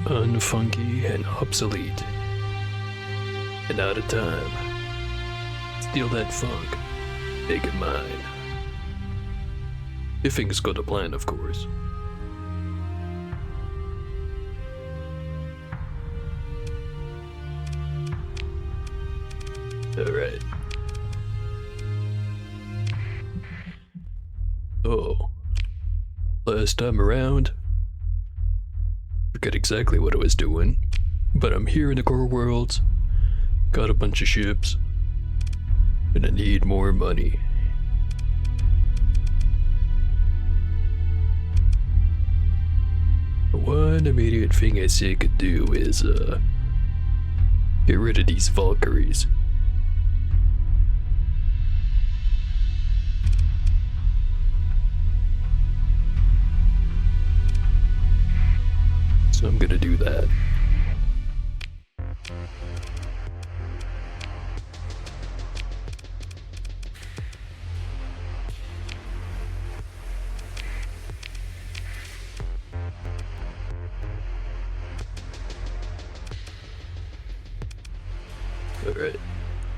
unfunky and obsolete. And out of time. Steal that funk. Make it mine. If things go to plan, of course. Alright. Oh. Last time around, forget exactly what I was doing, but I'm here in the core worlds, got a bunch of ships, and I need more money. One immediate thing I say I could do is, get rid of these Valkyries. So I'm gonna do that. Alright,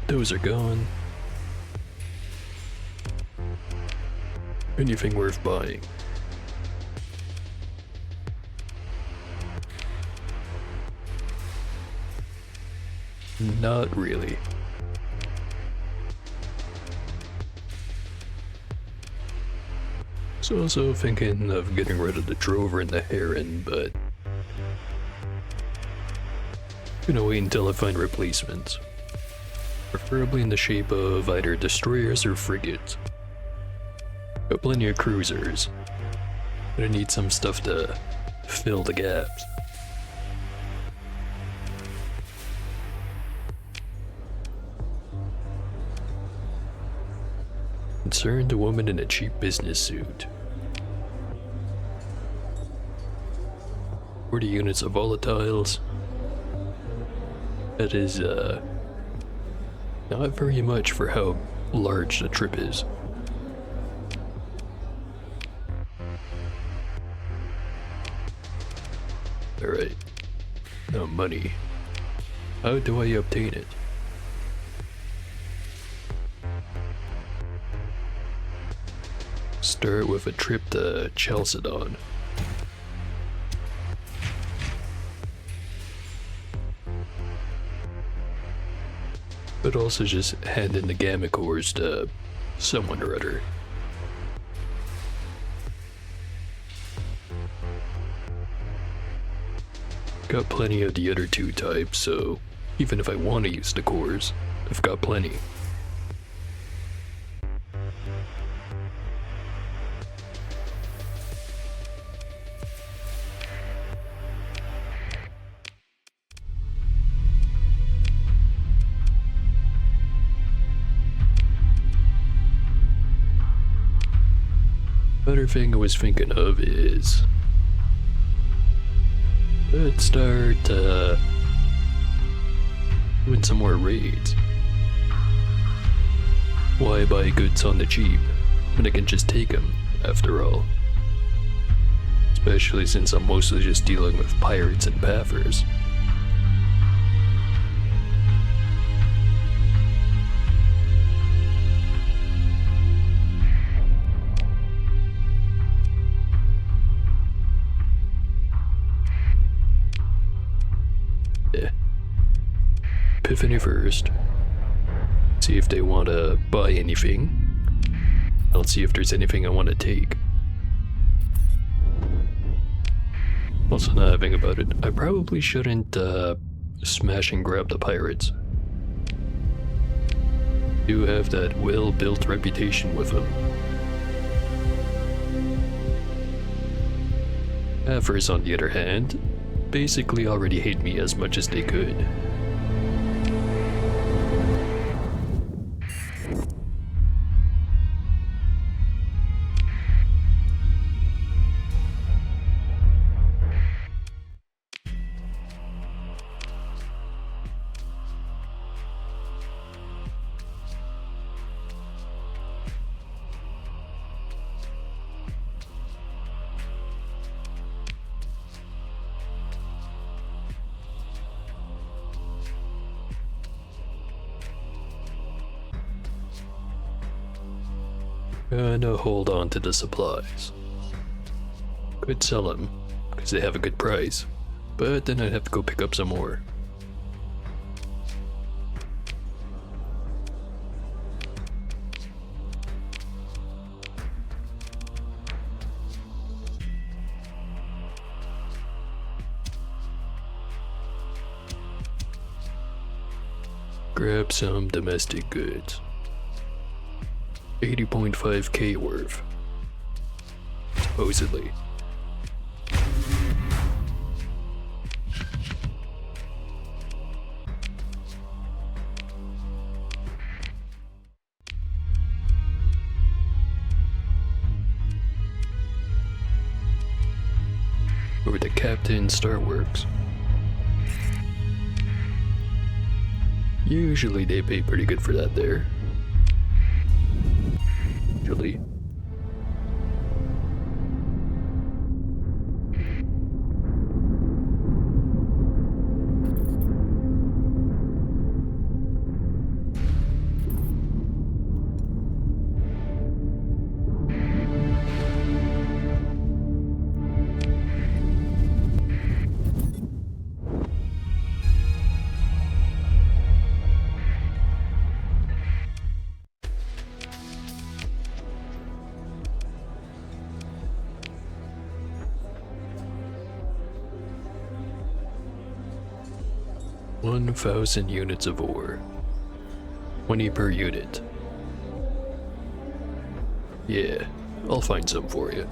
those are gone. Anything worth buying? Not really. So also thinking of getting rid of the Drover and the Heron, but gonna wait until I find replacements. Preferably in the shape of either destroyers or frigates. Got plenty of cruisers, but I need some stuff to fill the gaps. Concerned a woman in a cheap business suit. 40 units of volatiles. That is, not very much for how large the trip is. Alright. Now money. How do I obtain it? Start with a trip to Chalcedon. But also just hand in the gamma cores to someone or other. Got plenty of the other two types, so even if I want to use the cores, I've got plenty. Other thing I was thinking of is let's start doing some more raids. Why buy goods on the cheap when I can just take them, after all? Especially since I'm mostly just dealing with pirates and pathers. Epiphany first. See if they want to buy anything. I'll see if there's anything I want to take. Also, now having about it, I probably shouldn't smash and grab the pirates. Do have that well-built reputation with them. Pathers, on the other hand, basically already hate me as much as they could. Gonna hold on to the supplies. Could sell them, because they have a good price, but then I'd have to go pick up some more. Grab some domestic goods. 80.5k worth. Supposedly. Over to Captain Starworks. Usually they pay pretty good for that there. Usually. $1,000 units of ore. 20 per unit. Yeah, I'll find some for you.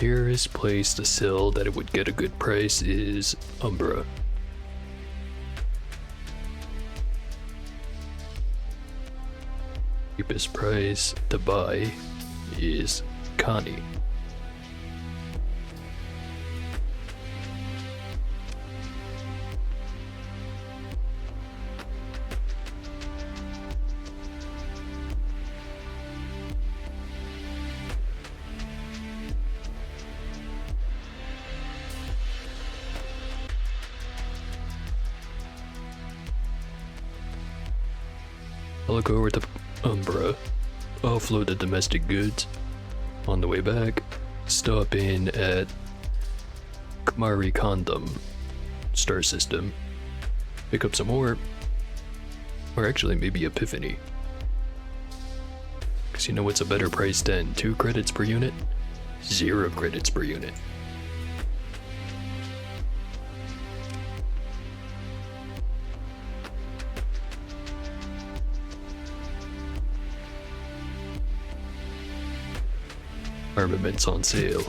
Nearest place to sell that it would get a good price is Umbra. Cheapest price to buy is Connie. I'll go over to Umbra, offload the domestic goods. On the way back, stop in at Kamari Condom Star System, pick up some more, or actually maybe Epiphany. Cause you know what's a better price than 2 credits per unit? 0 credits per unit. Armaments on sale.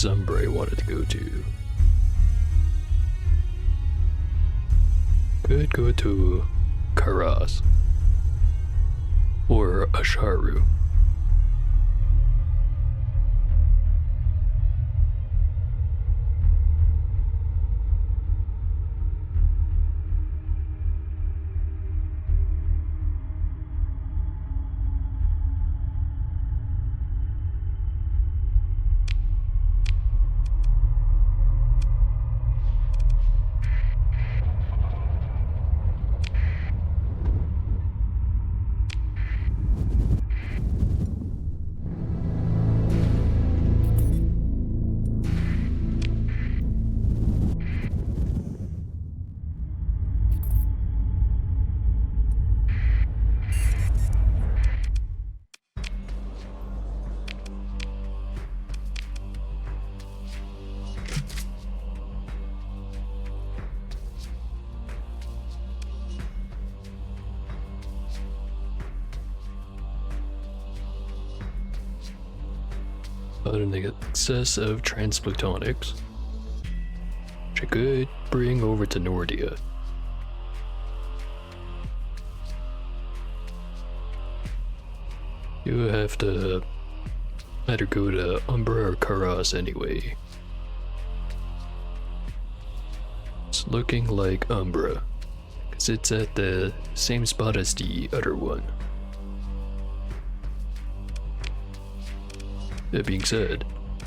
Umbra wanted to go to. Could go to Karas or Asharu. About an excess of transplutonics, which I could bring over to Nordia. You have to either go to Umbra or Karas anyway. It's looking like Umbra, because it's at the same spot as the other one. That being said,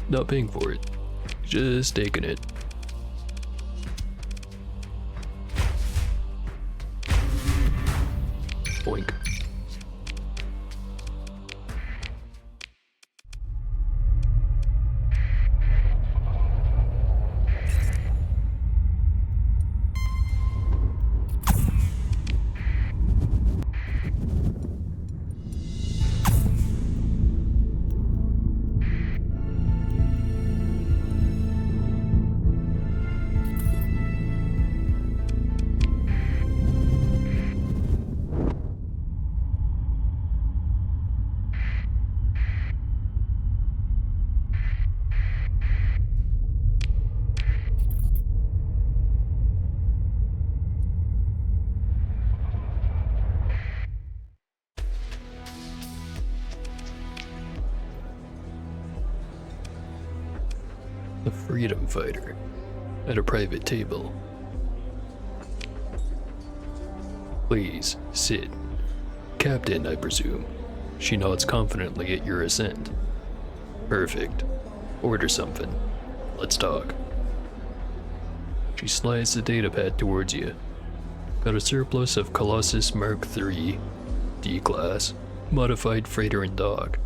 not paying for it, just taking it. Boink. The freedom fighter at a private table. Please sit. Captain, I presume. She nods confidently at your assent. Perfect. Order something. Let's talk. She slides the datapad towards you. Got a surplus of Colossus Mark III, D-Class, modified freighter and dock.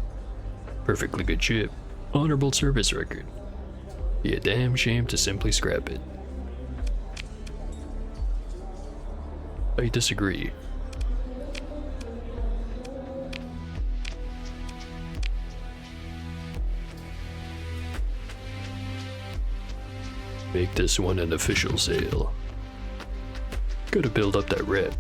Perfectly good ship. Honorable service record. Be a damn shame to simply scrap it. I disagree. Make this one an official sale. Gotta build up that rep.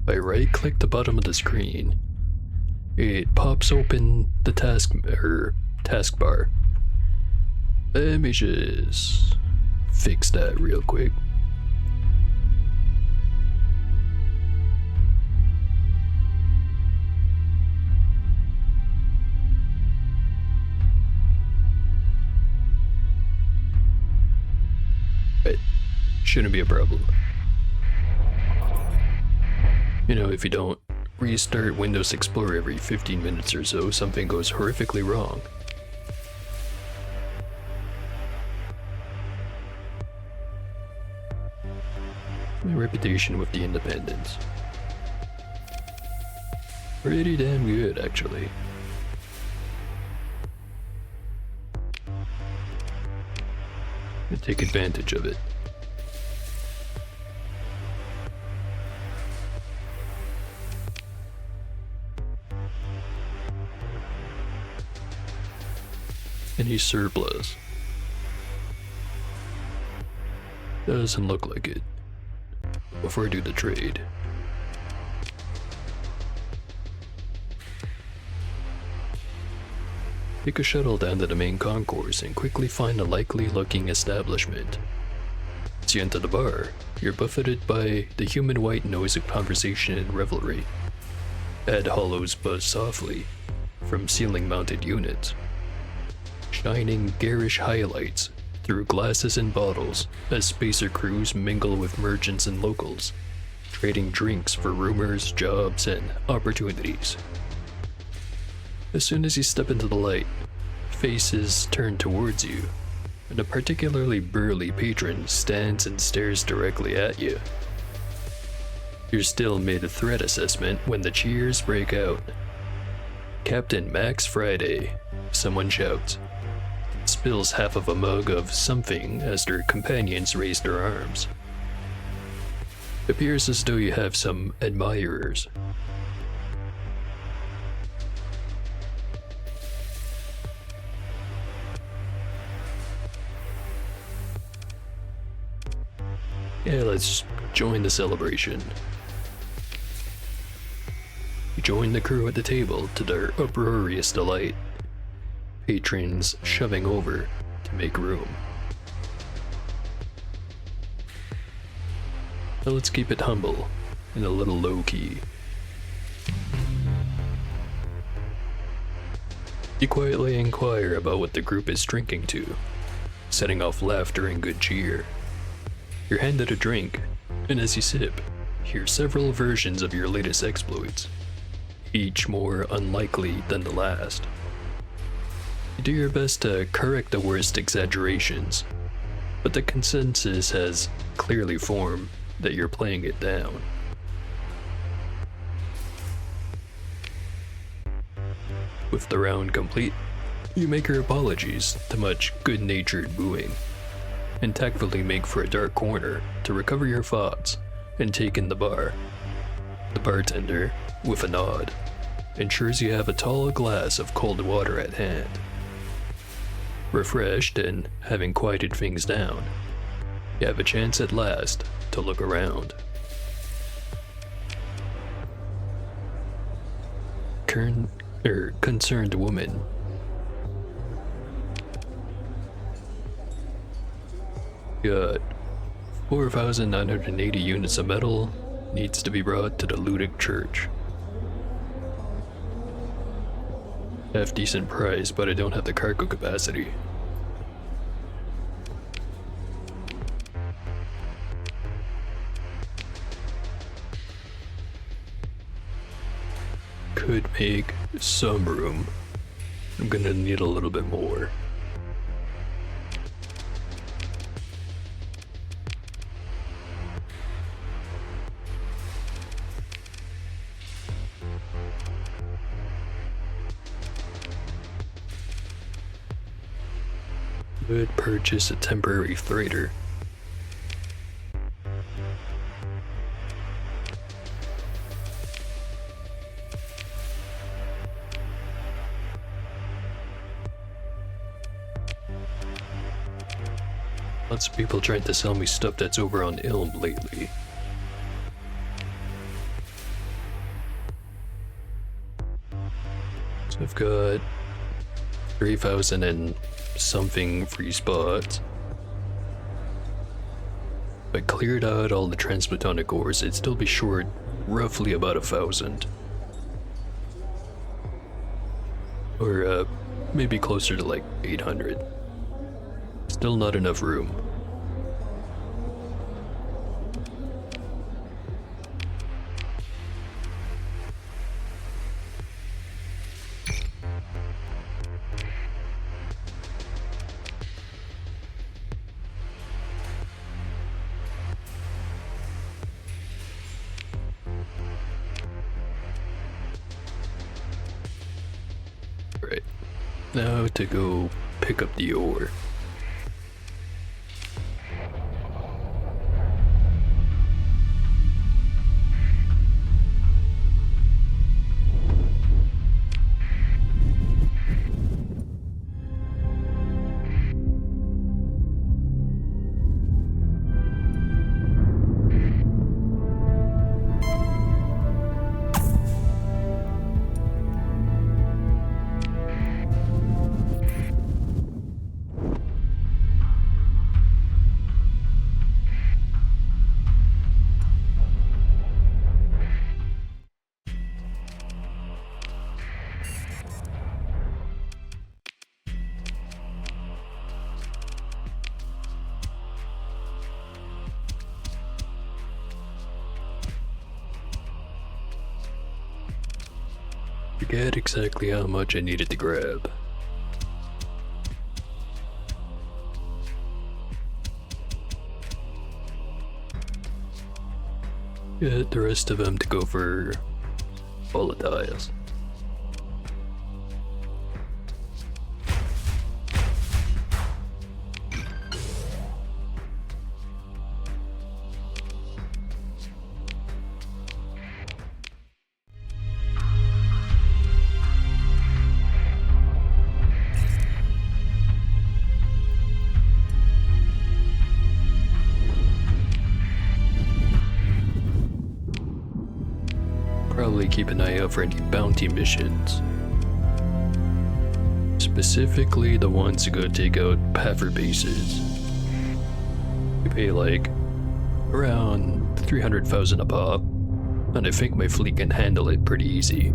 If I right-click the bottom of the screen, it pops open the taskbar. Let me just fix that real quick. Right. Shouldn't be a problem. You know, if you don't restart Windows Explorer every 15 minutes or so, something goes horrifically wrong. My reputation with the Independents. Pretty damn good, actually. I take advantage of it. Any surplus? Doesn't look like it. Before I do the trade. Take a shuttle down to the main concourse and quickly find a likely looking establishment. As you enter the bar, you're buffeted by the human white noise of conversation and revelry. Ad hollows buzz softly from ceiling mounted units, shining garish highlights through glasses and bottles as spacer crews mingle with merchants and locals, trading drinks for rumors, jobs, and opportunities. As soon as you step into the light, faces turn towards you, and a particularly burly patron stands and stares directly at you. You're still mid threat assessment when the cheers break out. "Captain Max Friday," someone shouts, spills half of a mug of something as their companions raise their arms. It appears as though you have some admirers. Yeah, let's join the celebration. You join the crew at the table to their uproarious delight. Patrons shoving over to make room. Now let's keep it humble and a little low-key. You quietly inquire about what the group is drinking to, setting off laughter and good cheer. You're handed a drink, and as you sip, hear several versions of your latest exploits, each more unlikely than the last. You do your best to correct the worst exaggerations, but the consensus has clearly formed that you're playing it down. With the round complete, you make your apologies to much good-natured booing, and tactfully make for a dark corner to recover your thoughts and take in the bar. The bartender, with a nod, ensures you have a tall glass of cold water at hand. Refreshed and having quieted things down, you have a chance at last to look around. Concerned woman. Got 4,980 units of metal needs to be brought to the Ludic Church. Half decent price, but I don't have the cargo capacity. Could make some room. I'm gonna need a little bit more. Could purchase a temporary freighter. Lots of people trying to sell me stuff that's over on Ilm lately. So I've got 3,000 and something free spots. If I cleared out all the transplutonic ores, it'd still be short roughly about 1,000. Or maybe closer to like 800. Still not enough room. Right. Now to go pick up the ore. Forget exactly how much I needed to grab. Get the rest of them to go for volatiles. Probably keep an eye out for any bounty missions. Specifically the ones to go take out Paffer bases. You pay like around 300,000 a pop, and I think my fleet can handle it pretty easy.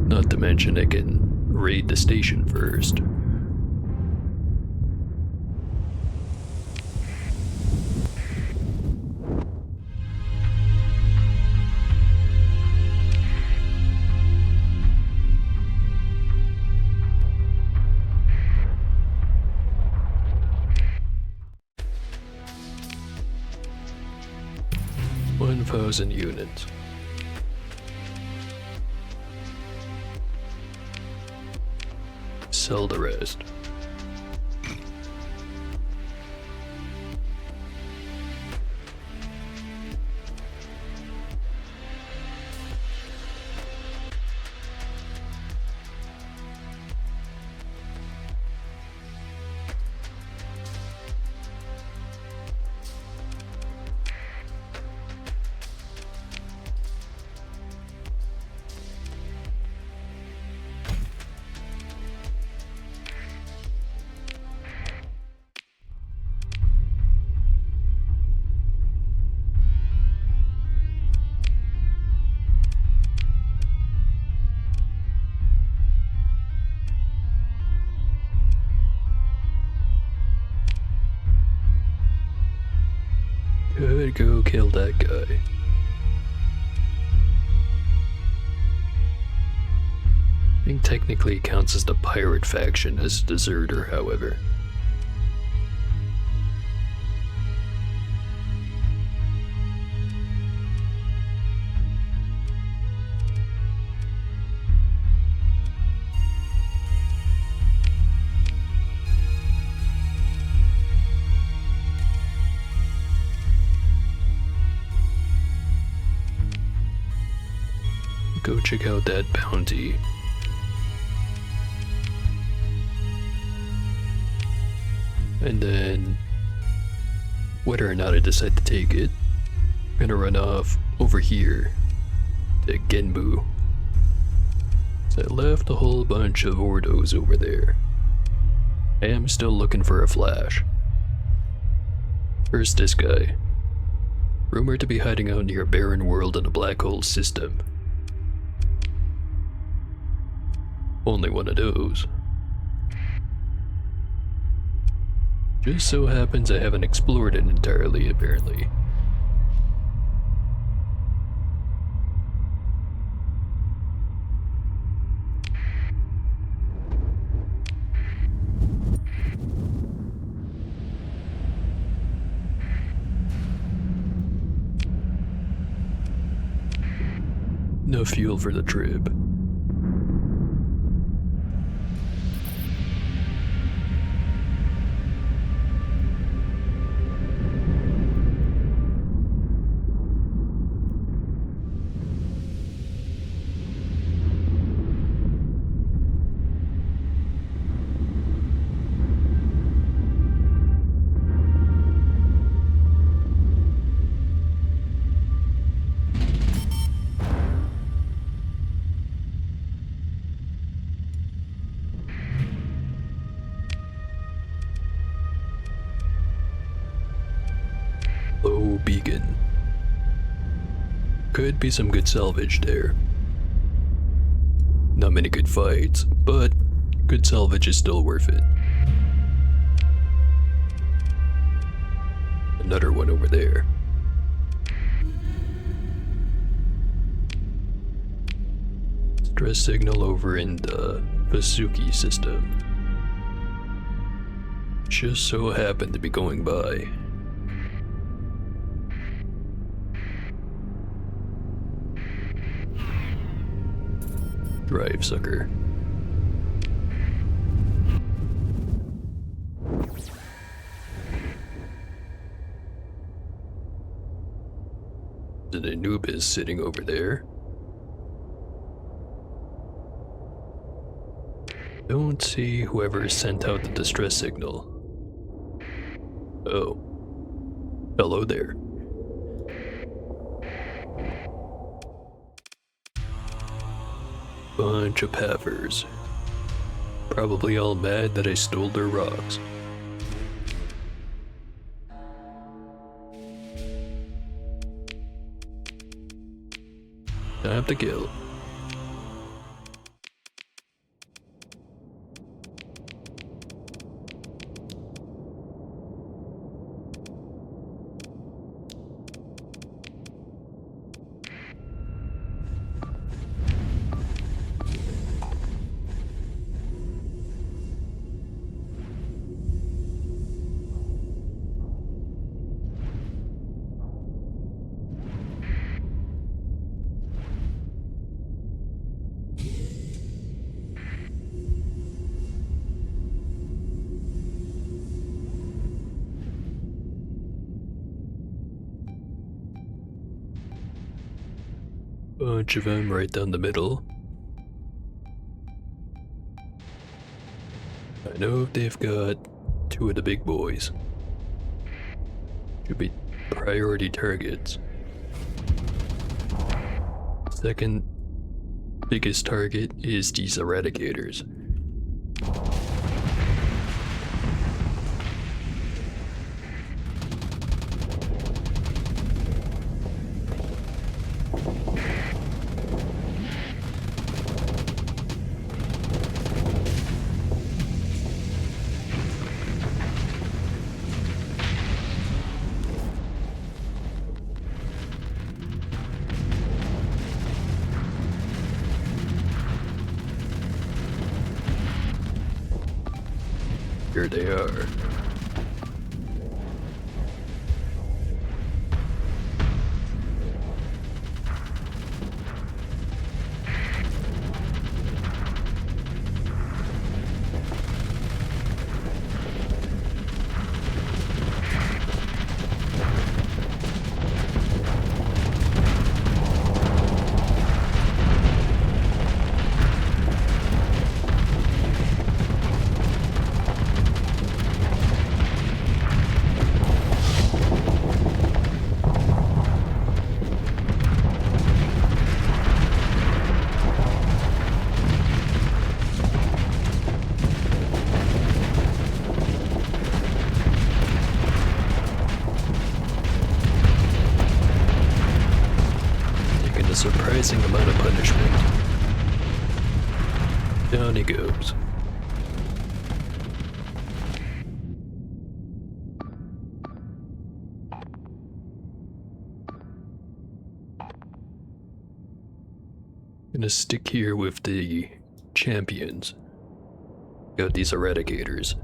Not to mention I can raid the station first. Thousand units. Sell the rest. Could go kill that guy. I think technically it counts as the pirate faction as a deserter, however. Go check out that bounty. And then, whether or not I decide to take it, I'm gonna run off over here to Genbu. So I left a whole bunch of Ordos over there. I am still looking for a flash. First, this guy. Rumored to be hiding out near a barren world in a black hole system. Only one of those. Just so happens I haven't explored it entirely, apparently. No fuel for the trip. Low beacon. Could be some good salvage there. Not many good fights, but good salvage is still worth it. Another one over there. distress signal over in the Vasuki system. Just so happened to be going by. Drive, sucker. And Anubis sitting over there. Don't see whoever sent out the distress signal. Oh. Hello there. Bunch of paffers. Probably all mad that I stole their rocks. Time to kill. Bunch of them right down the middle. I know they've got two of the big boys. Should be priority targets. Second biggest target is these eradicators. Here they are. Surprising amount of punishment. Down he goes. Gonna stick here with the champions. Got these eradicators.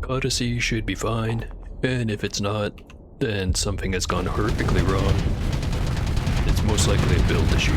Odyssey should be fine, and if it's not, then something has gone horrifically wrong. It's most likely a build issue.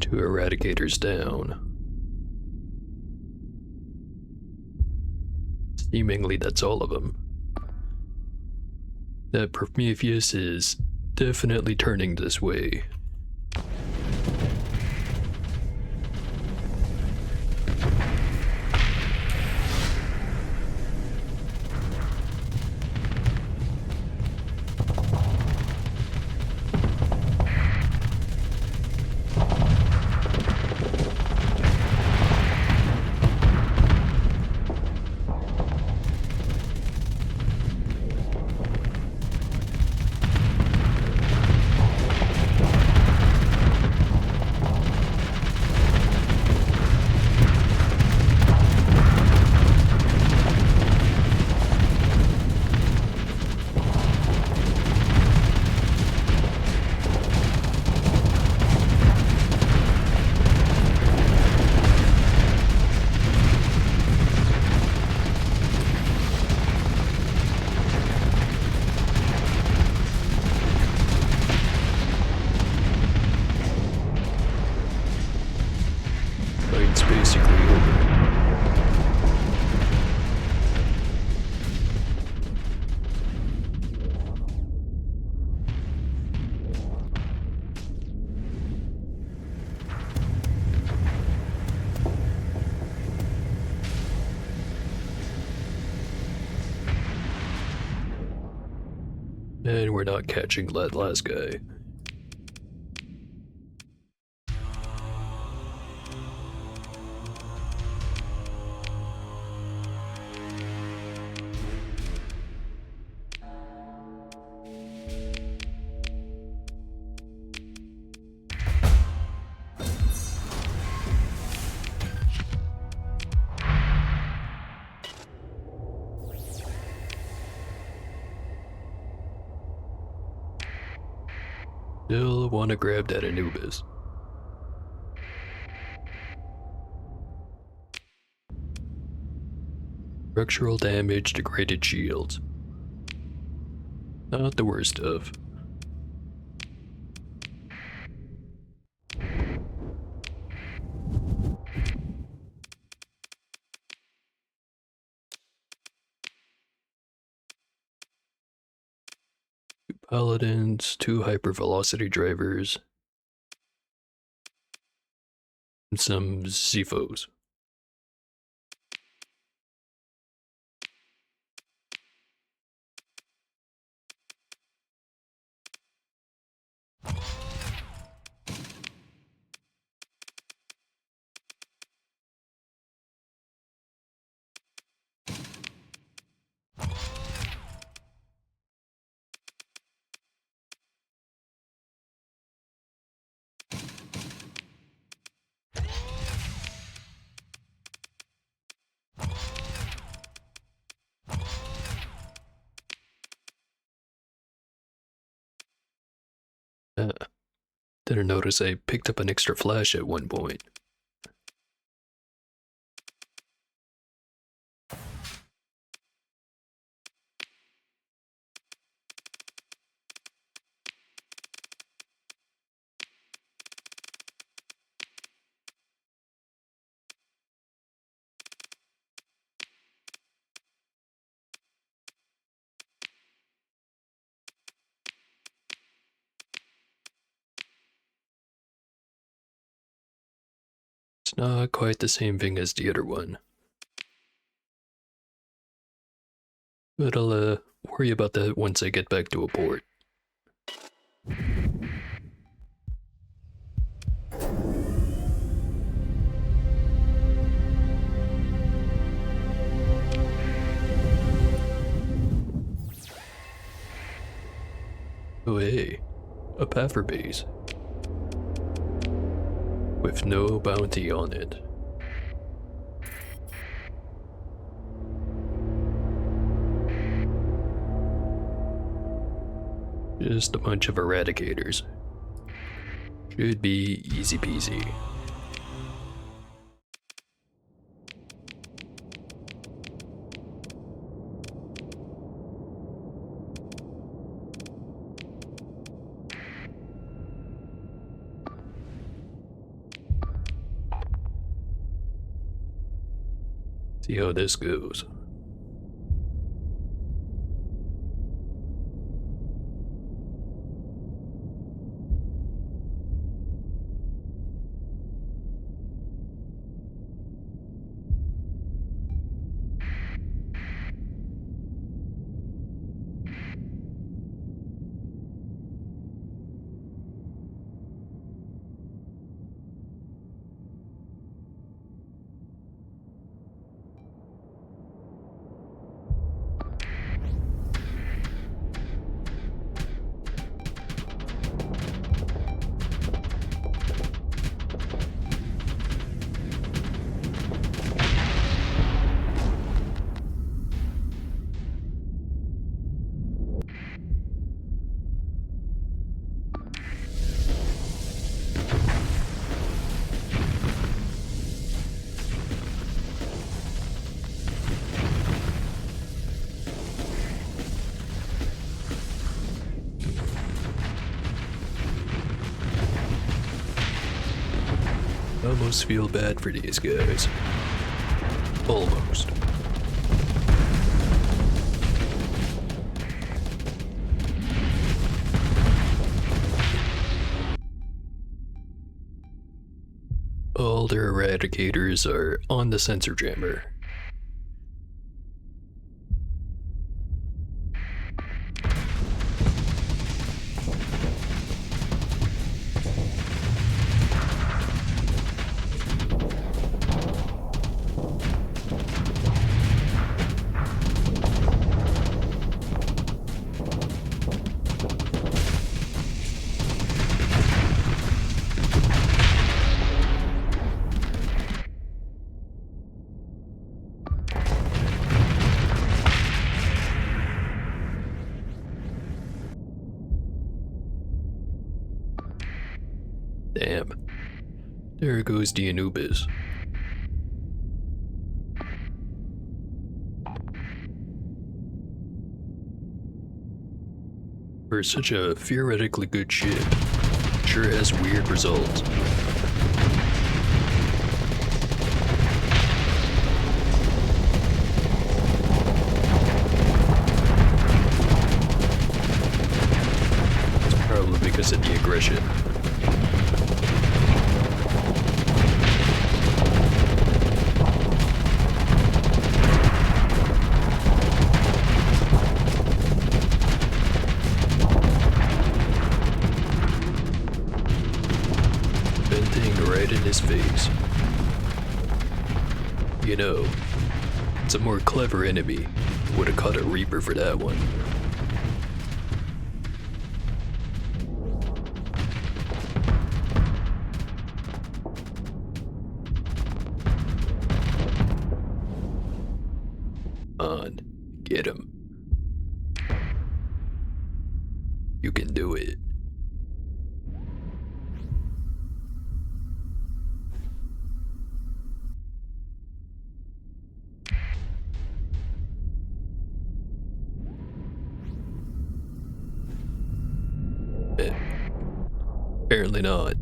Two eradicators down. Seemingly that's all of them. That Prometheus is definitely turning this way. And we're not catching that last guy. Still wanna grab that Anubis. Structural damage, degraded shields. Not the worst stuff. Two paladins, two hypervelocity drivers, and some Zifos. Didn't notice I picked up an extra flash at one point. It's not quite the same thing as the other one. But I'll worry about that once I get back to a port. Oh hey, a puffer base. With no bounty on it. Just a bunch of eradicators. Should be easy peasy. See how this goes. Almost feel bad for these guys. Almost. All their eradicators are on the sensor jammer. Damn. There goes the Anubis. For such a theoretically good ship, sure has weird results. It's probably because of the aggression. Right in his face. You know, it's a more clever enemy. Would have caught a Reaper for that one. On, get him. You can do it. Apparently not.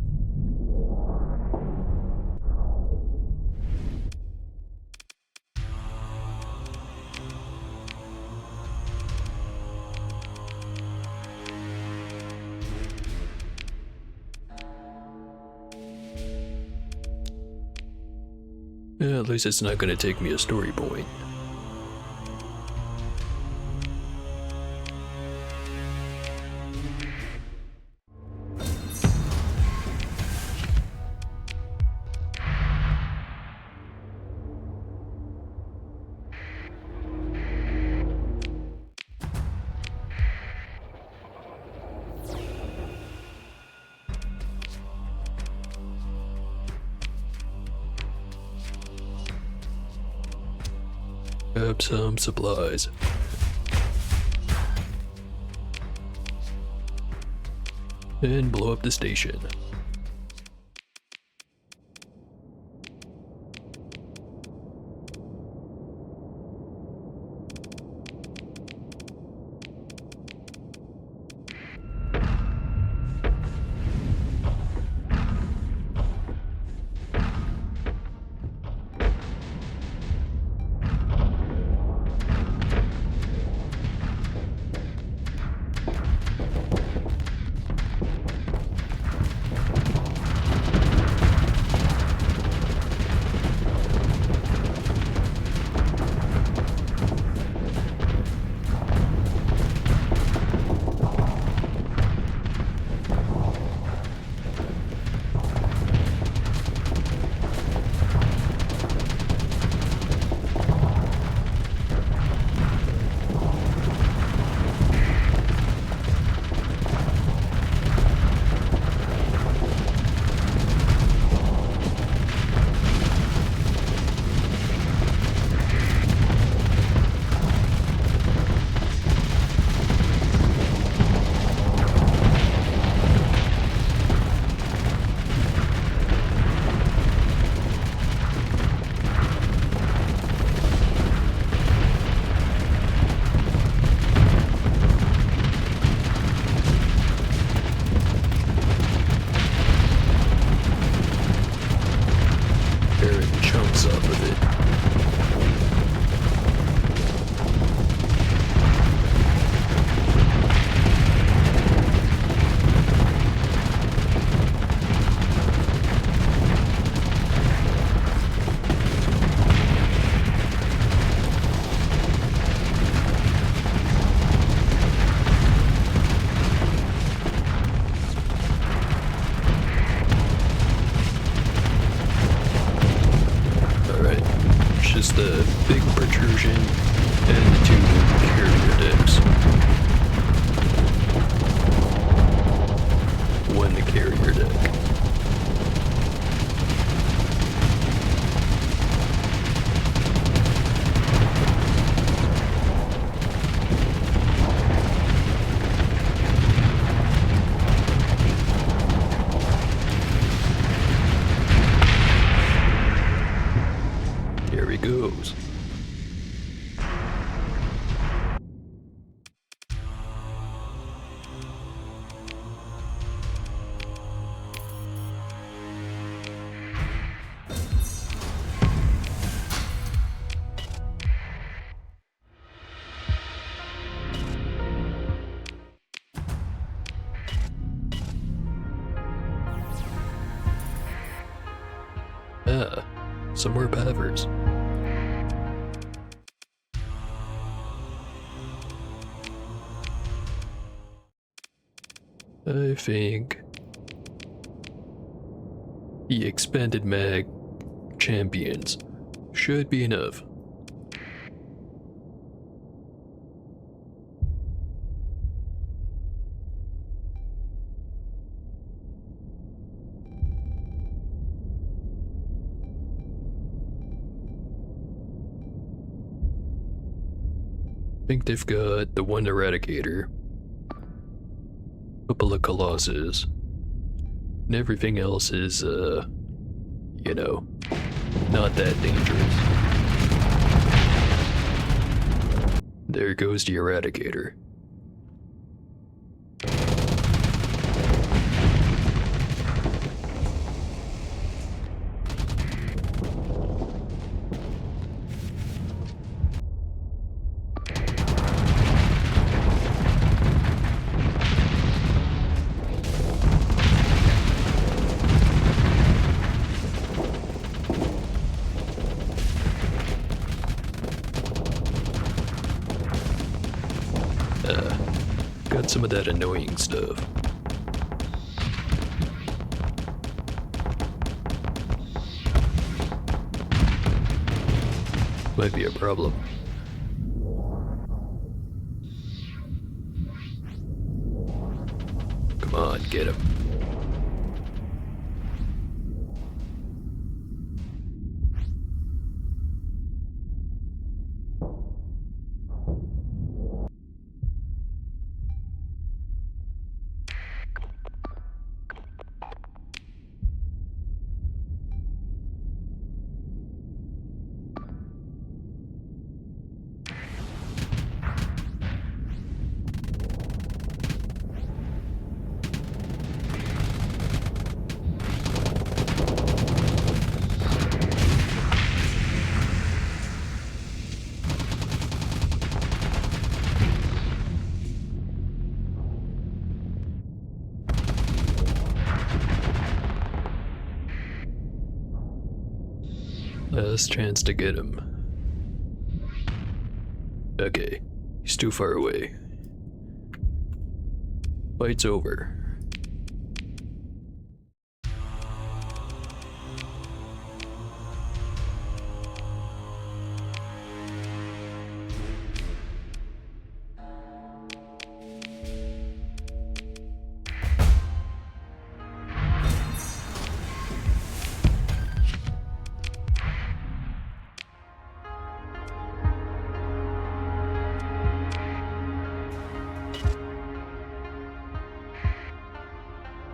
Yeah, at least it's not gonna take me a story point. Grab some supplies. And blow up the station. The big protrusion and the two carrier decks. One carrier deck. Here he goes. Ah, some more pavers. I think the expanded mag champions should be enough. I think they've got the one Eradicator, a couple of Colossus, and everything else is, you know, not that dangerous. There goes the Eradicator. Got some of that annoying stuff. Might be a problem. Come on, get him. Last chance to get him. Okay, he's too far away. Fight's over.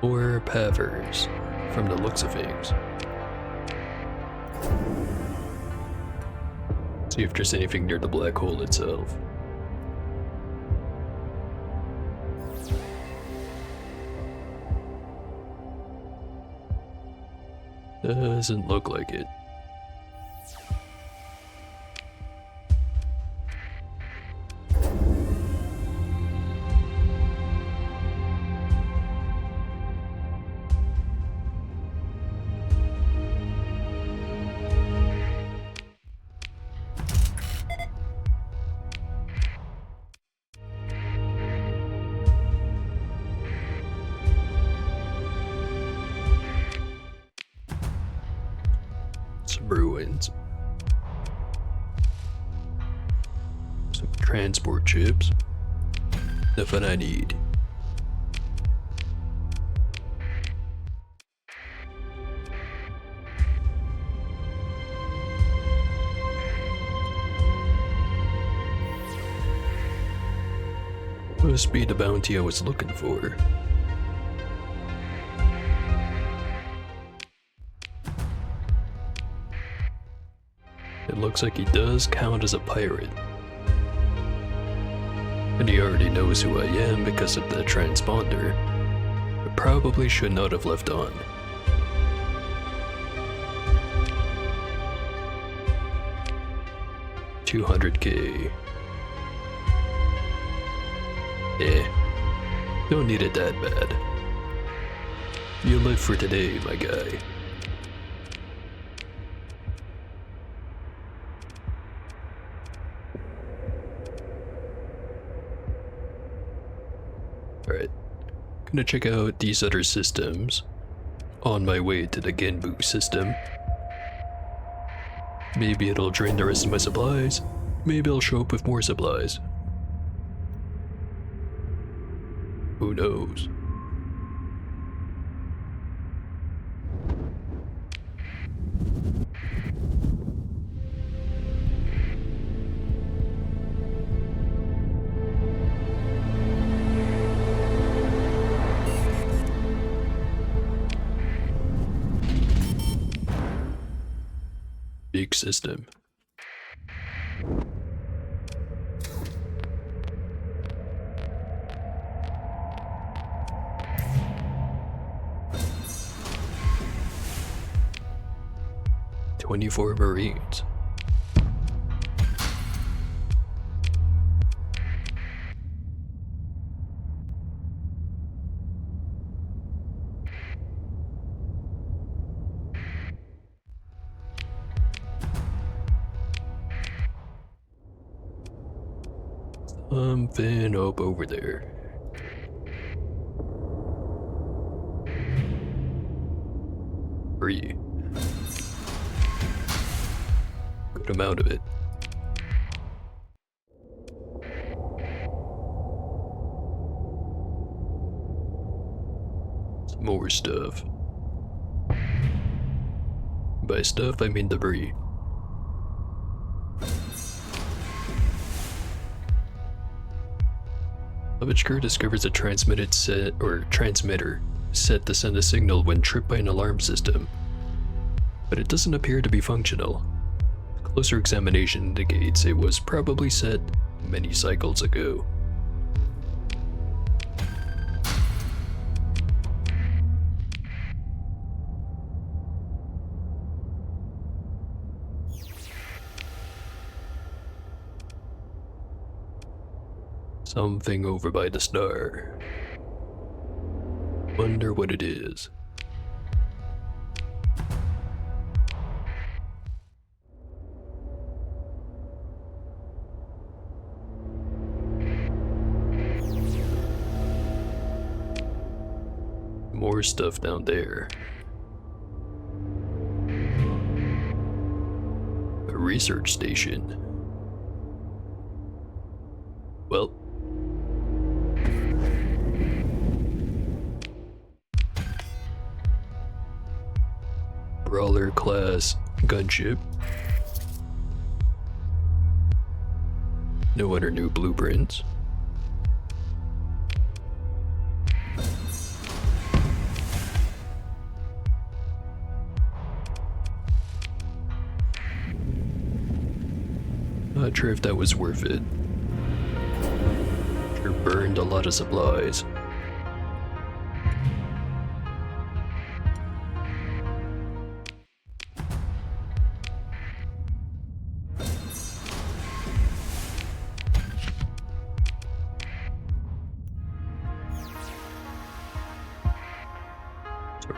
Or pavers, from the looks of things. See if there's anything near the black hole itself. Doesn't look like it. Some ruins. Some transport chips. Nothing I need. Must be the bounty I was looking for. It looks like he does count as a pirate. And he already knows who I am because of the transponder. I probably should not have left on. $200K. Don't need it that bad. You live for today, my guy. Alright, gonna check out these other systems on my way to the Genbu system. Maybe it'll drain the rest of my supplies, maybe I'll show up with more supplies. Who knows? Big system. "24 Marines. Something up over there. Free. Good amount of it. Some more stuff. By stuff, I mean debris. Salvage crew discovers a transmitter set to send a signal when tripped by an alarm system, but it doesn't appear to be functional. Closer examination indicates it was probably set many cycles ago. Something over by the star. Wonder what it is. More stuff down there. A research station. Well, Brawler class gunship. No other new blueprints. Not sure if that was worth it. Sure burned a lot of supplies.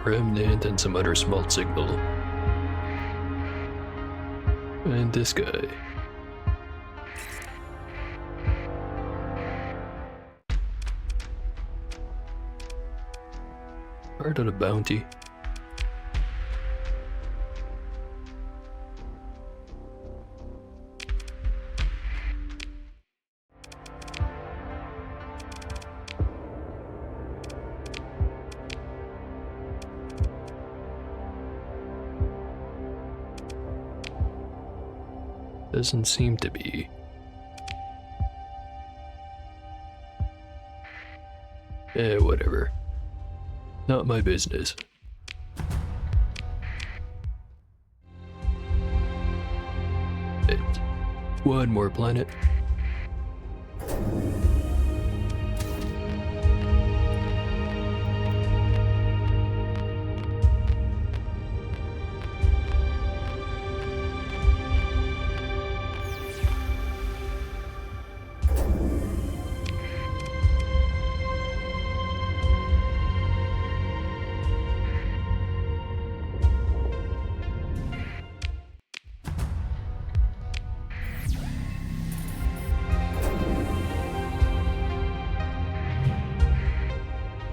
Remnant and some other small signal. And this guy. Part of the bounty. Doesn't seem to be. Whatever. Not my business. It. One more planet.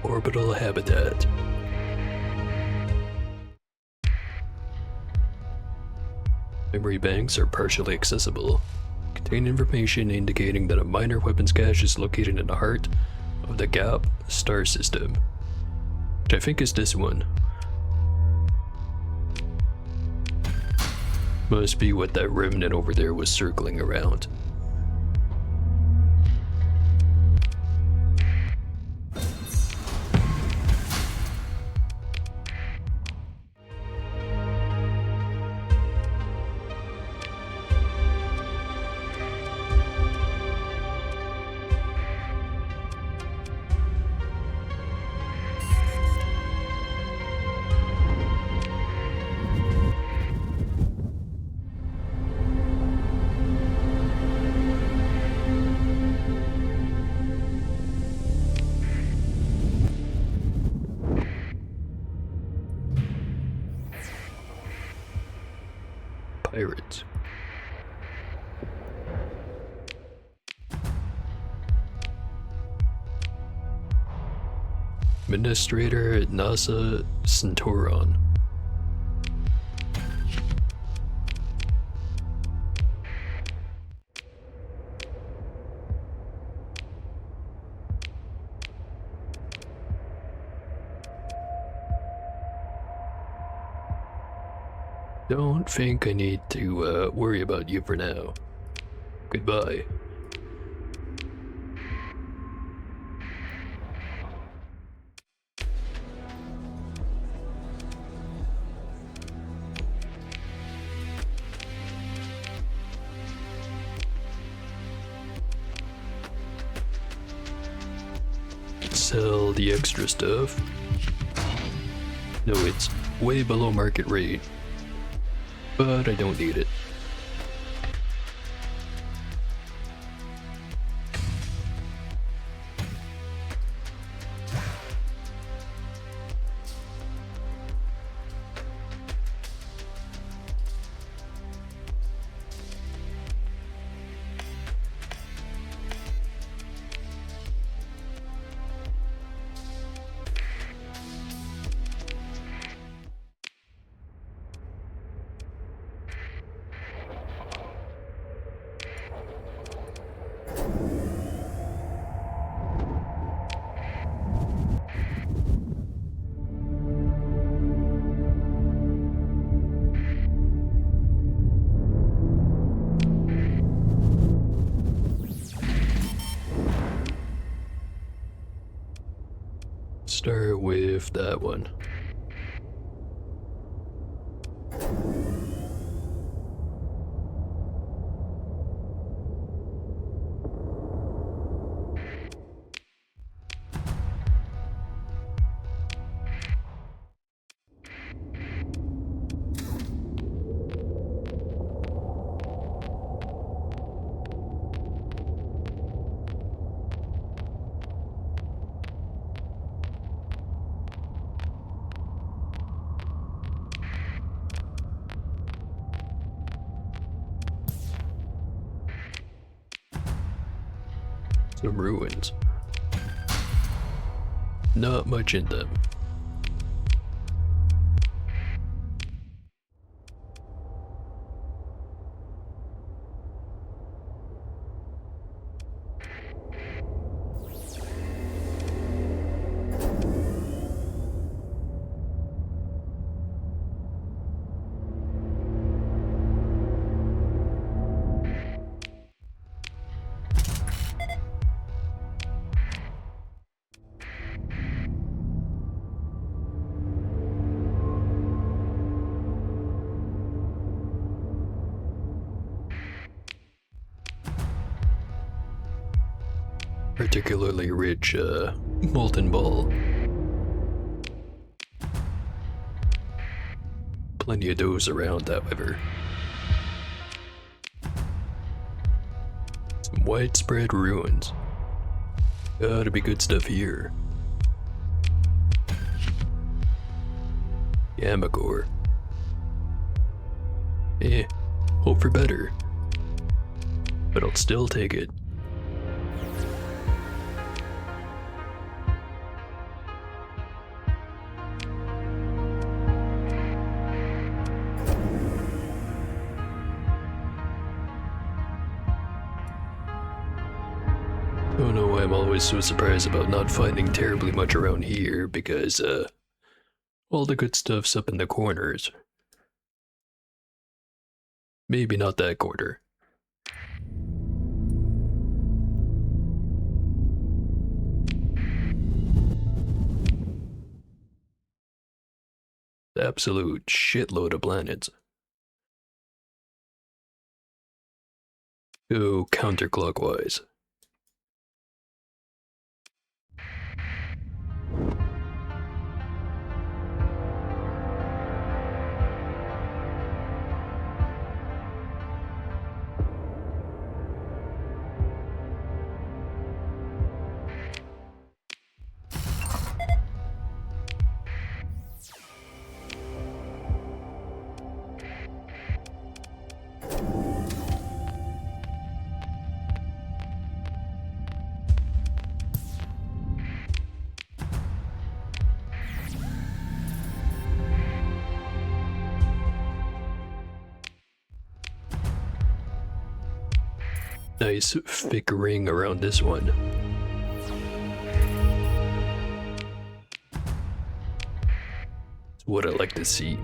Orbital habitat. Memory banks are partially accessible. Contain information indicating that a minor weapons cache is located in the heart of the Gap star system, which I think is this one. Must be what that remnant over there was circling around. Pirates. Administrator at NASA Centauron. Don't think I need to worry about you for now. Goodbye. Sell the extra stuff. No, it's way below market rate, but I don't need it. Start with that one. Some ruins. Not much in them. particularly rich molten ball. Plenty of those around, however. Some widespread ruins. Gotta be good stuff here. Yamagor. Hope for better. But I'll still take it. Don't know why I'm always so surprised about not finding terribly much around here, because, all the good stuff's up in the corners. Maybe not that corner. Absolute shitload of planets. Go counterclockwise. Nice thick ring around this one. It's what I like to see.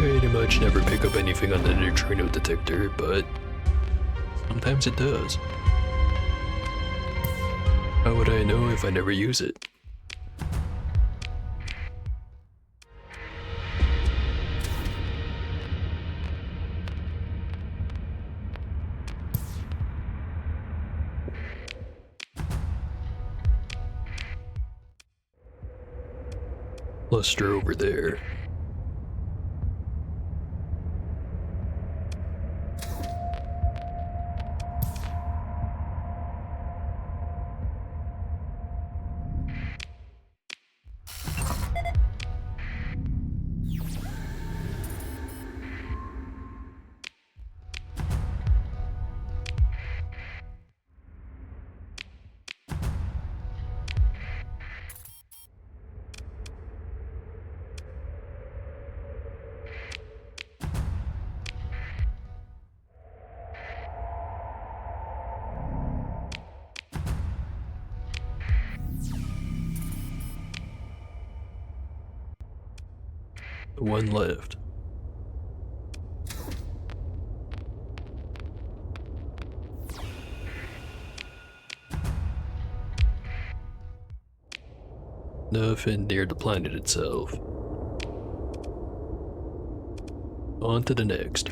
Pretty much never pick up anything on the neutrino detector, but sometimes it does. How would I know if I never use it? Cluster over there. One left. Nothing near the planet itself. On to the next.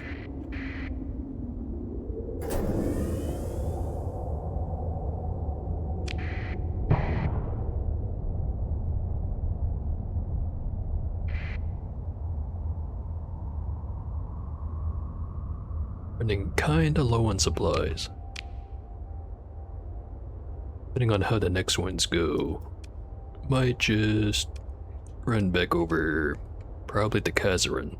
Running kinda low on supplies. Depending on how the next ones go, might just run back over probably the Kazarin.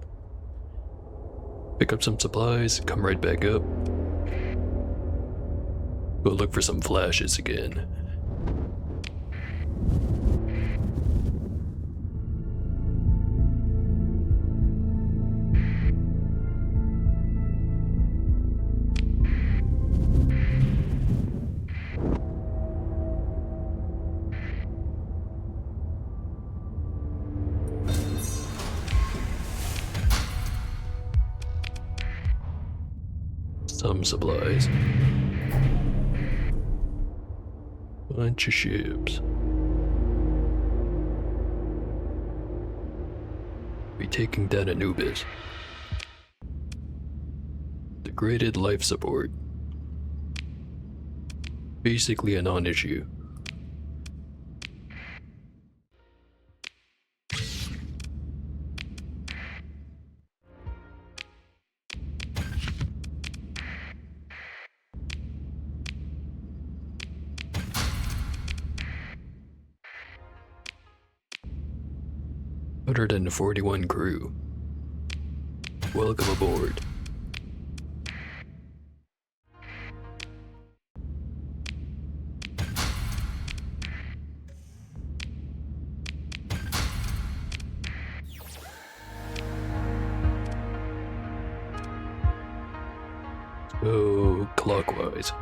Pick up some supplies, come right back up. Go look for some flashes again. Some supplies. Bunch of ships. Be taking down Anubis. Degraded life support. Basically a non-issue. "141 crew. Welcome aboard." Go clockwise.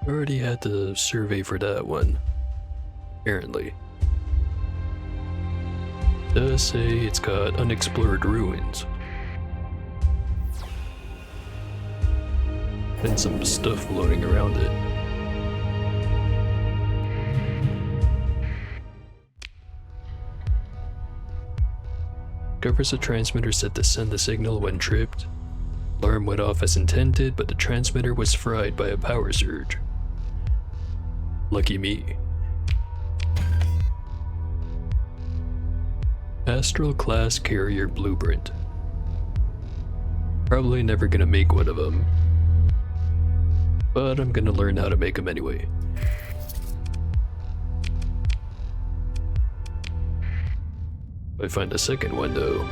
Already had the survey for that one, apparently. Does say it's got unexplored ruins. And some stuff floating around it. Covers a transmitter set to send the signal when tripped. Alarm went off as intended, but the transmitter was fried by a power surge. Lucky me. Astral class carrier blueprint. Probably never gonna make one of them, but I'm gonna learn how to make them anyway. If I find a second one though,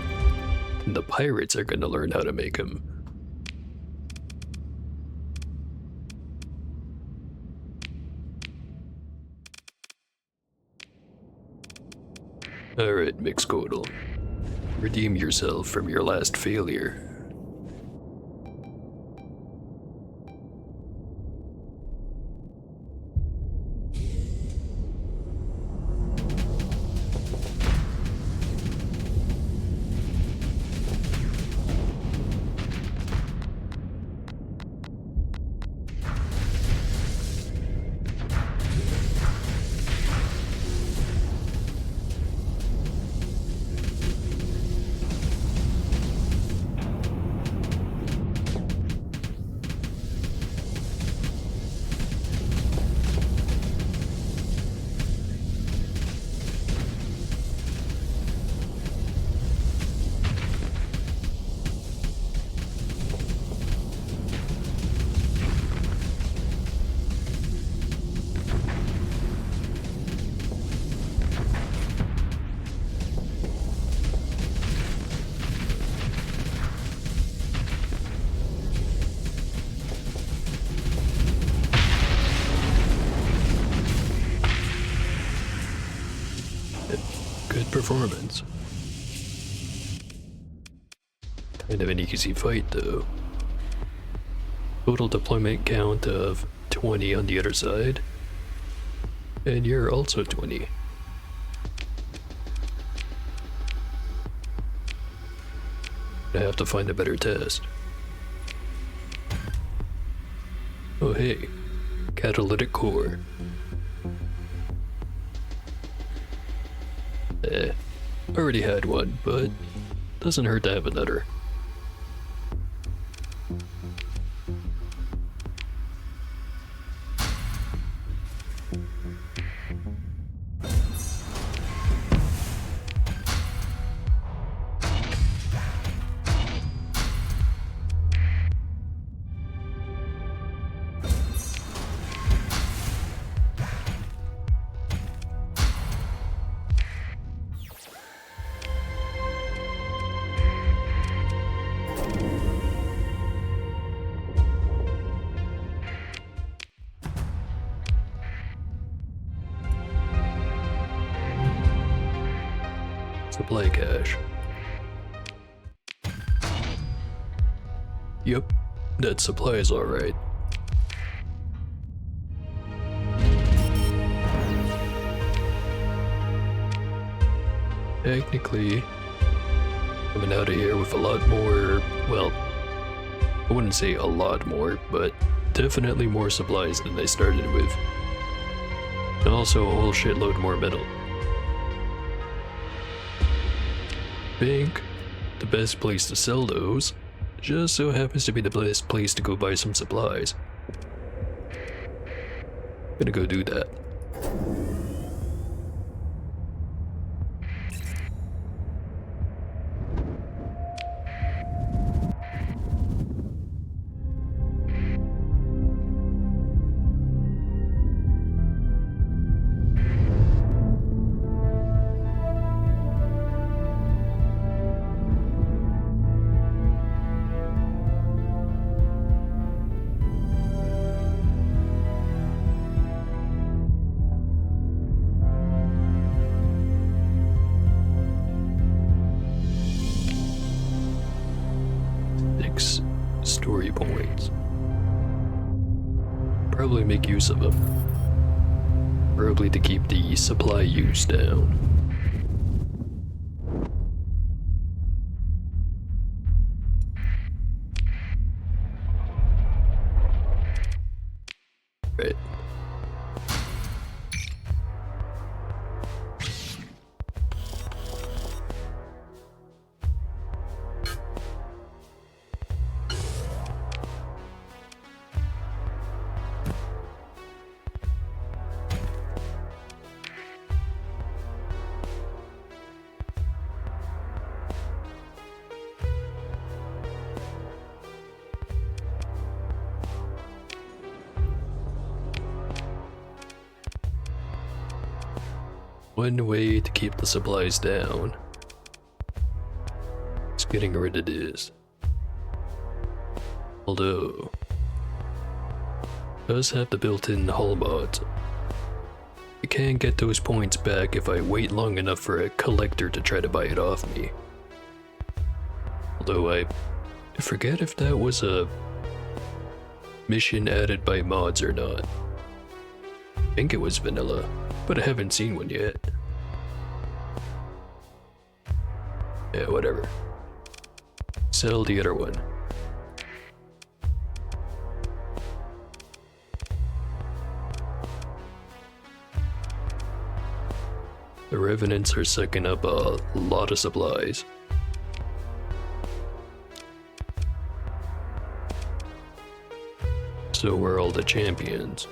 then the pirates are gonna learn how to make them. Alright, Mixcoatl. Redeem yourself from your last failure. Good performance. Kind of an easy fight though. Total deployment count of 20 on the other side. And you're also 20. I have to find a better test. Oh hey, catalytic core. Already had one, but doesn't hurt to have another. Supply cache. Yep, that supply is alright. Technically, coming out of here with a lot more, well, I wouldn't say a lot more, but definitely more supplies than I started with. And also a whole shitload more metal. I think the best place to sell those just so happens to be the best place to go buy some supplies. Gonna go do that. Story points. Probably make use of them. Probably to keep the supply use down. Right. One way to keep the supplies down is getting rid of this. Although, it does have the built-in hull mods. I can get those points back if I wait long enough for a collector to try to buy it off me. Although I forget if that was a mission added by mods or not. I think it was vanilla, but I haven't seen one yet. Yeah, whatever. Sell the other one. The Revenants are sucking up a lot of supplies. So were all the champions.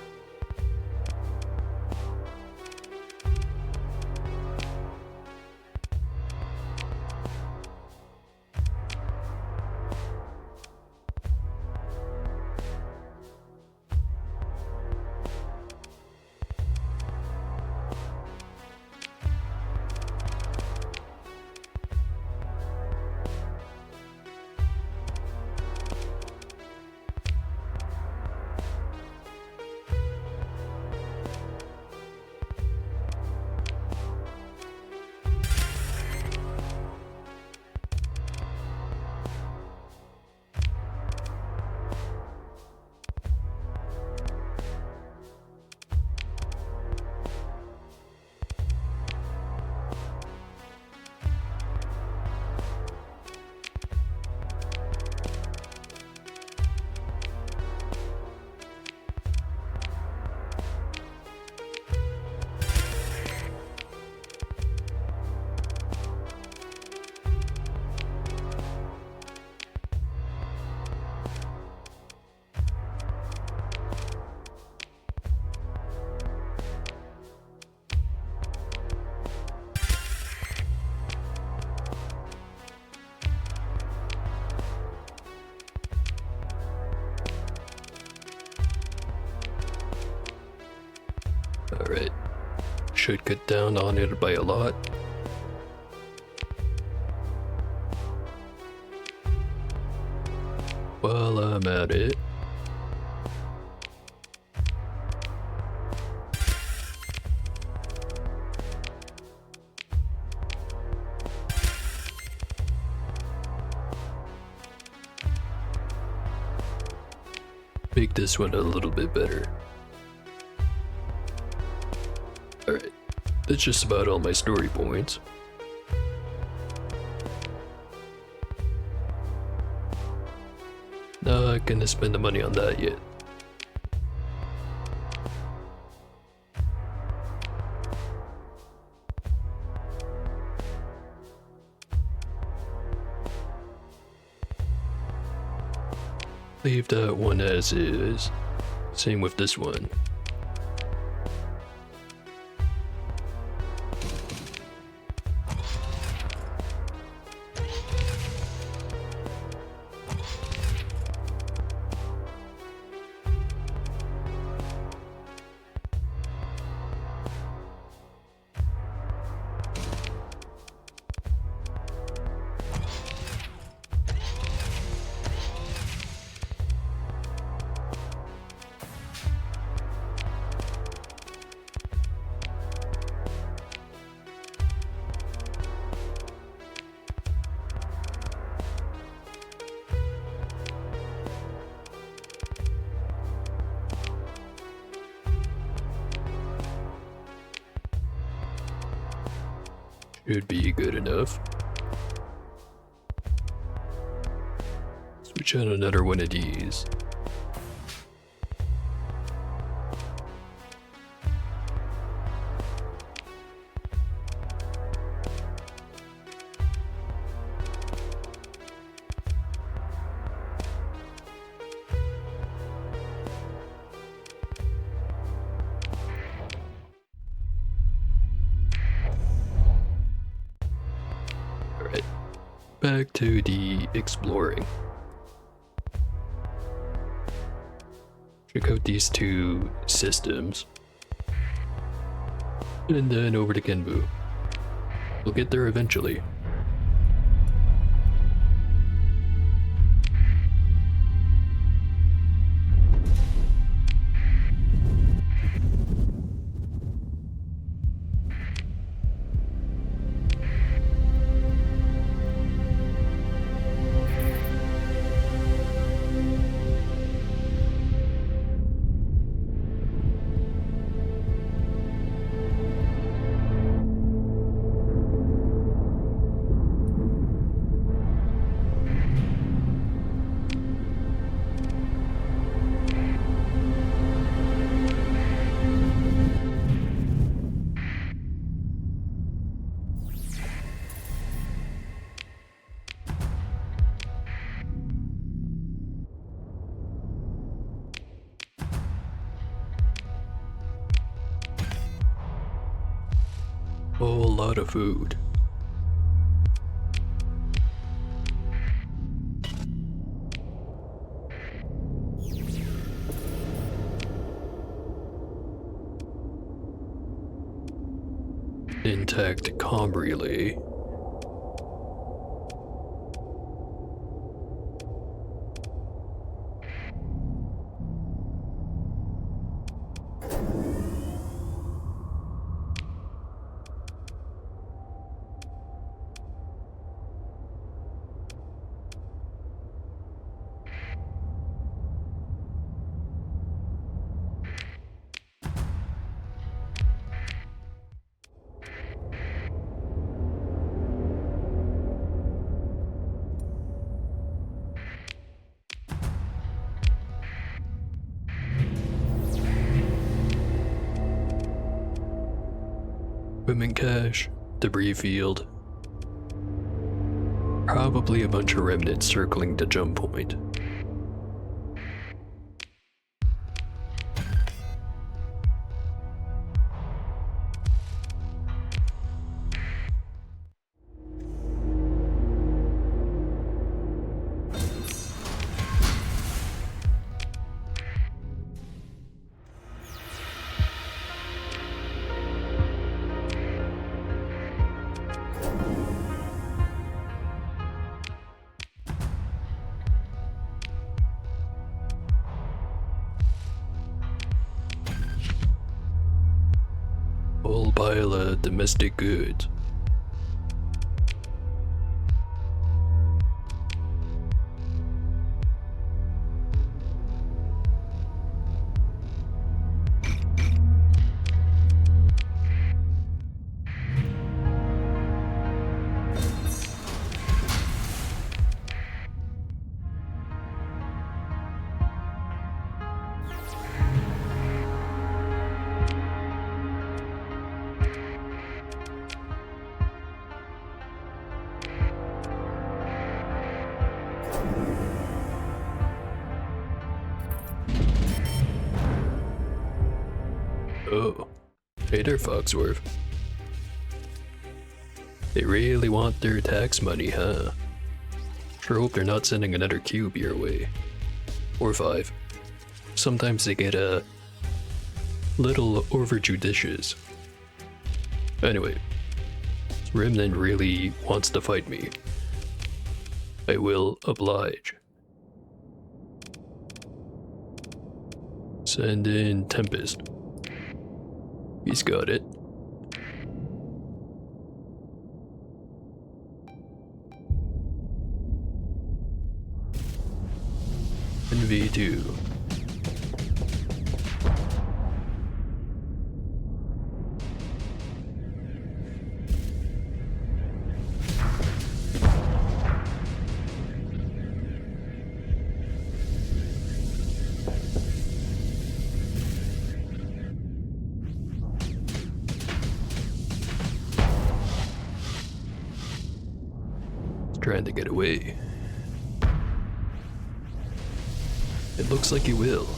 Alright. Should cut down on it by a lot. While I'm at it, make this one a little bit better. Alright, that's just about all my story points. Not gonna spend the money on that yet. Leave that one as is. Same with this one. Should be good enough. Switch out another one of these. Back to the exploring. Check out these two systems. And then over to Kenbu. We'll get there eventually. Whole lot of food. Intact comm relay. Equipment cache, debris field. Probably a bunch of remnants circling the jump point. Whole pile of domestic goods. Oh, hey there, Foxworth. They really want their tax money, huh? Sure hope they're not sending another cube your way. Or 5. Sometimes they get a little overjudicious. Anyway, Remnant really wants to fight me. I will oblige. Send in Tempest. He's got it. And V2. Trying to get away. It looks like he will.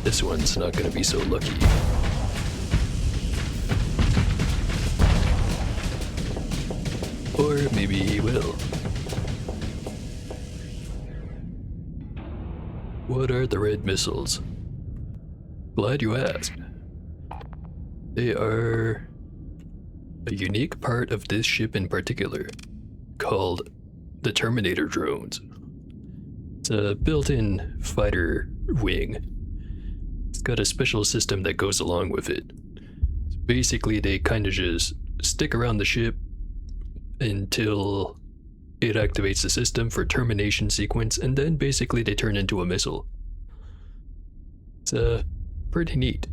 This one's not gonna be so lucky. Or maybe he will. What are the red missiles? Glad you asked. They are a unique part of this ship in particular, called the Terminator drones. It's a built-in fighter wing. It's got a special system that goes along with it. Basically, they kind of just stick around the ship until it activates the system for termination sequence, and then basically they turn into a missile. It's pretty neat.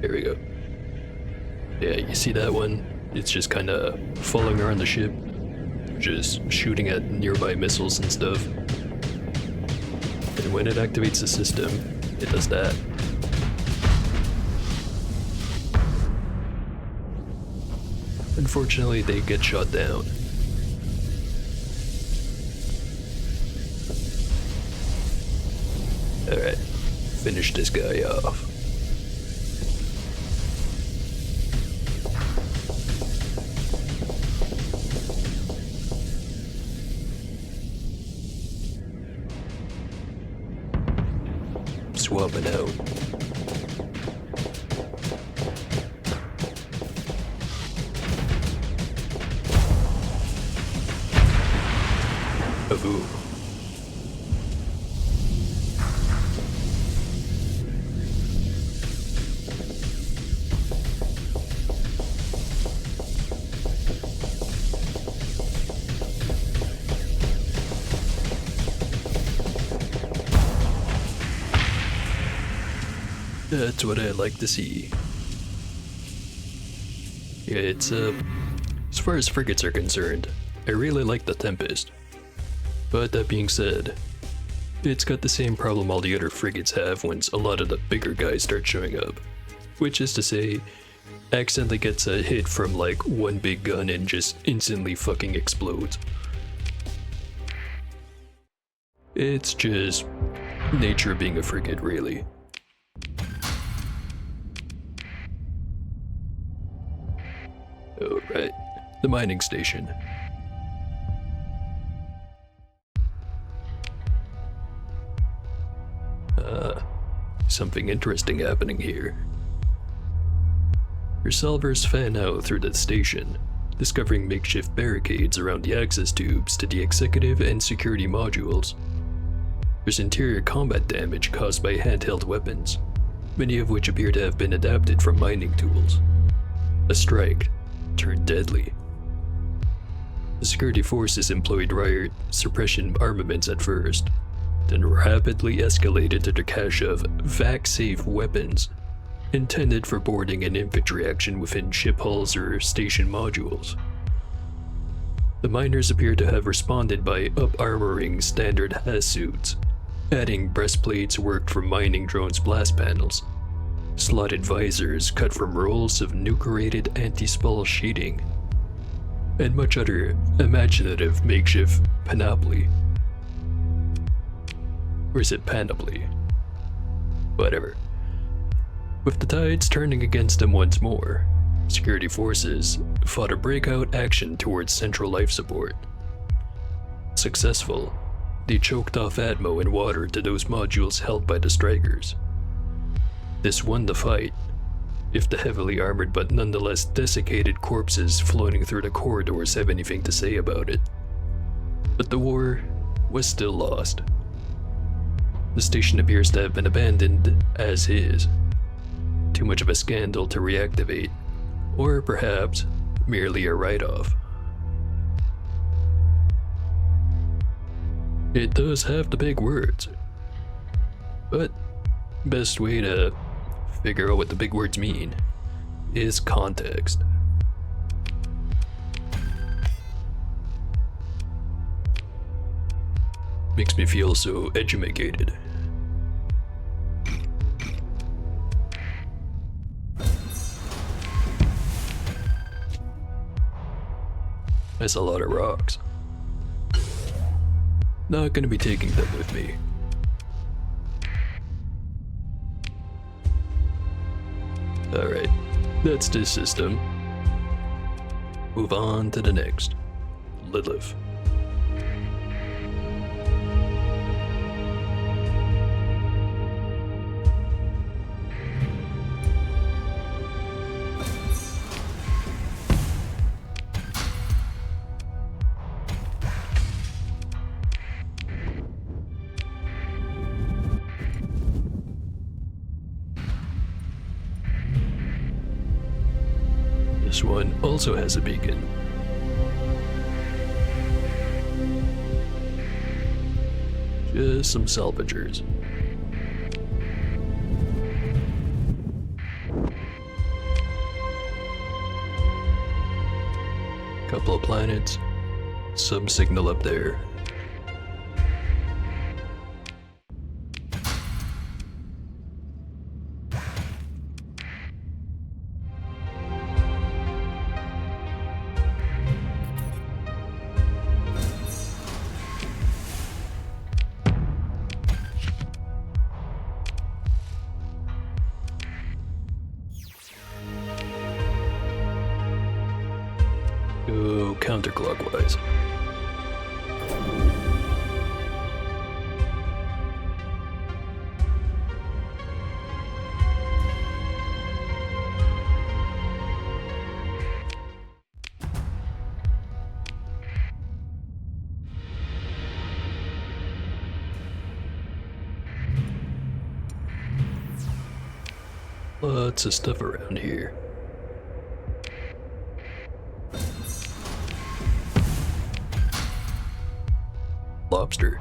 There we go. Yeah, you see that one? It's just kind of following around the ship, just shooting at nearby missiles and stuff. And when it activates the system, it does that. Unfortunately, they get shot down. Alright, finish this guy off. Swapping out. Ooh. That's what I like to see. Yeah, it's as far as frigates are concerned, I really like the Tempest. But that being said, it's got the same problem all the other frigates have once a lot of the bigger guys start showing up. Which is to say, accidentally gets a hit from like one big gun and just instantly fucking explodes. It's just nature being a frigate, really. Alright, the mining station. Something interesting happening here. Resolvers fan out through the station, discovering makeshift barricades around the access tubes to the executive and security modules. There's interior combat damage caused by handheld weapons, many of which appear to have been adapted from mining tools. A strike turned deadly. The security forces employed riot suppression armaments at first, then rapidly escalated to the cache of vac-safe weapons intended for boarding and infantry action within ship hulls or station modules. The miners appear to have responded by up-armoring standard HAS suits, adding breastplates worked from mining drones' blast panels, slotted visors cut from rolls of nucleated anti-spall sheeting, and much other imaginative makeshift panoply. Or is it panoply? Whatever. With the tides turning against them once more, security forces fought a breakout action towards central life support. Successful, they choked off Atmo and water to those modules held by the strikers. This won the fight, if the heavily armored but nonetheless desiccated corpses floating through the corridors have anything to say about it. But the war was still lost. The station appears to have been abandoned as is. Too much of a scandal to reactivate, or perhaps merely a write-off. It does have the big words, but best way to figure out what the big words mean is context. Makes me feel so edumacated. That's a lot of rocks. Not gonna be taking them with me. Alright, that's this system. Move on to the next. Lilith. This one also has a beacon. Just some salvagers. Couple of planets, some signal up there. Go counterclockwise. Lots of stuff around here. Lobster.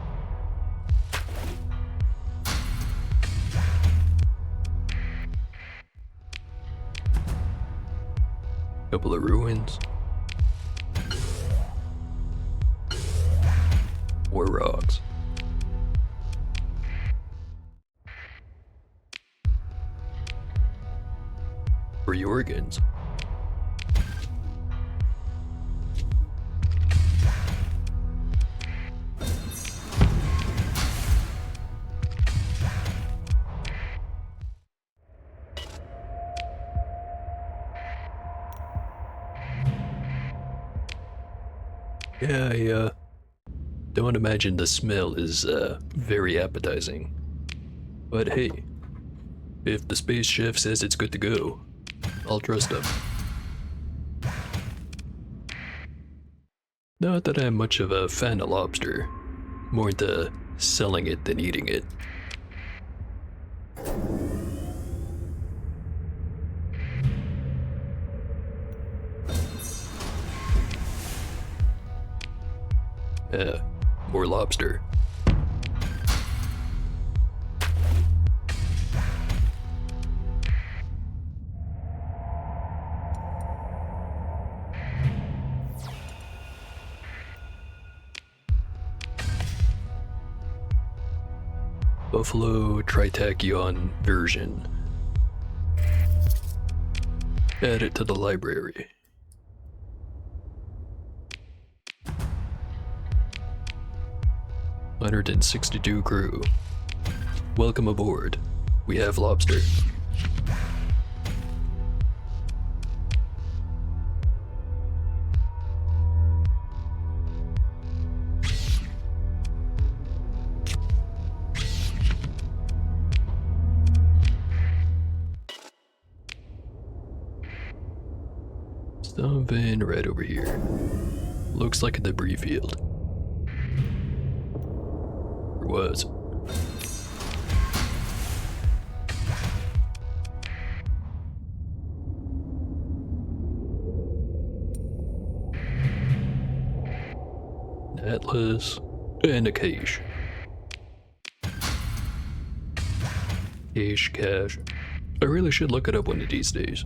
Couple of ruins. More rocks. Free organs. Yeah, I don't imagine the smell is very appetizing. But hey, if the space chef says it's good to go, I'll trust him. Not that I'm much of a fan of lobster, more into selling it than eating it. More lobster. Buffalo Tritachyon version. Add it to the library. "162 crew. Welcome aboard. We have lobster." Something right over here. Looks like a debris field. Or was. An atlas and a cache. Cache. I really should look it up one of these days.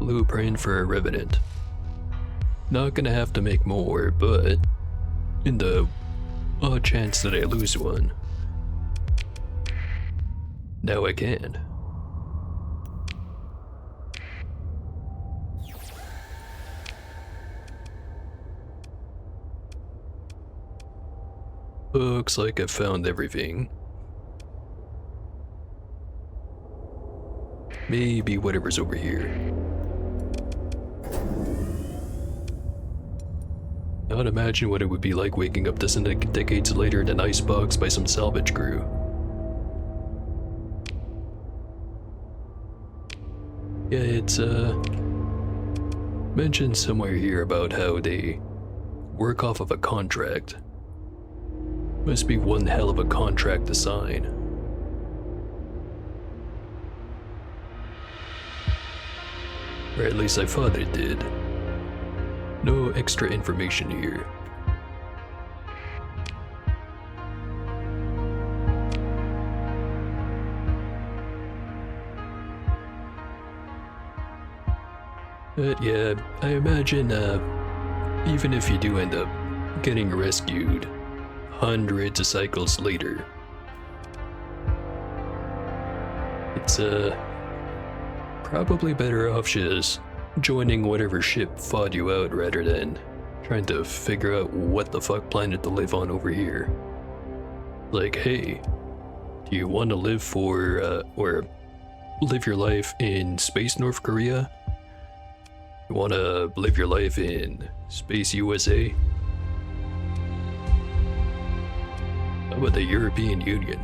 Blueprint for a Revenant. Not gonna have to make more, but in the odd chance that I lose one, now I can. Looks like I've found everything. Maybe whatever's over here. I'd imagine what it would be like waking up decades later in an icebox by some salvage crew. Yeah, it's mentioned somewhere here about how they work off of a contract. Must be one hell of a contract to sign. Or at least I thought it did. No extra information here. But yeah, I imagine even if you do end up getting rescued hundreds of cycles later, it's probably better off just joining whatever ship fought you out rather than trying to figure out what the fuck planet to live on over here. Like, hey, do you want to live for, or live your life in space North Korea? You want to live your life in space USA? How about the European Union?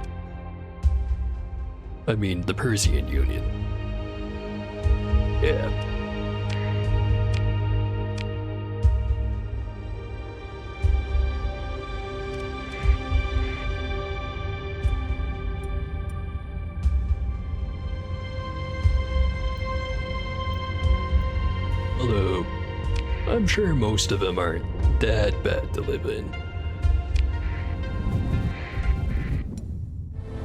I mean, the Persian Union. Yeah. Although, I'm sure most of them aren't that bad to live in.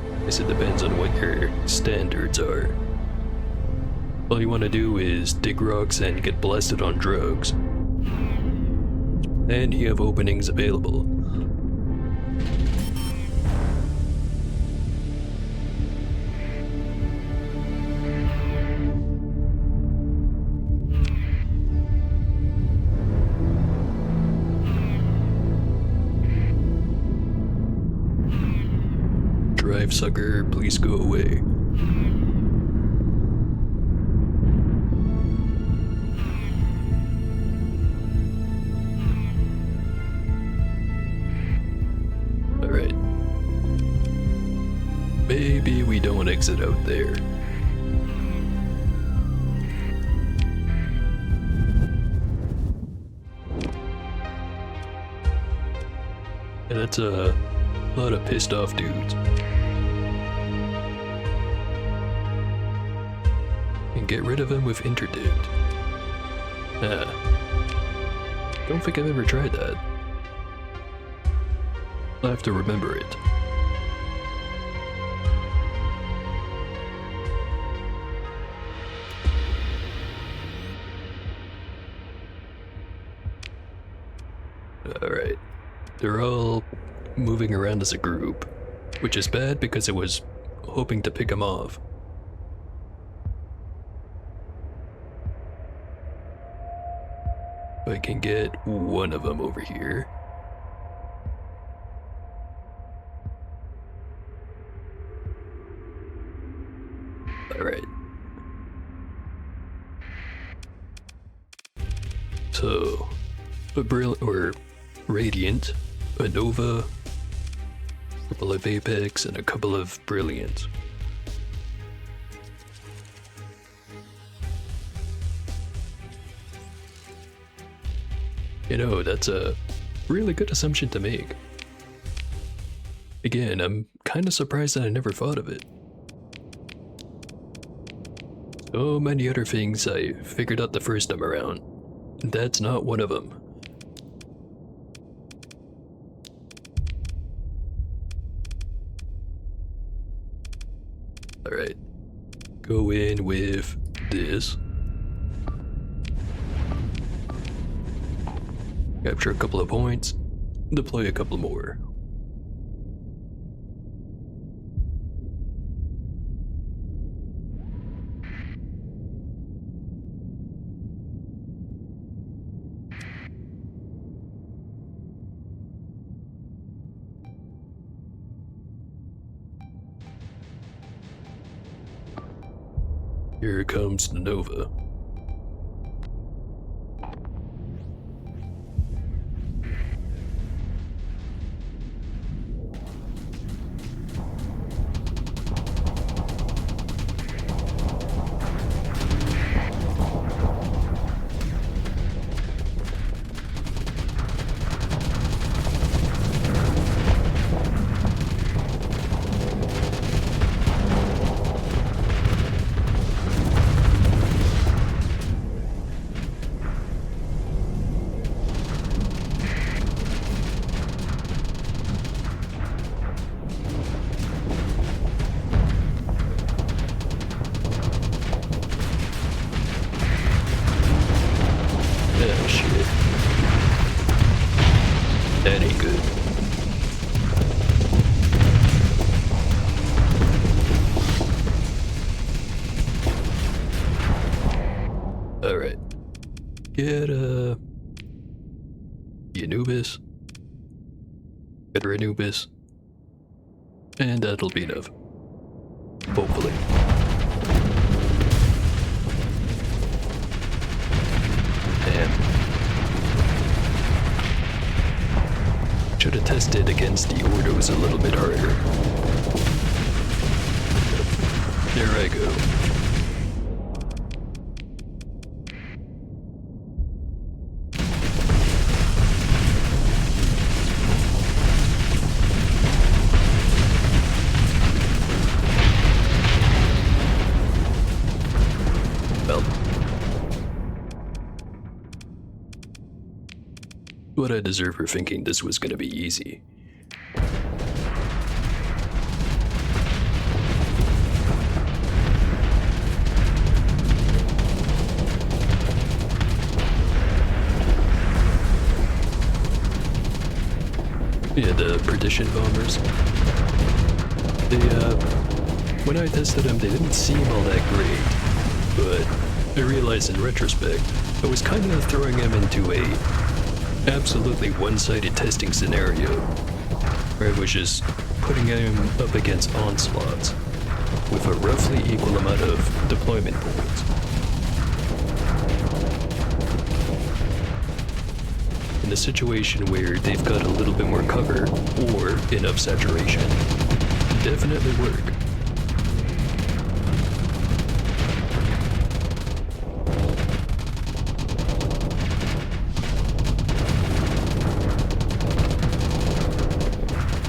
I guess it depends on what your standards are. All you want to do is dig rocks and get blasted on drugs. And you have openings available. Drive sucker, please go away. Alright. Maybe we don't exit out there. And that's a lot of pissed off dudes. And get rid of them with interdict. Don't think I've ever tried that. I'll have to remember it. Alright. they're all moving around as a group, which is bad because I was hoping to pick them off. I can get one of them over here. Alright. So, a Radiant, a Nova, a couple of Apex, and a couple of Brilliant. You know, that's a really good assumption to make. Again, I'm kind of surprised that I never thought of it. So many other things I figured out the first time around. That's not one of them. Alright. Go in with this. Capture a couple of points. Deploy a couple more. Here comes the Nova. Oh shit. That ain't good. Alright. Get Anubis. Get her Anubis. And that'll be enough. Hopefully. Should have tested against the Ordos a little bit harder. There I go. Well, what I deserve for thinking this was gonna be easy. Yeah, the Perdition bombers. They, when I tested them, they didn't seem all that great, but I realized in retrospect, I was kind of throwing them into a absolutely one-sided testing scenario, where I was just putting them up against onslaughts with a roughly equal amount of deployment points. In a situation where they've got a little bit more cover or enough saturation, definitely work.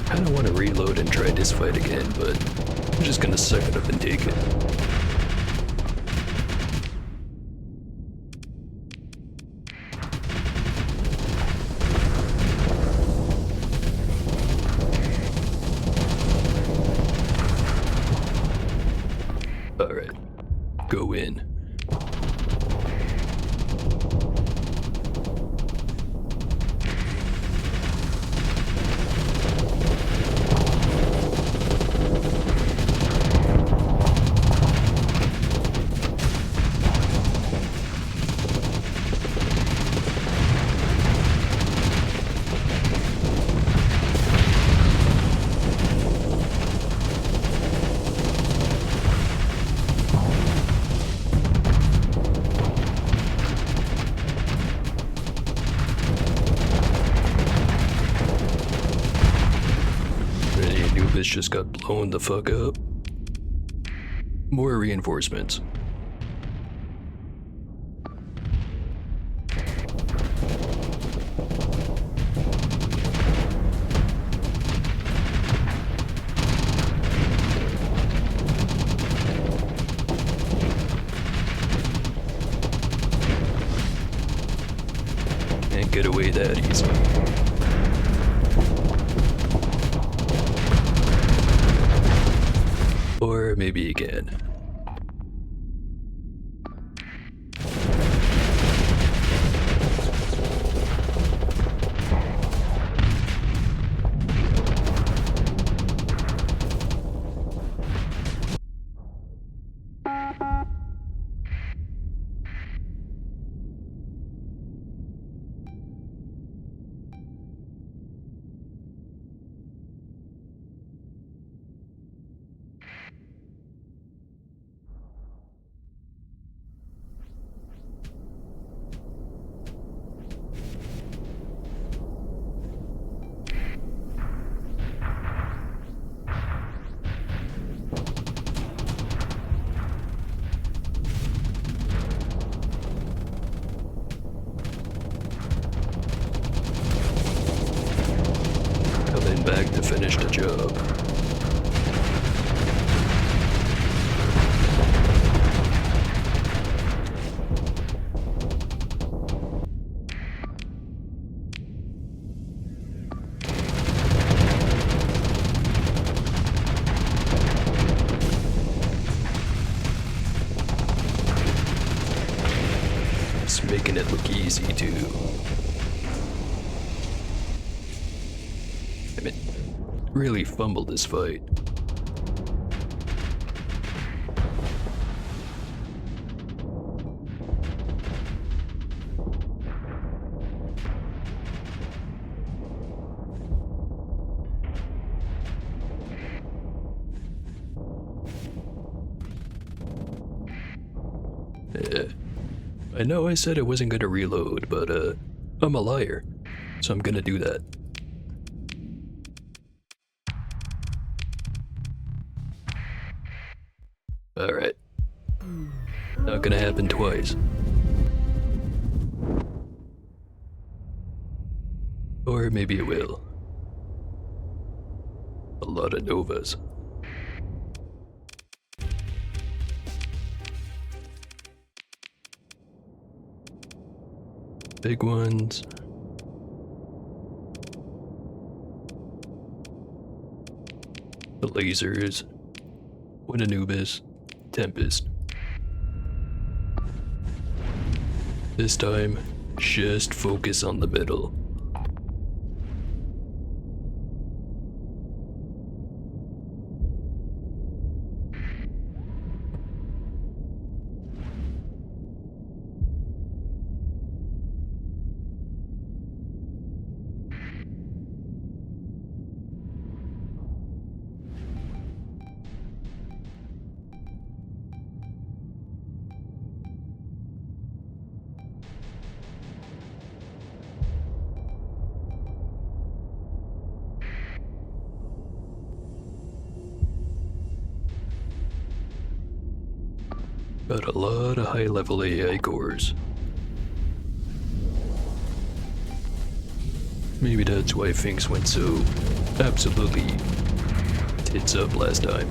I don't want to reload and try this fight again, but I'm just gonna suck it up and take it. Alright, go in. just got blown the fuck up. More reinforcements. Can't get away that easy. Or maybe again. Coming back to finish the job. It's making it look easy too. I mean, really fumbled this fight. I know I said I wasn't gonna reload, but I'm a liar, so I'm gonna do that. Alright. Not gonna happen twice. Or maybe it will. A lot of Novas. Big ones. The lasers. One Anubis. Tempest. This time, just focus on the middle. Got a lot of high-level AI cores. Maybe that's why things went so absolutely tits up last time.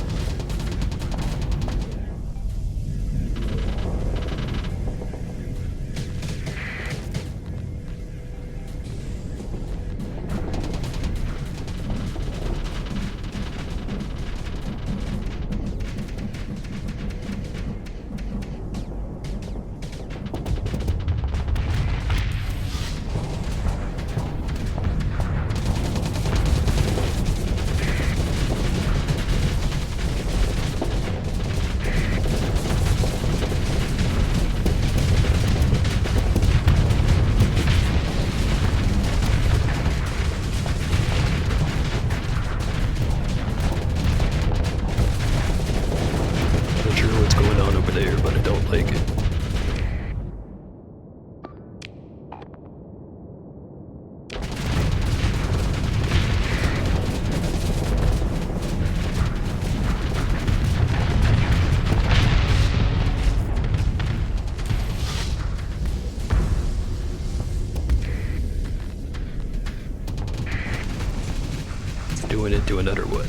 going into another one.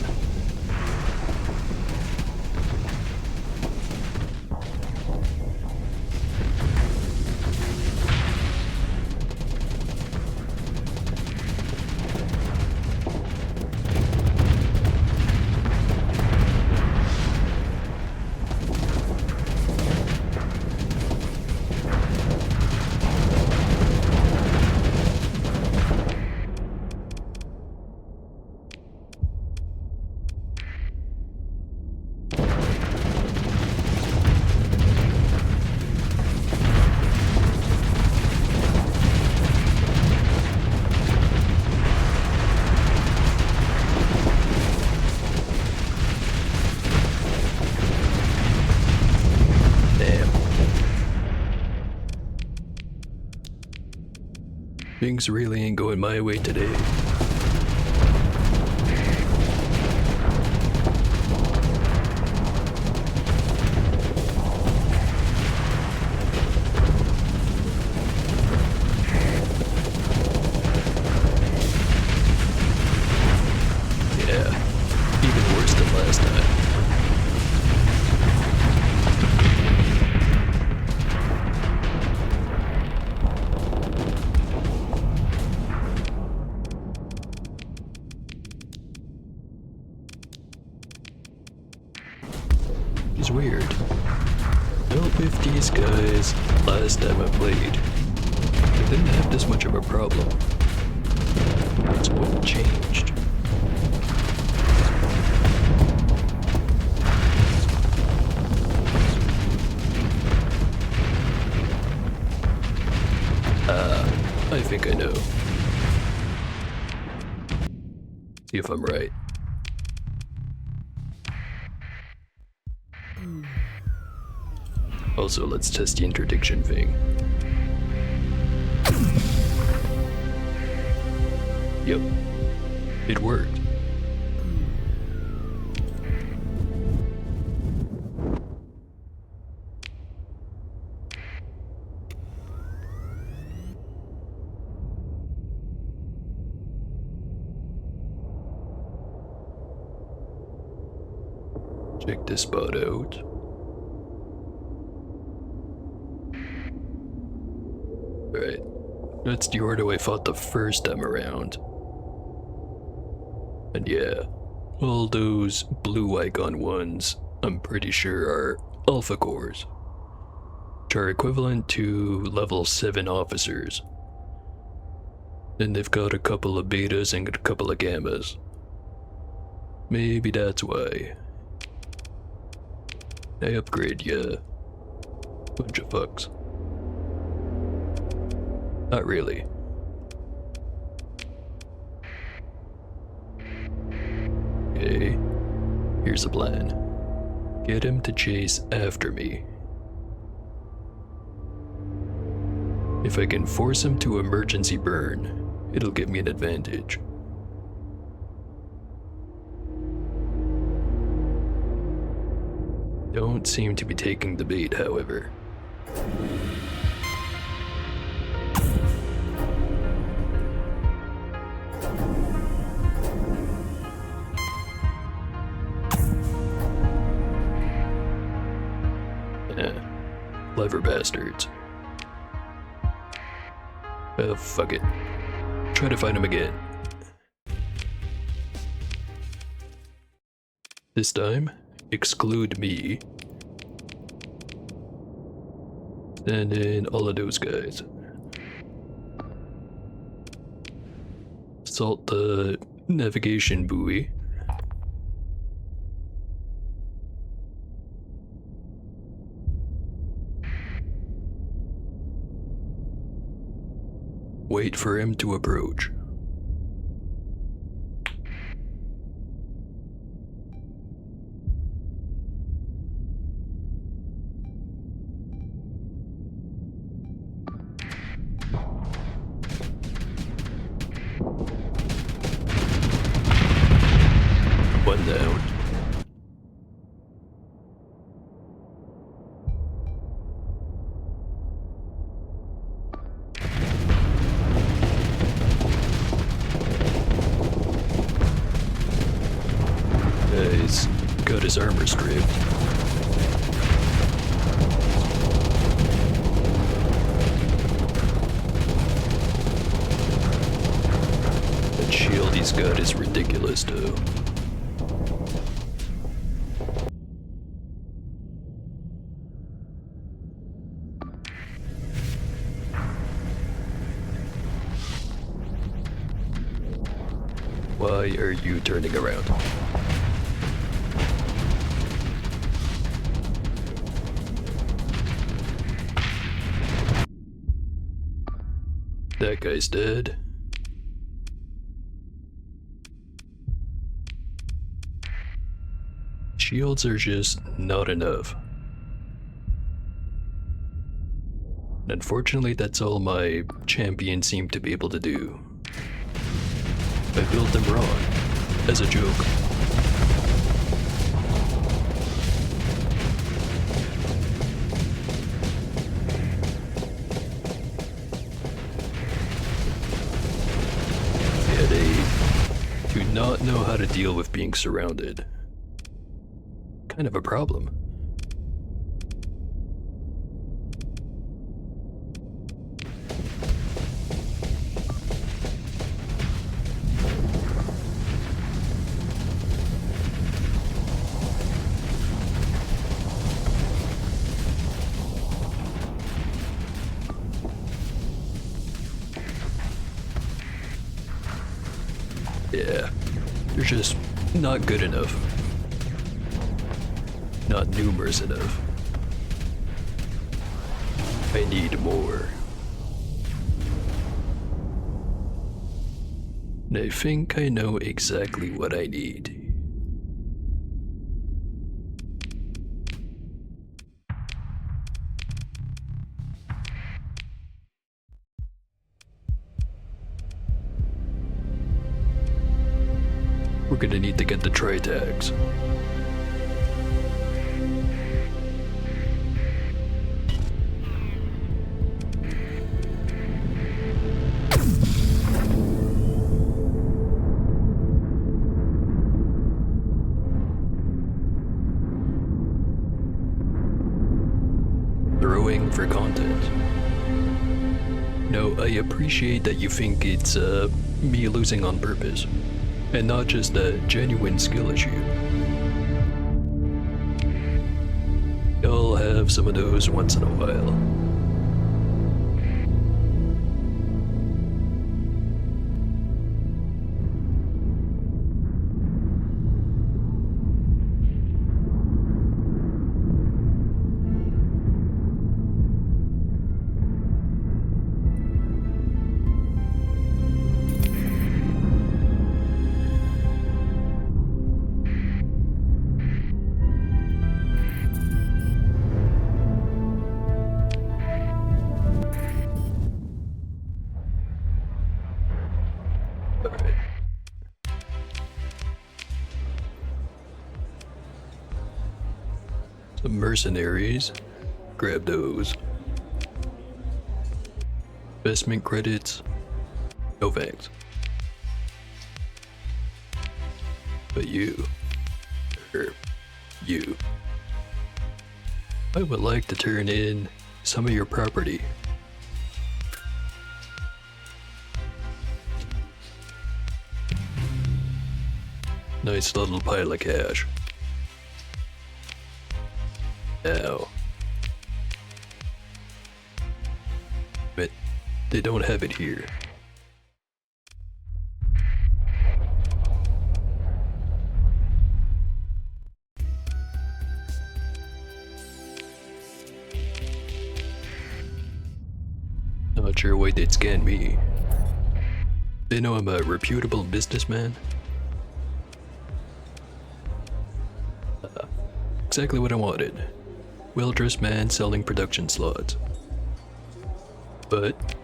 Things really ain't going my way today. Yeah, even worse than last time. It's weird. Not with these guys. Last time I played, I didn't have this much of a problem. So what changed? I think I know. See if I'm right. Also, let's test the interdiction thing. Yep, it worked. Check this spot out. Alright, that's the order I fought the first time around. And yeah, all those blue icon ones, I'm pretty sure are alpha cores, which are equivalent to level 7 officers. Then they've got a couple of betas and a couple of gammas. Maybe that's why. I upgrade ya. Bunch of fucks. Not really. Okay, here's the plan. Get him to chase after me. If I can force him to emergency burn, it'll give me an advantage. Don't seem to be taking the bait, however. Clever bastards. Oh, fuck it. Try to find him again. This time, exclude me. And then all of those guys. Assault the navigation buoy. Wait for him to approach. One down. his armor stripped. That shield he's got is ridiculous, though. Why are you turning around? That guy's dead. Shields are just not enough. Unfortunately, that's all my champions seem to be able to do. I built them wrong, as a joke. Yeah, they do not know how to deal with being surrounded. Kind of a problem. Yeah, they're just not good enough. Not numerous enough. I need more. And I think I know exactly what I need. We're gonna need to get the tri-tags. Throwing for content. No, I appreciate that you think it's me losing on purpose, and not just a genuine skill issue. I'll have some of those once in a while. Alright. Some mercenaries. Grab those. Investment credits. No thanks. But you. You. I would like to turn in some of your property. Nice little pile of cash. Now. But they don't have it here. Not sure why they'd scan me. They know I'm a reputable businessman. Exactly what I wanted. Well-dressed man selling production slots. But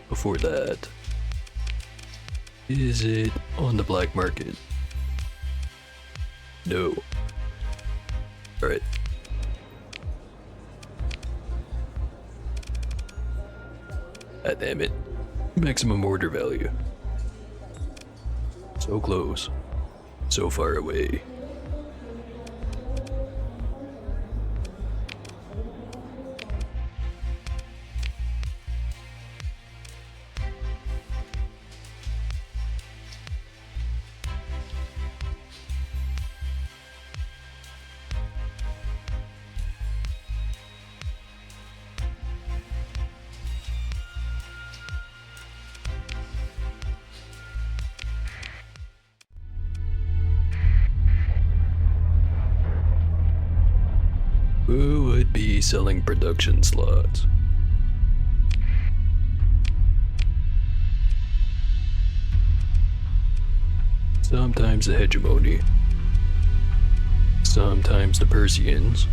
before that, is it on the black market? No. Alright. Ah, damn it. Maximum order value. So close. So far away. selling production slots. Sometimes the hegemony, sometimes the Persians.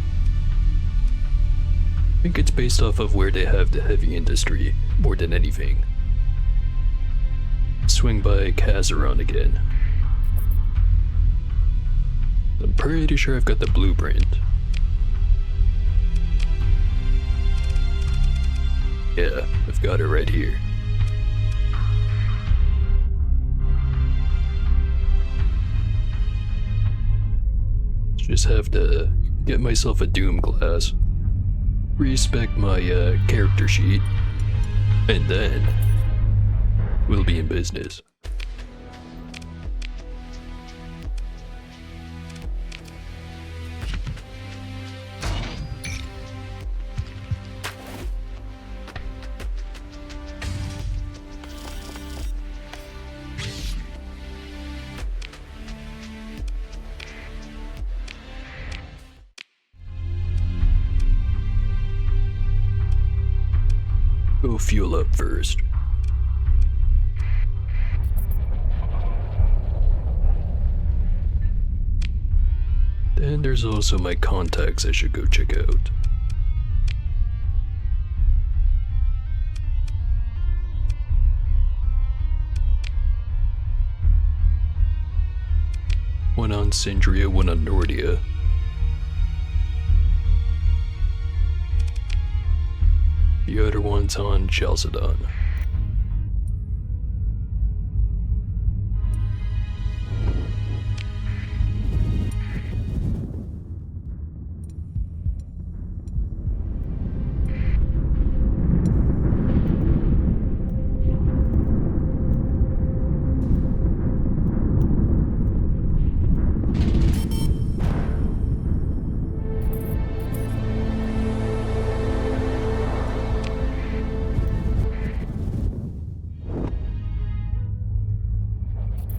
I think it's based off of where they have the heavy industry more than anything. Swing by Kazaron again. I'm pretty sure I've got the blueprint. Yeah, I've got it right here. Just have to get myself a Doom glass, respec my character sheet, and then we'll be in business. Go fuel up first. Then there's also my contacts I should go check out. One on Syndria, one on Nordia. The other one's on Chalcedon.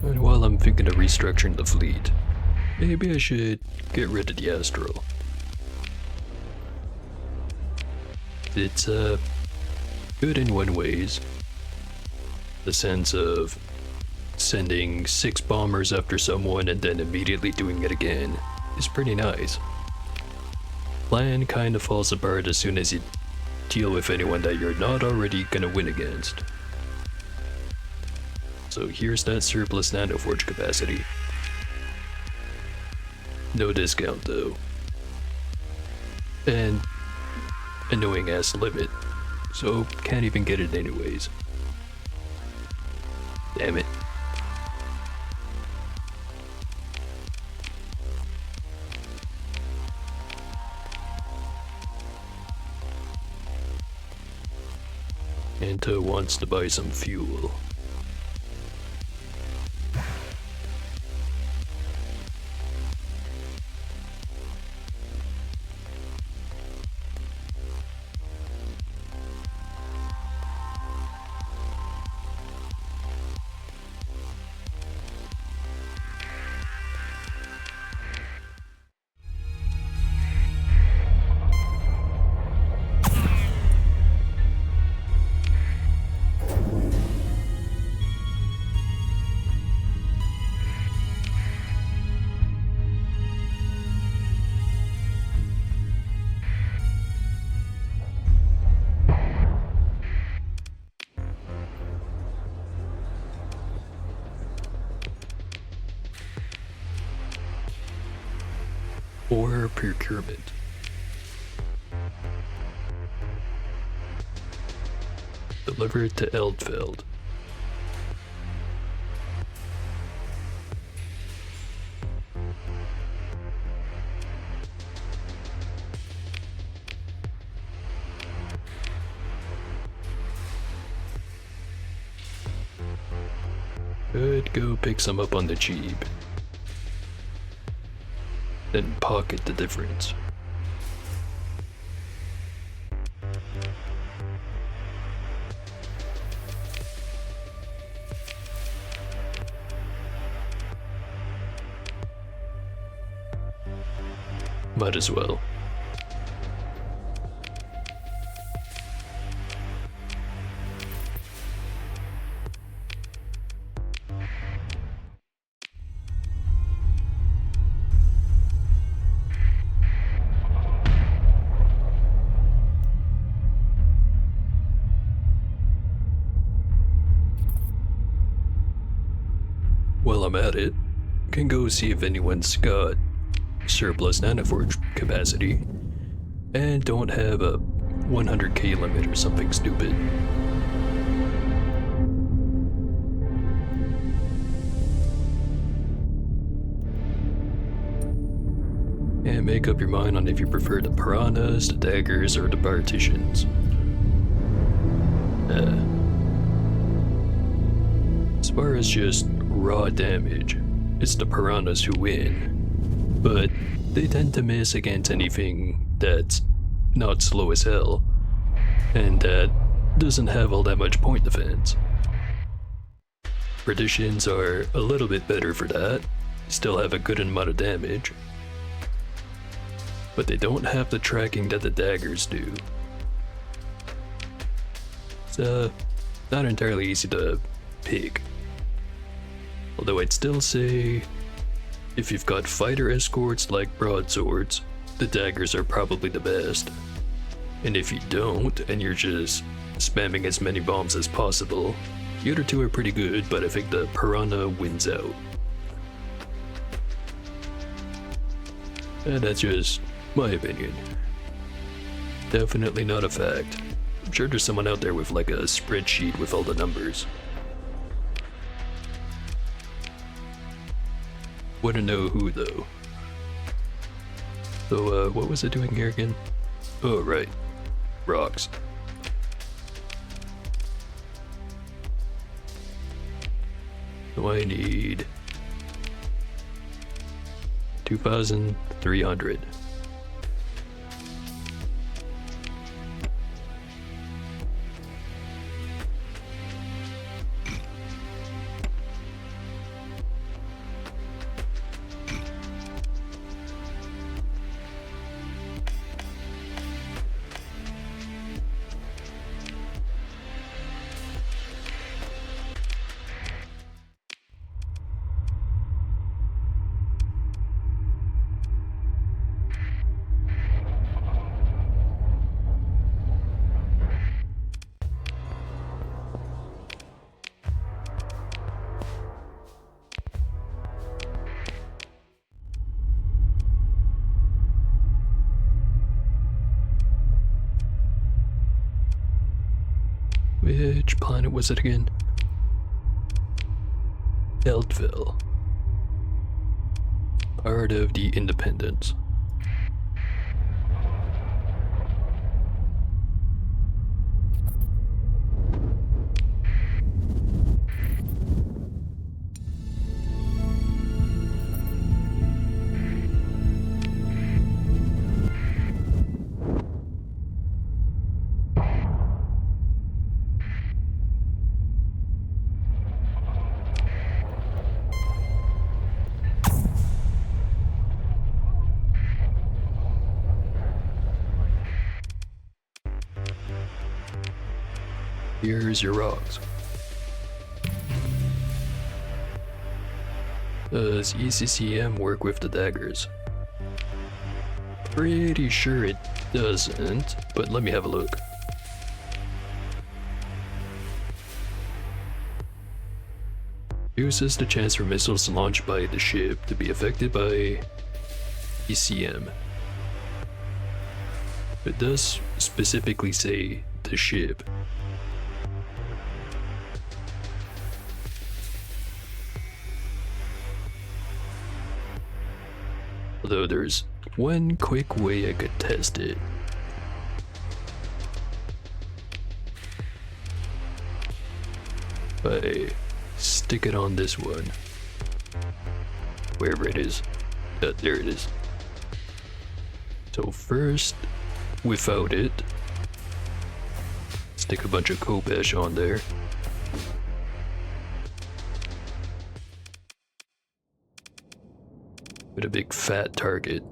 And while I'm thinking of restructuring the fleet, maybe I should get rid of the Astral. It's good in one ways. The sense of sending 6 bombers after someone and then immediately doing it again is pretty nice. Plan kinda falls apart as soon as you deal with anyone that you're not already gonna win against. So here's that surplus nanoforge capacity. No discount though. And annoying ass limit, so can't even get it anyways. Damn it. Anto wants to buy some fuel. Or procurement. Delivered to Eldfeld. Could go pick some up on the cheap. Then pocket the difference. Might as well. while I'm at it, can go see if anyone's got surplus nanoforge capacity and don't have a 100k limit or something stupid. And make up your mind on if you prefer the piranhas, the daggers, or the partitions. As far as just raw damage, it's the piranhas who win, but they tend to miss against anything that's not slow as hell, and that doesn't have all that much point defense. Perditions are a little bit better for that, still have a good amount of damage, but they don't have the tracking that the daggers do. It's not entirely easy to pick. Although I'd still say, if you've got fighter escorts like broadswords, the daggers are probably the best. And if you don't, and you're just spamming as many bombs as possible, the other two are pretty good, but I think the piranha wins out. And that's just my opinion. Definitely not a fact. I'm sure there's someone out there with like a spreadsheet with all the numbers. Wouldn't know who though. So what was it doing here again? Oh right, rocks. So I need 2,300. Which planet was it again? Eldville. Part of the Independence. Here's your rocks. Does ECCM work with the daggers? Pretty sure it doesn't, but let me have a look. Uses the chance for missiles launched by the ship to be affected by ECM. It does specifically say the ship. Although there's one quick way I could test it. I stick it on this one. Wherever it is. There it is. So first, without it, stick a bunch of Kopesh on there. With a big fat target.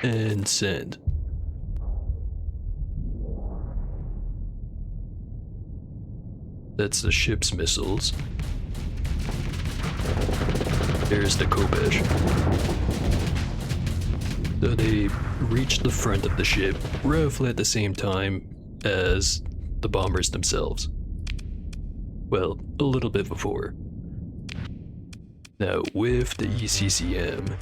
And send. That's the ship's missiles. There's the Kopesh. So they reached the front of the ship roughly at the same time as the bombers themselves. Well, a little bit before. Now, with the ECCM,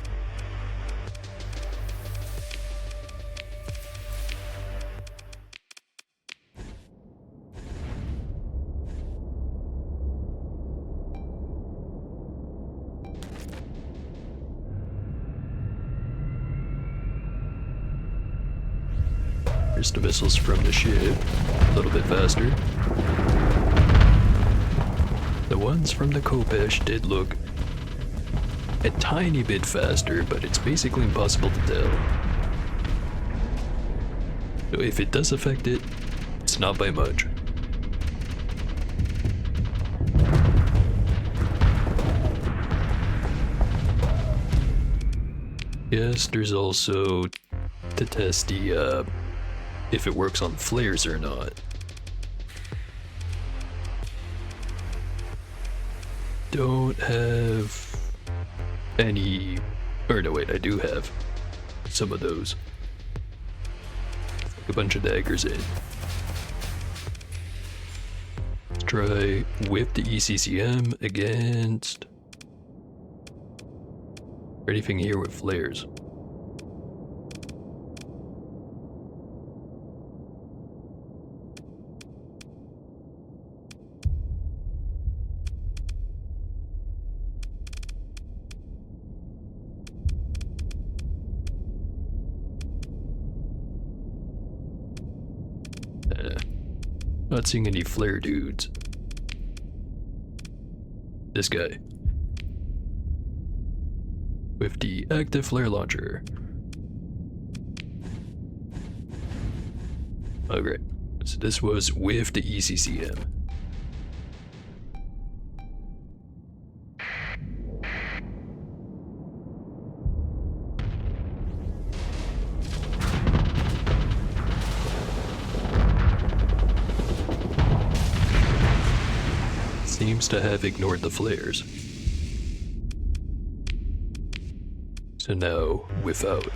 here's the missiles from the ship, a little bit faster. The ones from the Kopesh did look a tiny bit faster, but it's basically impossible to tell. So if it does affect it, it's not by much. Yes, there's also to test the if it works on flares or not. Don't have any, or no wait, I do have some of those. Like a bunch of daggers in. Let's try with the ECCM against anything here with flares. Not seeing any flare dudes. This guy. With the active flare launcher. Oh great. So this was with the ECCM. Seems to have ignored the flares. So now, without.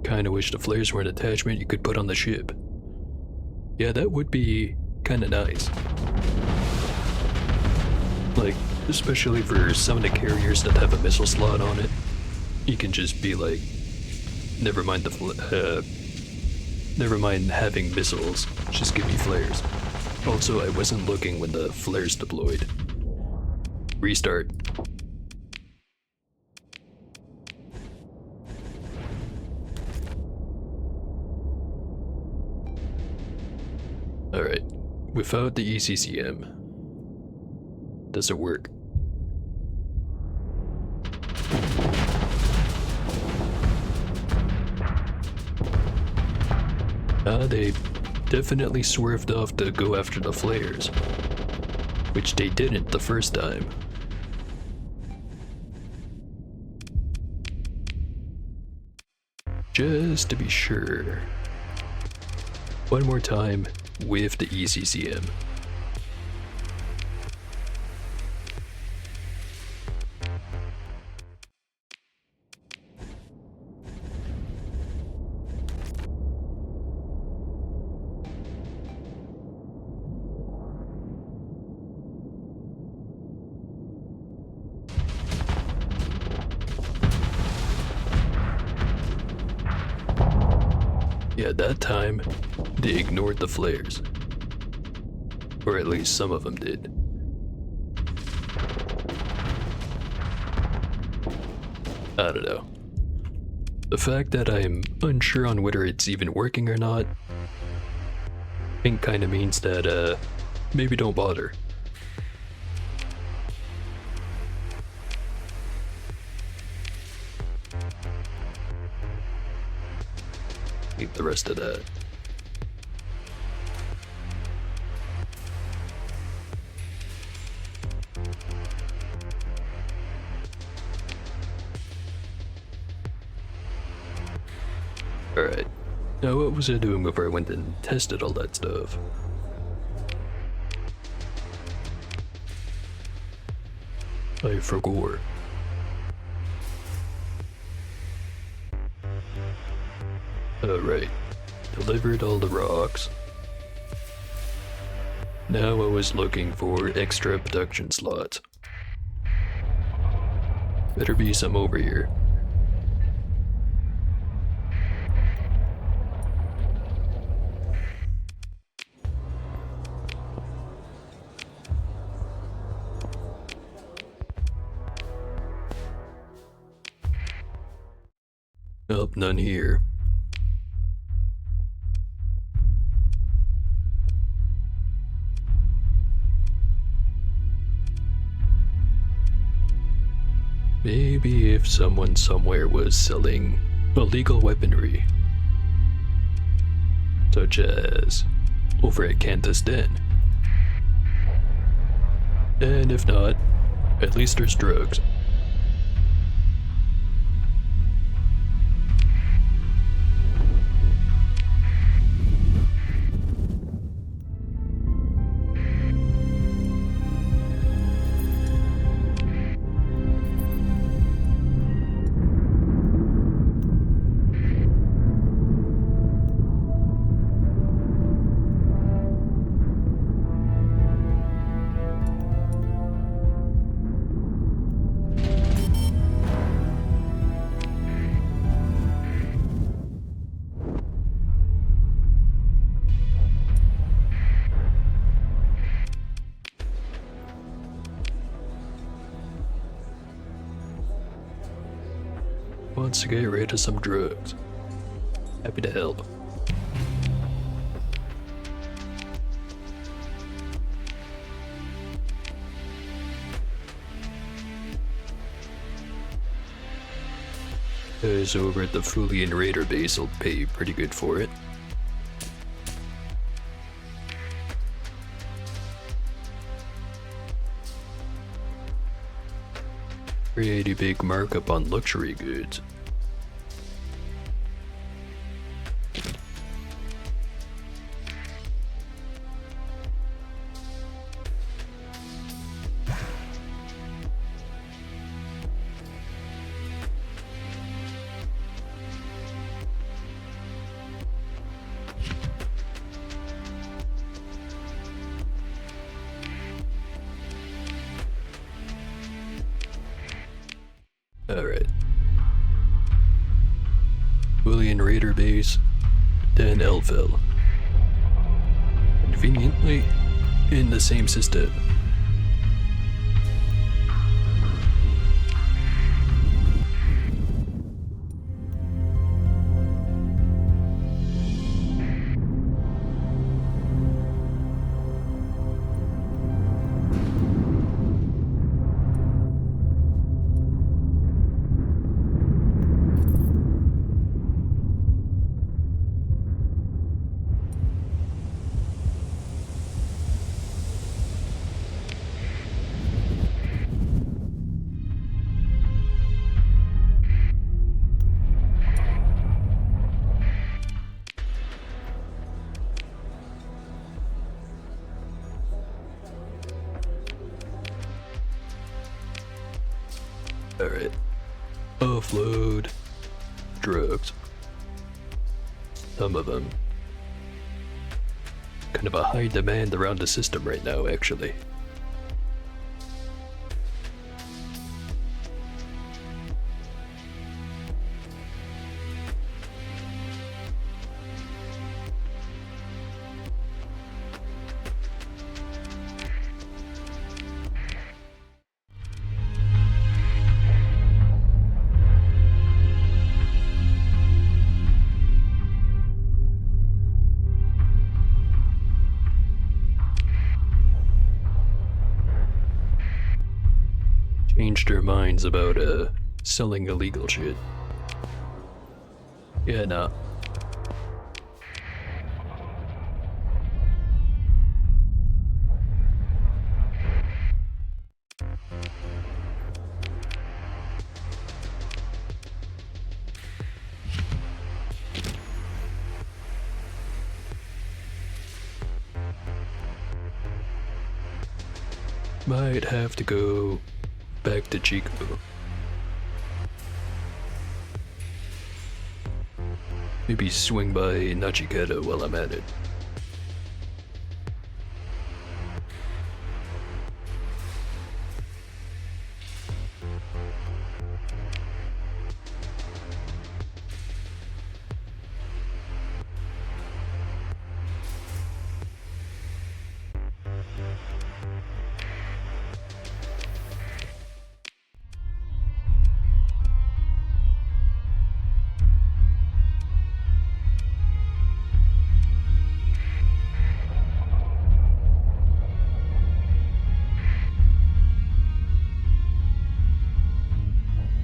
Kinda wish the flares were an attachment you could put on the ship. Yeah, that would be kinda nice. Like, especially for some of the carriers that have a missile slot on it, you can just be like, never mind never mind having missiles, just give me flares. Also, I wasn't looking when the flares deployed. Restart. Alright, without the ECCM, does it work? They definitely swerved off to go after the flares, which they didn't the first time. Just to be sure. One more time with the ECCM. Yeah, that time, they ignored the flares. Or at least some of them did. I don't know. The fact that I'm unsure on whether it's even working or not, I think kinda means that, maybe don't bother. Keep the rest of that. Alright, Now, what was I doing before I went and tested all that stuff? I forgot. Alright, delivered all the rocks. Now I was looking for extra production slots. Better be some over here. Nope, none here. Maybe if someone somewhere was selling illegal weaponry, such as over at Cantus Den. And if not, at least there's drugs. Wants to get rid of some drugs. Happy to help. Guys over at the Fulian Raider base will pay pretty good for it. Pretty big markup on luxury goods. Alright. Fulian Raider base, then Elfell. Conveniently in the same system. Alright. Offload drugs. Some of them. Kind of a high demand around the system right now, actually. Changed their minds about selling illegal shit. Yeah, nah. Might have to go back to Chico. Maybe swing by Nachiketa while I'm at it.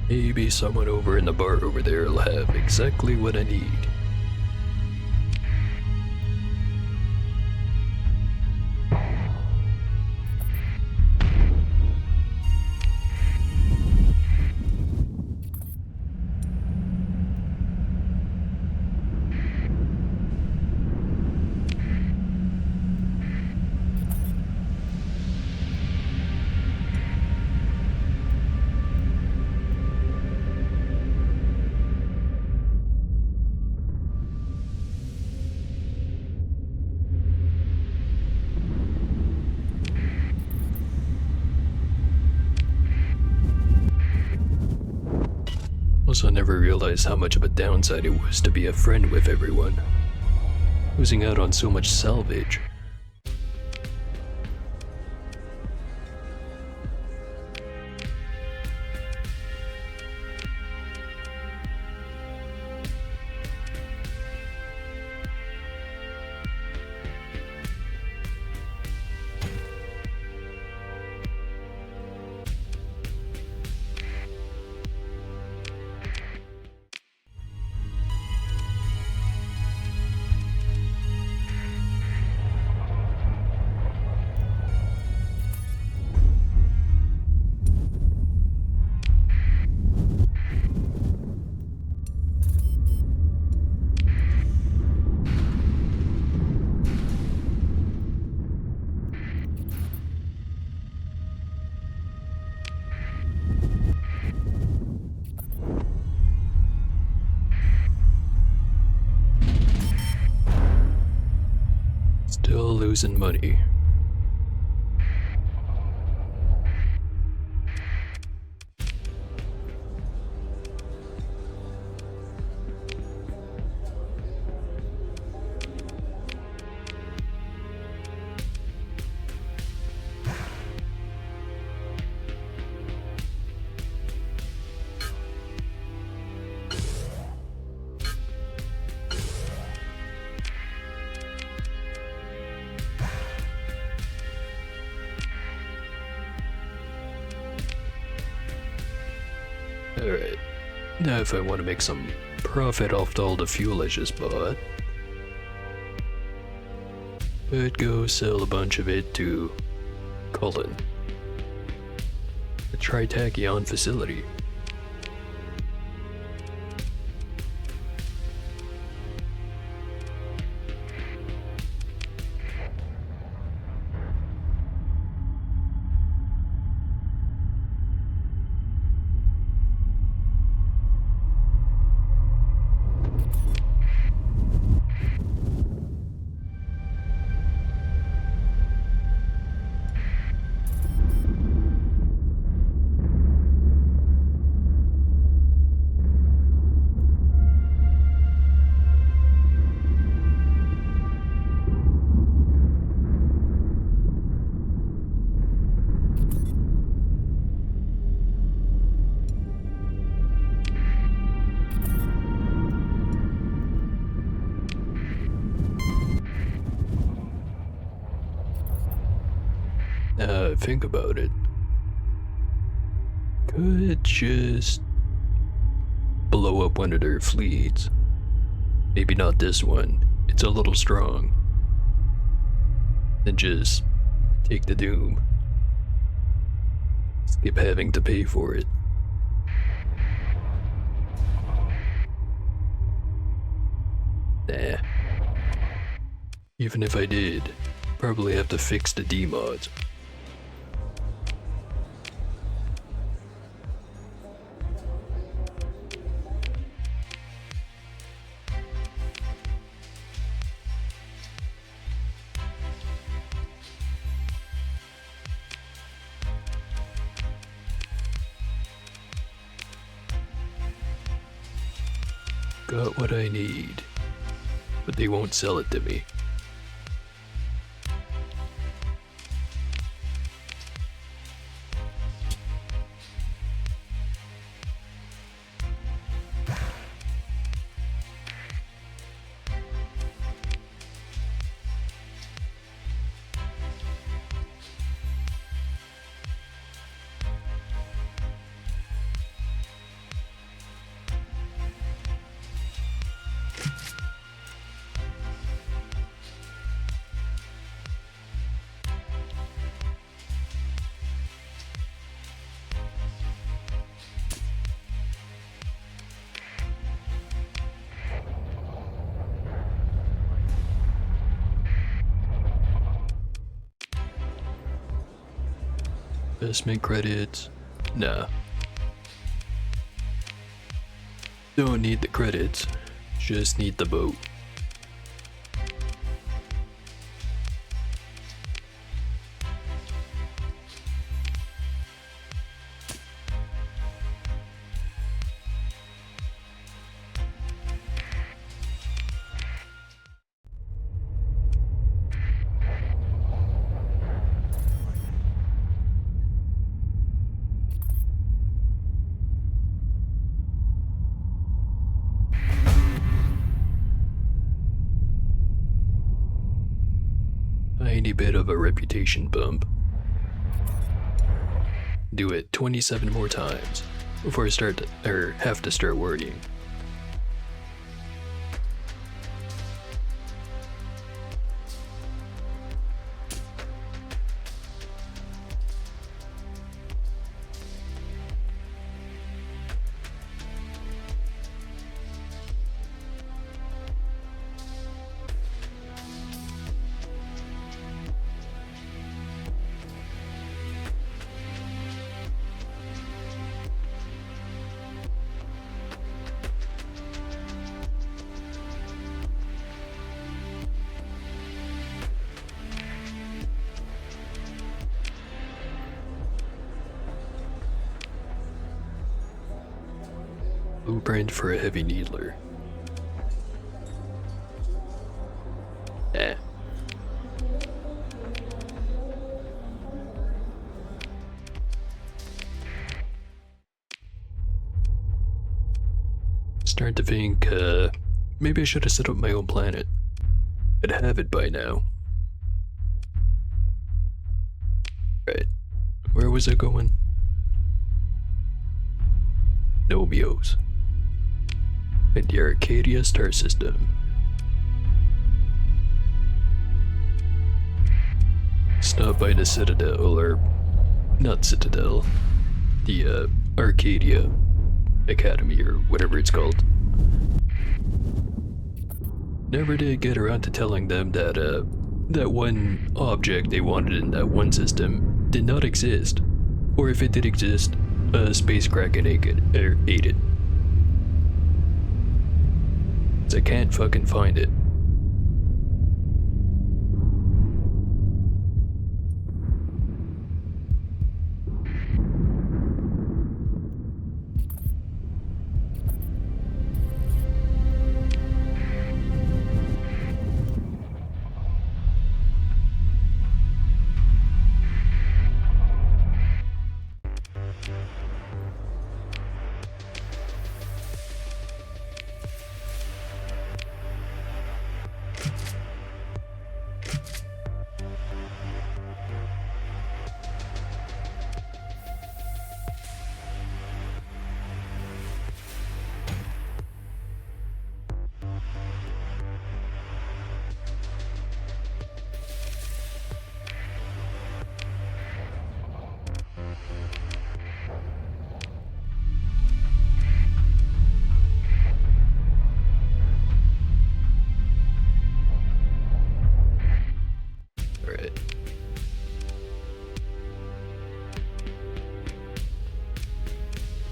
Maybe someone over in the bar over there will have exactly what I need. Also never realized how much of a downside it was to be a friend with everyone. Losing out on so much salvage. Still losing money. Alright, now if I want to make some profit off all the fuel I just bought, I'd go sell a bunch of it to Cullen, a Tritachyon facility. Now I think about it, could just blow up one of their fleets. Maybe not this one, it's a little strong. Then just take the doom. Skip having to pay for it. Nah. Even if I did, probably have to fix the D-mods. got what I need, but they won't sell it to me. Investment credits? Nah. Don't need the credits, just need the boat. Tiny bit of a reputation bump. Do it 27 more times before I have to start worrying. Blueprint for a heavy needler. Eh. Starting to think, maybe I should have set up my own planet. I'd have it by now. Right. Where was I going? Nomios. And the Arcadia star system. Stop by the Citadel, or not Citadel, the Arcadia Academy, or whatever it's called. Never did get around to telling them that that one object they wanted in that one system did not exist, or if it did exist, a space kraken ate it. I can't fucking find it.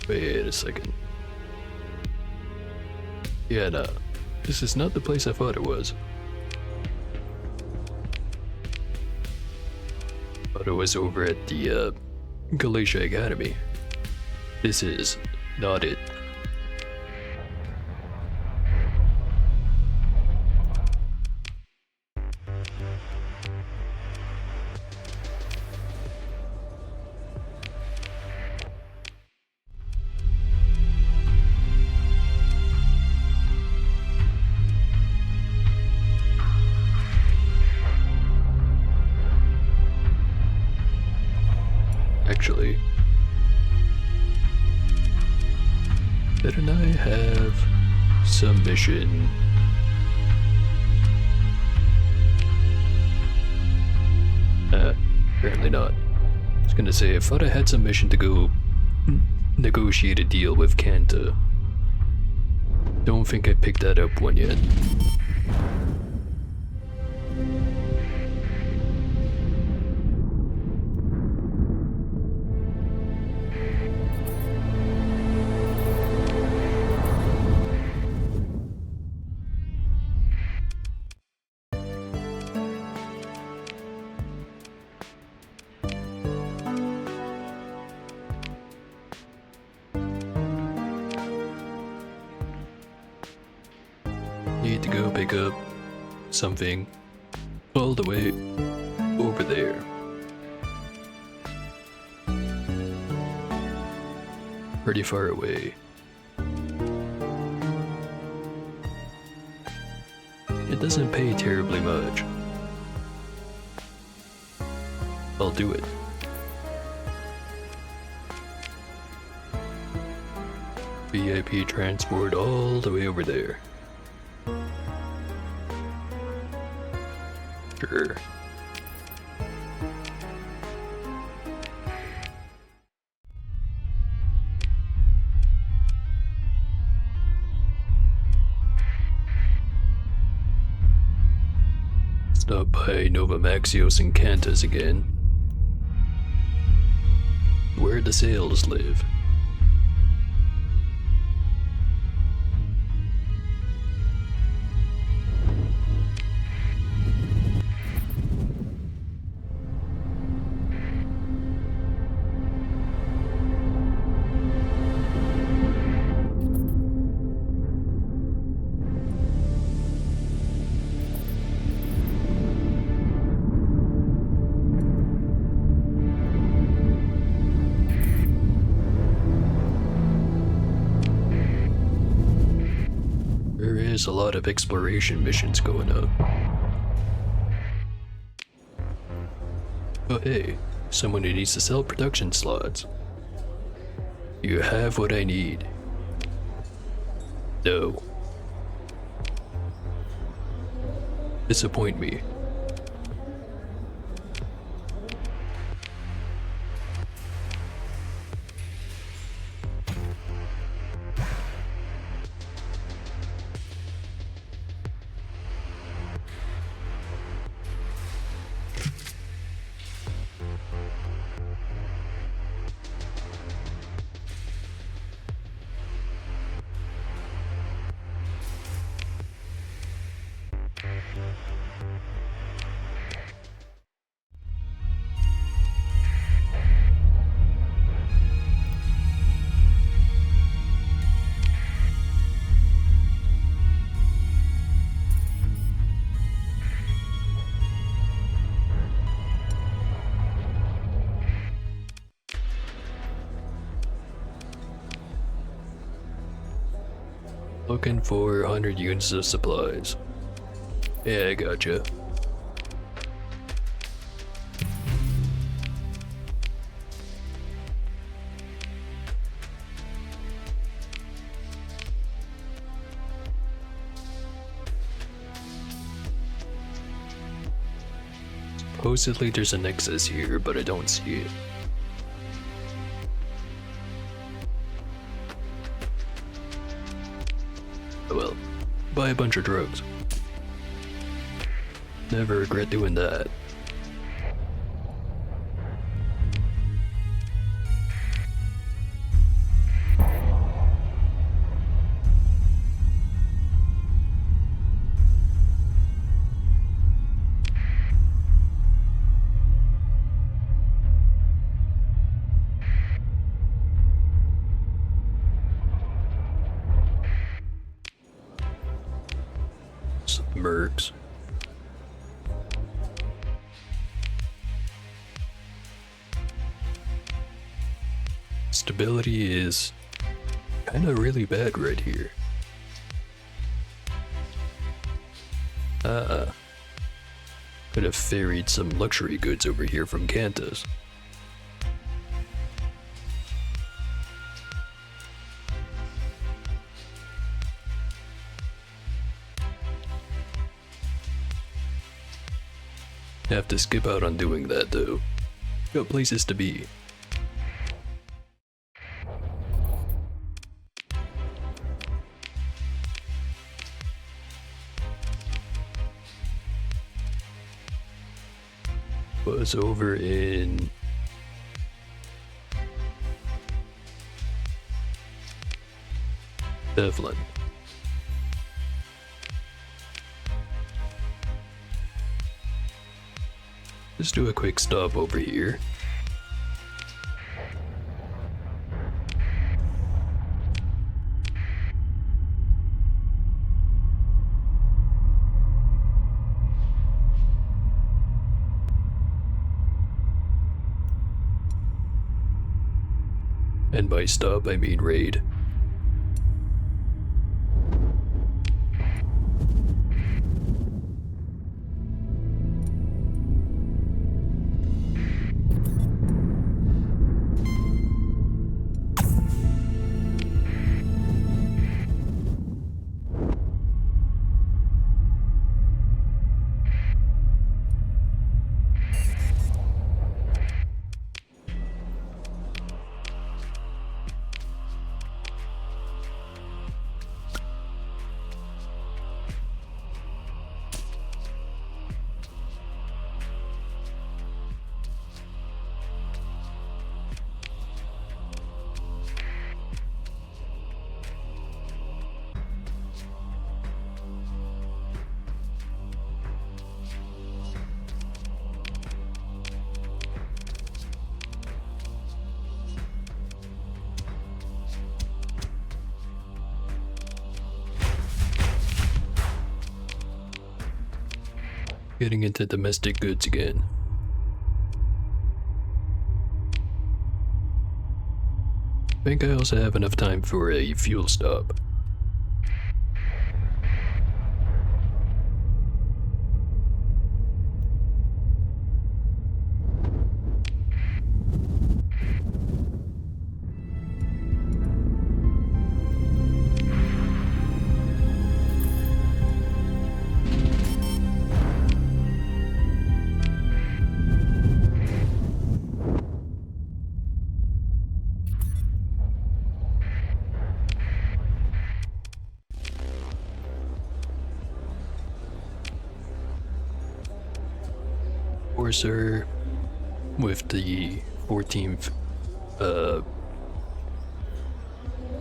Wait a second. Yeah, no. This is not the place I thought it was. Thought it was over at the, Galatia Academy. This is not it. actually. Didn't I have some mission? Apparently not. I was gonna say, I thought I had some mission to go negotiate a deal with Kanta. Don't think I picked that up one yet. Need to go pick up something all the way over there. Pretty far away. It doesn't pay terribly much. I'll do it. VIP transport all the way over there. Sure. Stop by Nova Maxios and Cantus again. Where the sales live. There is a lot of exploration missions going up. Oh hey, someone who needs to sell production slots. You have what I need. No. Disappoint me. Looking for 100 units of supplies. Yeah, I gotcha. Supposedly there's a nexus here, but I don't see it. Well, buy a bunch of drugs. Never regret doing that. Mercs. Stability is kinda really bad right here. Could have ferried some luxury goods over here from Cantus. Have to skip out on doing that though. Got places to be. Was over in Devlin. Just do a quick stop over here. And by stop, I mean raid. Getting into domestic goods again. Think I also have enough time for a fuel stop. Sir, with the 14th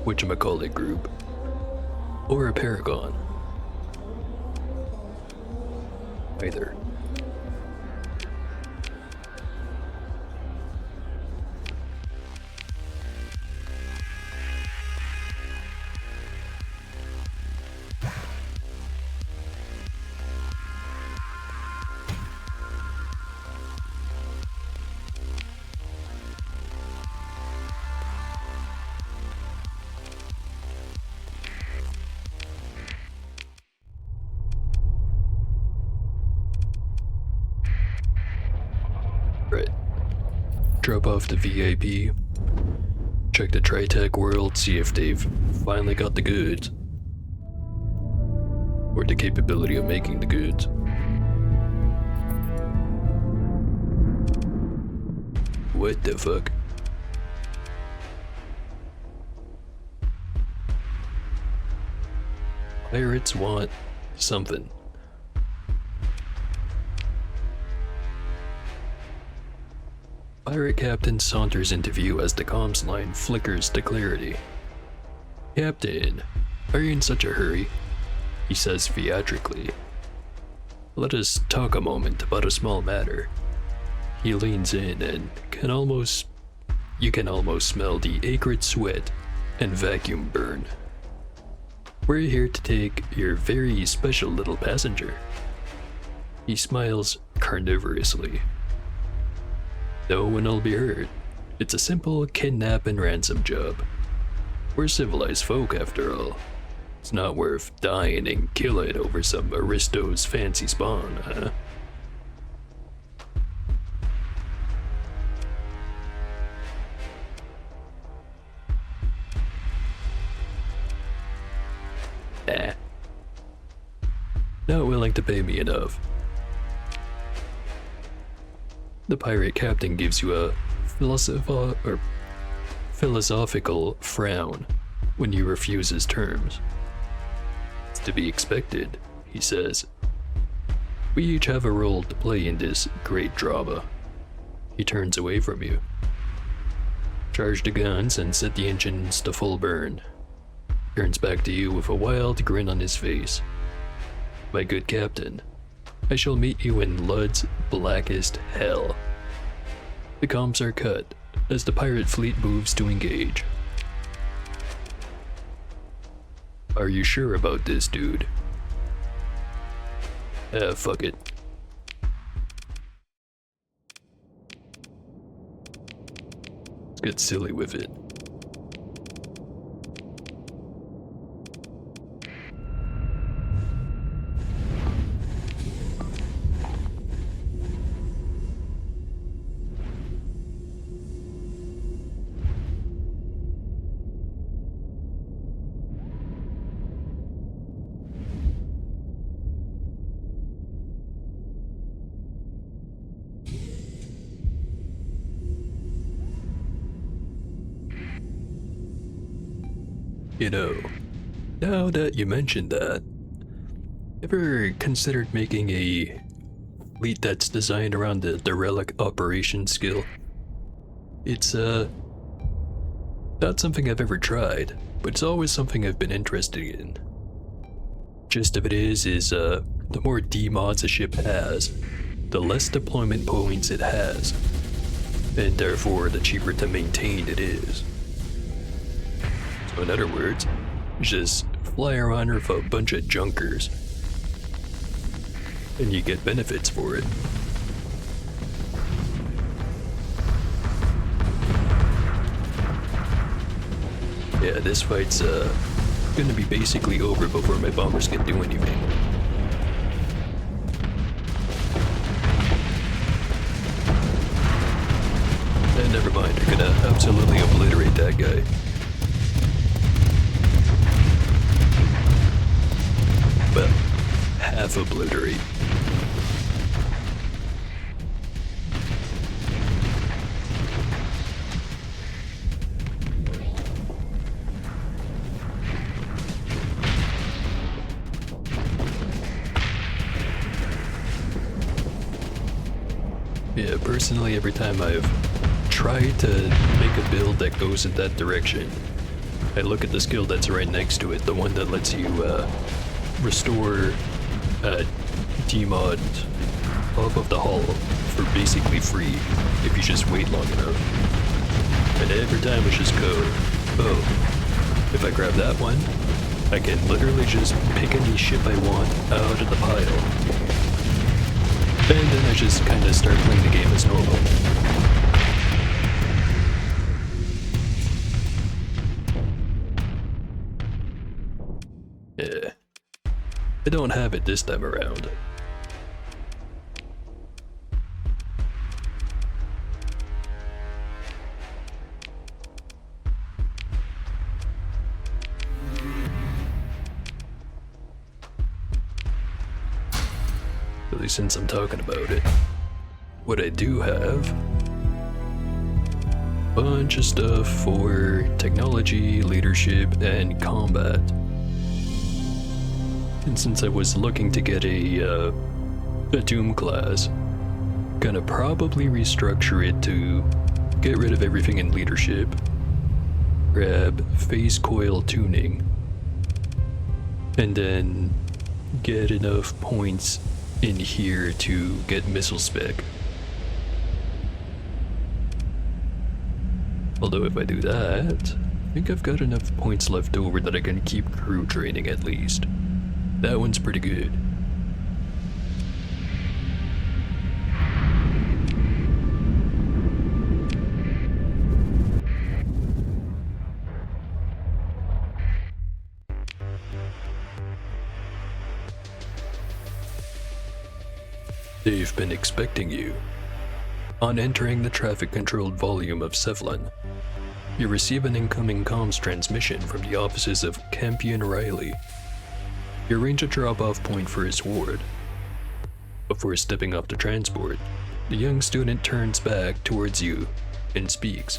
whatchamacallit group, or a Paragon. Either. Right. Drop off the VIP. Check the Tritech world, see if they've finally got the goods. Or the capability of making the goods. What the fuck? Pirates want something. Pirate Captain saunters into view as the comms line flickers to clarity. Captain, are you in such a hurry? He says theatrically. Let us talk a moment about a small matter. He leans in and you can almost smell the acrid sweat and vacuum burn. We're here to take your very special little passenger. He smiles carnivorously. No one will be hurt. It's a simple kidnap and ransom job. We're civilized folk after all. It's not worth dying and killing over some aristo's fancy spawn, huh? Not willing to pay me enough. The pirate captain gives you a philosophical frown when you refuse his terms. It's to be expected, he says. We each have a role to play in this great drama. He turns away from you. Charge the guns and set the engines to full burn. Turns back to you with a wild grin on his face. My good captain, I shall meet you in Lud's blackest hell. The comms are cut as the pirate fleet moves to engage. Are you sure about this, dude? Fuck it. Let's get silly with it. You know, now that you mentioned that, ever considered making a fleet that's designed around the relic operation skill? It's not something I've ever tried, but it's always something I've been interested in. Gist of it is the more D-mods a ship has, the less deployment points it has, and therefore the cheaper to maintain it is. So in other words, just fly around with a bunch of junkers, and you get benefits for it. Yeah, this fight's gonna be basically over before my bombers can do anything. And never mind, they're gonna absolutely obliterate that guy. Well, half obliterate. Yeah, personally, every time I've tried to make a build that goes in that direction, I look at the skill that's right next to it, the one that lets you restore D-mod off of the hull for basically free if you just wait long enough. And every time it's just code. Oh, if I grab that one, I can literally just pick any ship I want out of the pile. And then I just kinda start playing the game as normal. Yeah. I don't have it this time around. At least since I'm talking about it. What I do have, bunch of stuff for technology, leadership, and combat. And since I was looking to get a Doom class, gonna probably restructure it to get rid of everything in leadership, grab phase coil tuning, and then get enough points in here to get missile spec. Although if I do that, I think I've got enough points left over that I can keep crew training at least. That one's pretty good. They've been expecting you. On entering the traffic-controlled volume of Sevlin, you receive an incoming comms transmission from the offices of Campion Riley. You arrange a drop-off point for his ward. Before stepping off the transport, The young student turns back towards you and speaks.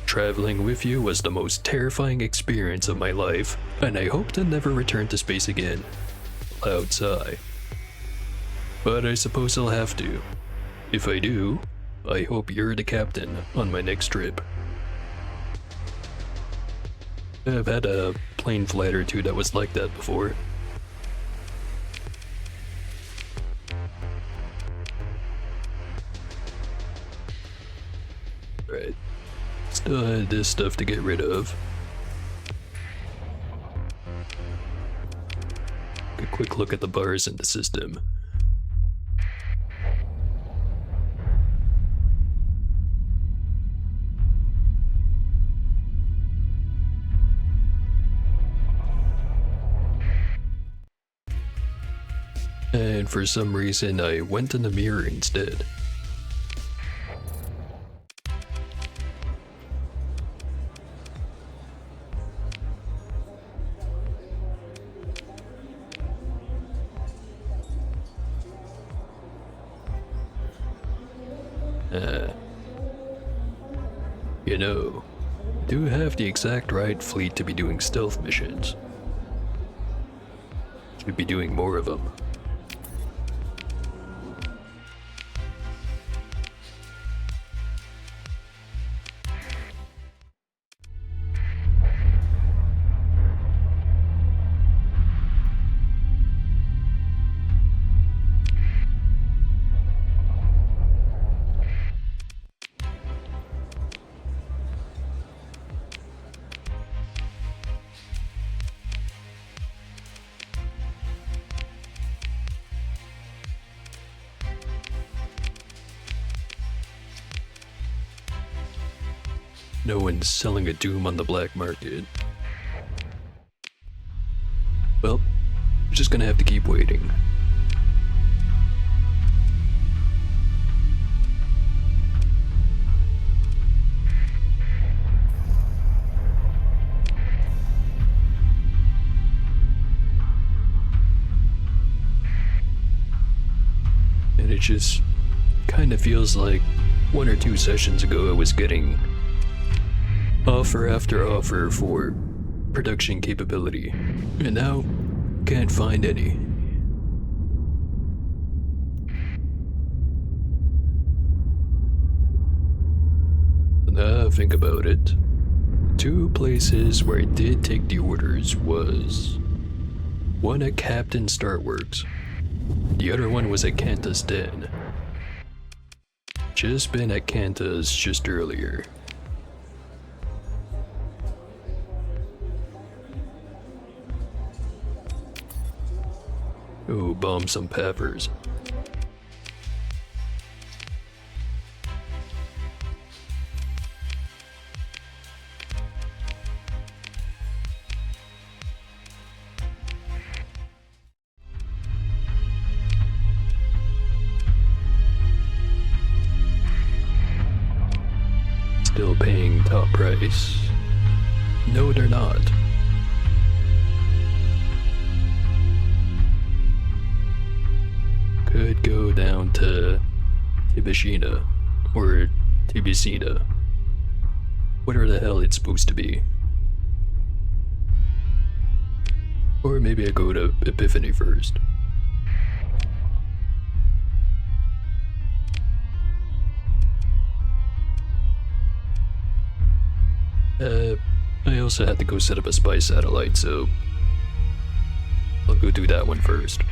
Traveling with you was the most terrifying experience of my life, and I hope to never return to space again. Loud sigh. But I suppose I'll have to. If I do, I hope you're the captain on my next trip. I've had a plane flight or two that was like that before. Right. Still had this stuff to get rid of. A quick look at the bars in the system. And for some reason, I went in the mirror instead. You know, I do have the exact right fleet to be doing stealth missions. Should be doing more of them. No one's selling a Doom on the black market. Well, we're just gonna have to keep waiting. And it just kind of feels like 1 or 2 sessions ago I was getting offer after offer for production capability, and now can't find any. Now think about it. 2 places where I did take the orders was one at Captain Starworks. The other one was at Kanta's Den. Just been at Kanta's just earlier. Oh, bomb some peppers. Still paying top price? No, they're not. Could go down to Tibishina or Tibisina, whatever the hell it's supposed to be. Or maybe I go to Epiphany first. I also had to go set up a spy satellite, so I'll go do that one first.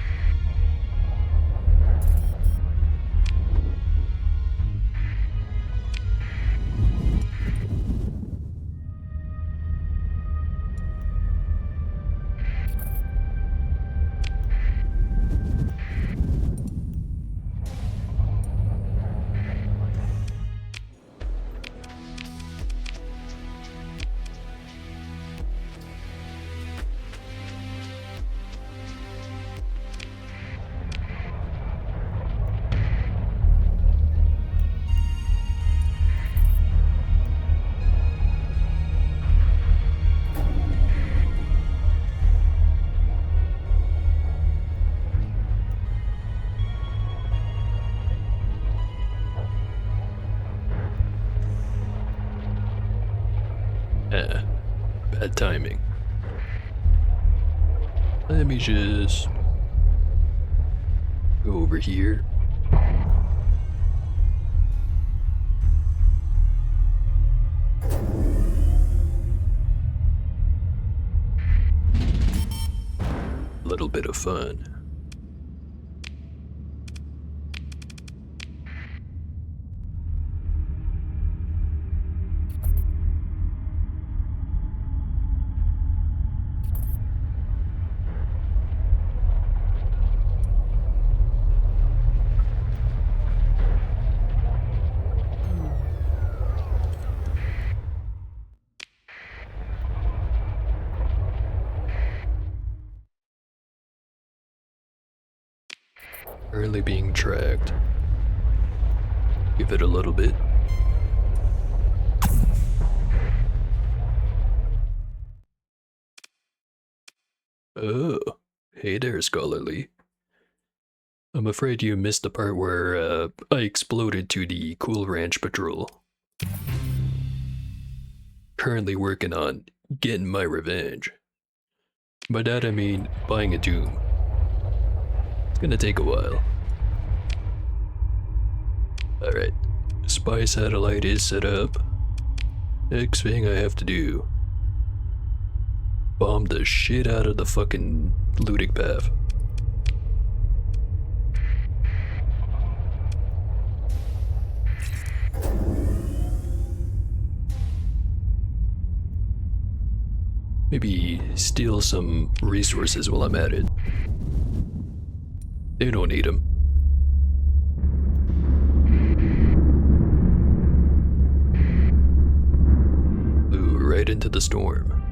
Good timing. Let me just go over here. Little bit of fun. Currently being tracked. Give it a little bit. Oh, hey there, Scholarly. I'm afraid you missed the part where I exploded to the Cool Ranch Patrol. Currently working on getting my revenge. By that I mean buying a Doom. It's gonna take a while. Alright, spy satellite is set up. Next thing I have to do, bomb the shit out of the fucking looting path. Maybe steal some resources while I'm at it. They don't need them. Flew right into the storm.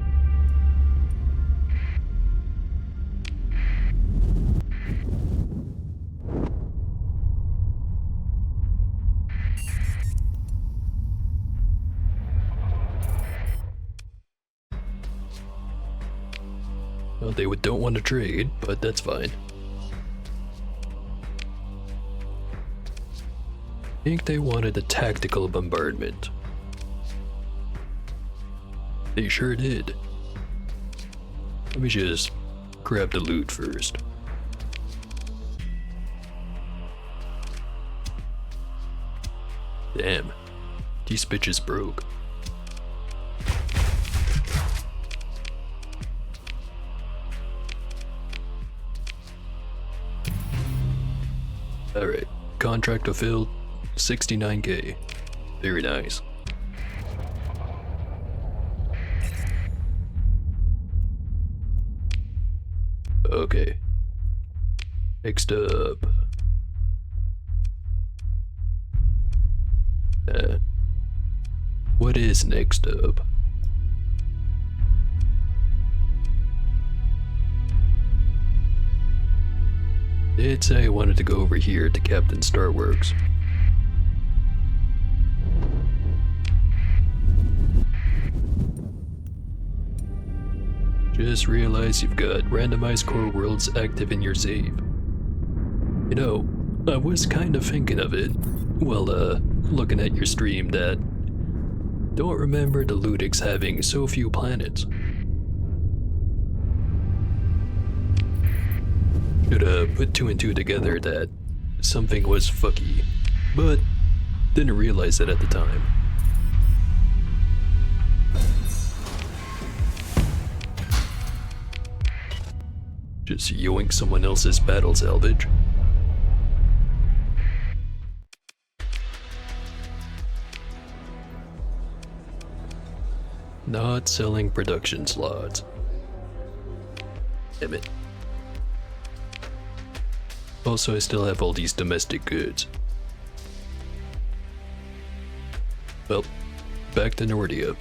Well, they don't want to trade, but that's fine. I think they wanted a tactical bombardment. They sure did. Let me just grab the loot first. Damn, these bitches broke. Alright, contract fulfilled, 69k. Very nice. Okay. Next up. What is next up? Did say I wanted to go over here to Captain Starworks. Just realized you've got randomized core worlds active in your save. You know, I was kind of thinking of it while looking at your stream that don't remember the Ludix having so few planets. Should put two and two together that something was fucky, but didn't realize it at the time. Just yoink someone else's battle salvage. Not selling production slots. Damn it. Also, I still have all these domestic goods. Well, back to Nordia.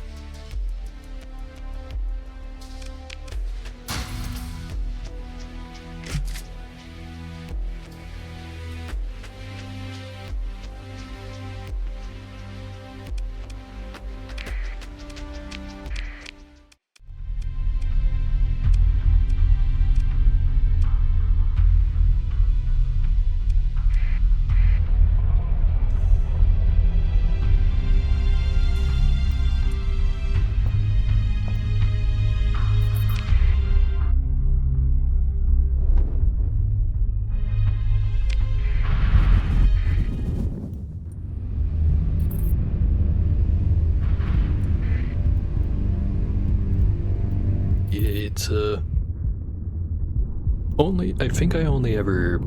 I think I only ever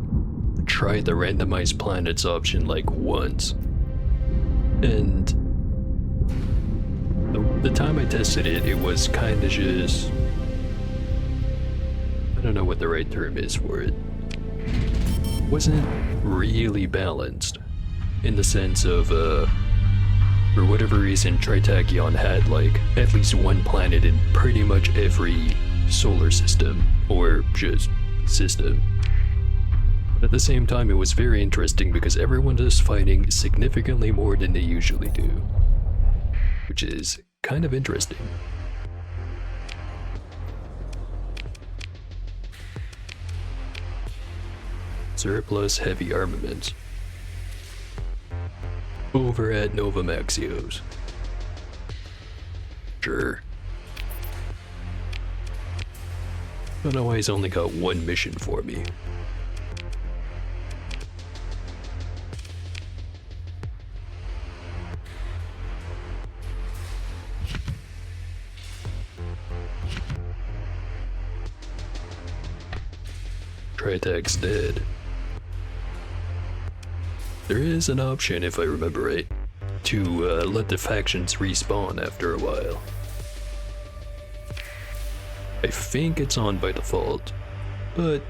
tried the randomized planets option like once. And the time I tested it, it was kind of just... I don't know what the right term is for it. Wasn't really balanced. In the sense of, for whatever reason, Tritachyon had like at least one planet in pretty much every solar system, or just system. But at the same time, it was very interesting because everyone is fighting significantly more than they usually do, which is kind of interesting. Surplus heavy armaments. Over at Nova Maxios. Sure. Don't know why he's only got one mission for me. Tritech's dead. There is an option, if I remember right, to let the factions respawn after a while. I think it's on by default, but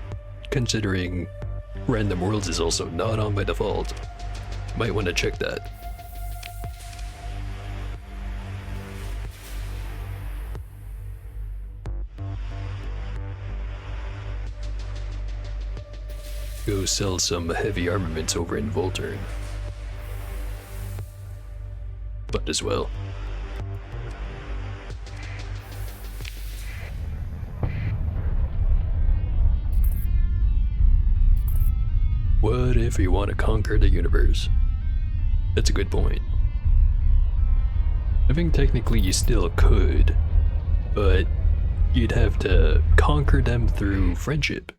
considering Random Worlds is also not on by default, might want to check that. Go sell some heavy armaments over in Volturn. But as well. What if you want to conquer the universe? That's a good point. I think technically you still could, but you'd have to conquer them through friendship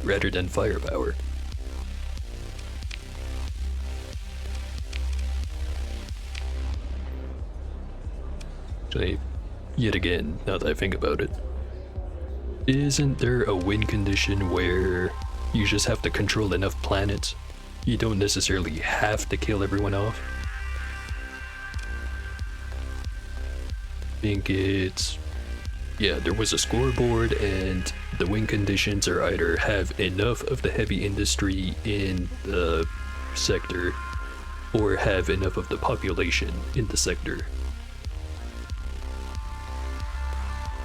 rather than firepower. Actually, yet again, now that I think about it, isn't there a win condition where you just have to control enough planets? You don't necessarily have to kill everyone off? I think it's... yeah, there was a scoreboard, and the win conditions are either have enough of the heavy industry in the sector, or have enough of the population in the sector.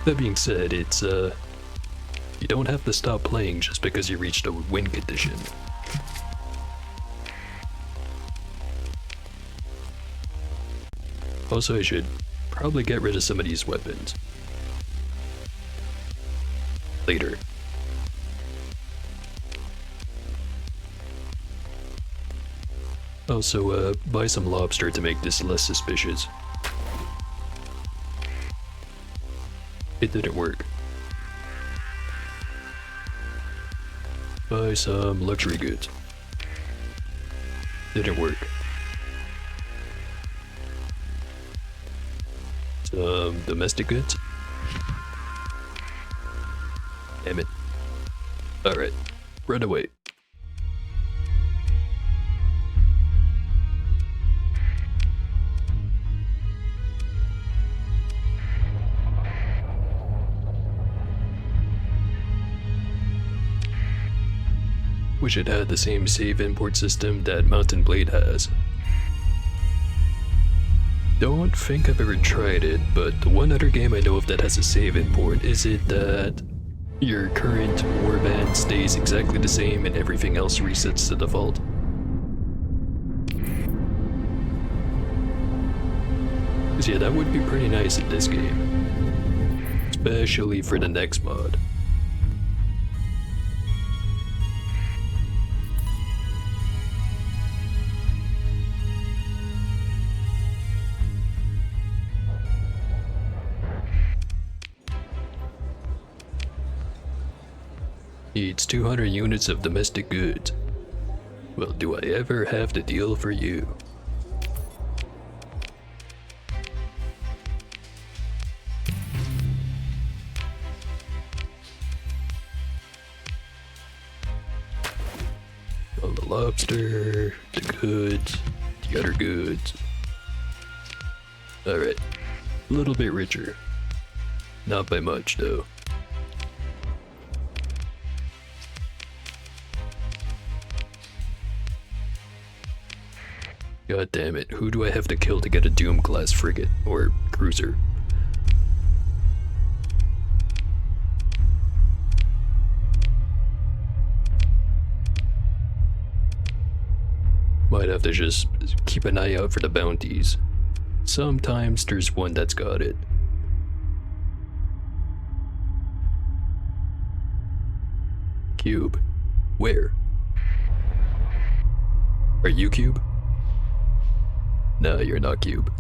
That being said, it's, you don't have to stop playing just because you reached a win condition. Also, I should probably get rid of some of these weapons. Later. Also, buy some lobster to make this less suspicious. It didn't work. Buy some luxury goods. Didn't work. Some domestic goods. Damn it. Alright, run away. Wish it had the same save import system that Mountain Blade has. Don't think I've ever tried it, but the one other game I know of that has a save import, is it that your current warband stays exactly the same and everything else resets to default? Cause yeah, that would be pretty nice in this game. Especially for the next mod. Needs 200 units of domestic goods. Well, do I ever have the deal for you? All the lobster, the goods, the other goods. Alright, a little bit richer. Not by much though. God damn it, who do I have to kill to get a Doom class frigate or cruiser? Might have to just keep an eye out for the bounties. Sometimes there's one that's got it. Cube. Where? Are you Cube? No, you're not Cube.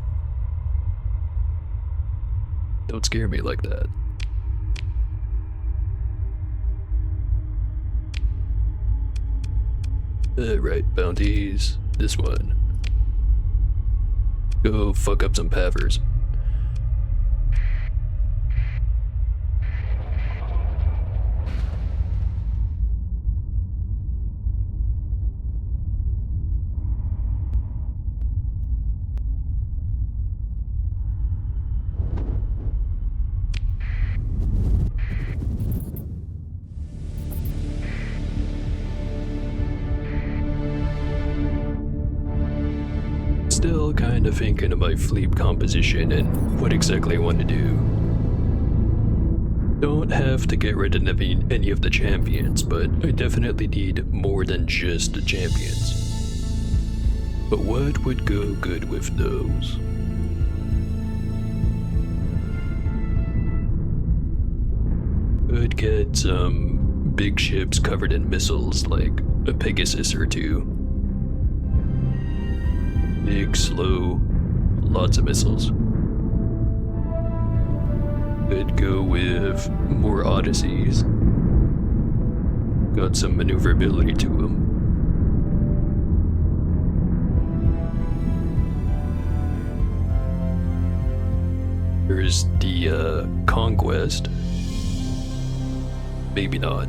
Don't scare me like that. Right, bounties. This one. Go fuck up some pavers. Still kinda thinking of my fleet composition and what exactly I want to do. Don't have to get rid of any of the champions, but I definitely need more than just the champions. But what would go good with those? Could get some big ships covered in missiles like a Pegasus or two. Big, slow, lots of missiles. Could go with more Odysseys. Got some maneuverability to them. There's the Conquest. Maybe not.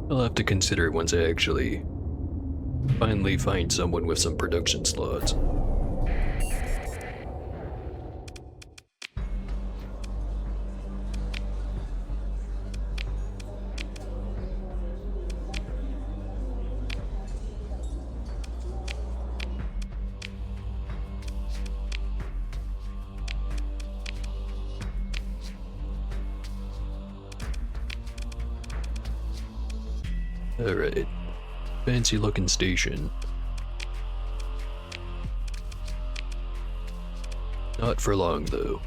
I'll have to consider it once I actually finally find someone with some production slots. Alright, fancy looking station. Not for long though.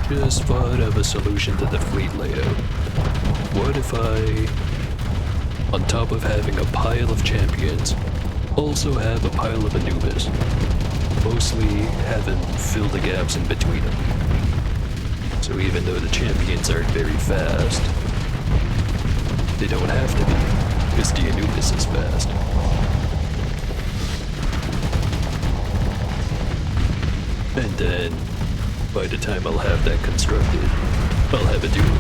Just thought of a solution to the fleet layout. What if I, on top of having a pile of champions, also have a pile of Anubis, mostly having fill the gaps in between them. So even though the champions aren't very fast, they don't have to be, because the Anubis is fast. And then, by the time I'll have that constructed, I'll have a duel.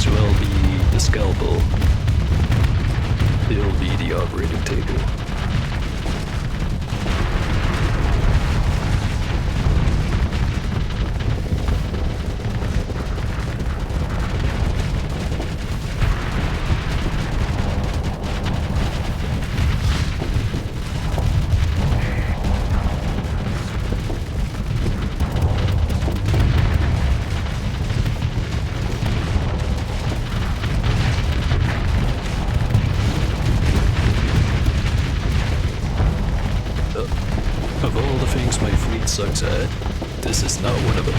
So I'll be the scalpel. He'll be the operating table. sucks at. This is not one of them.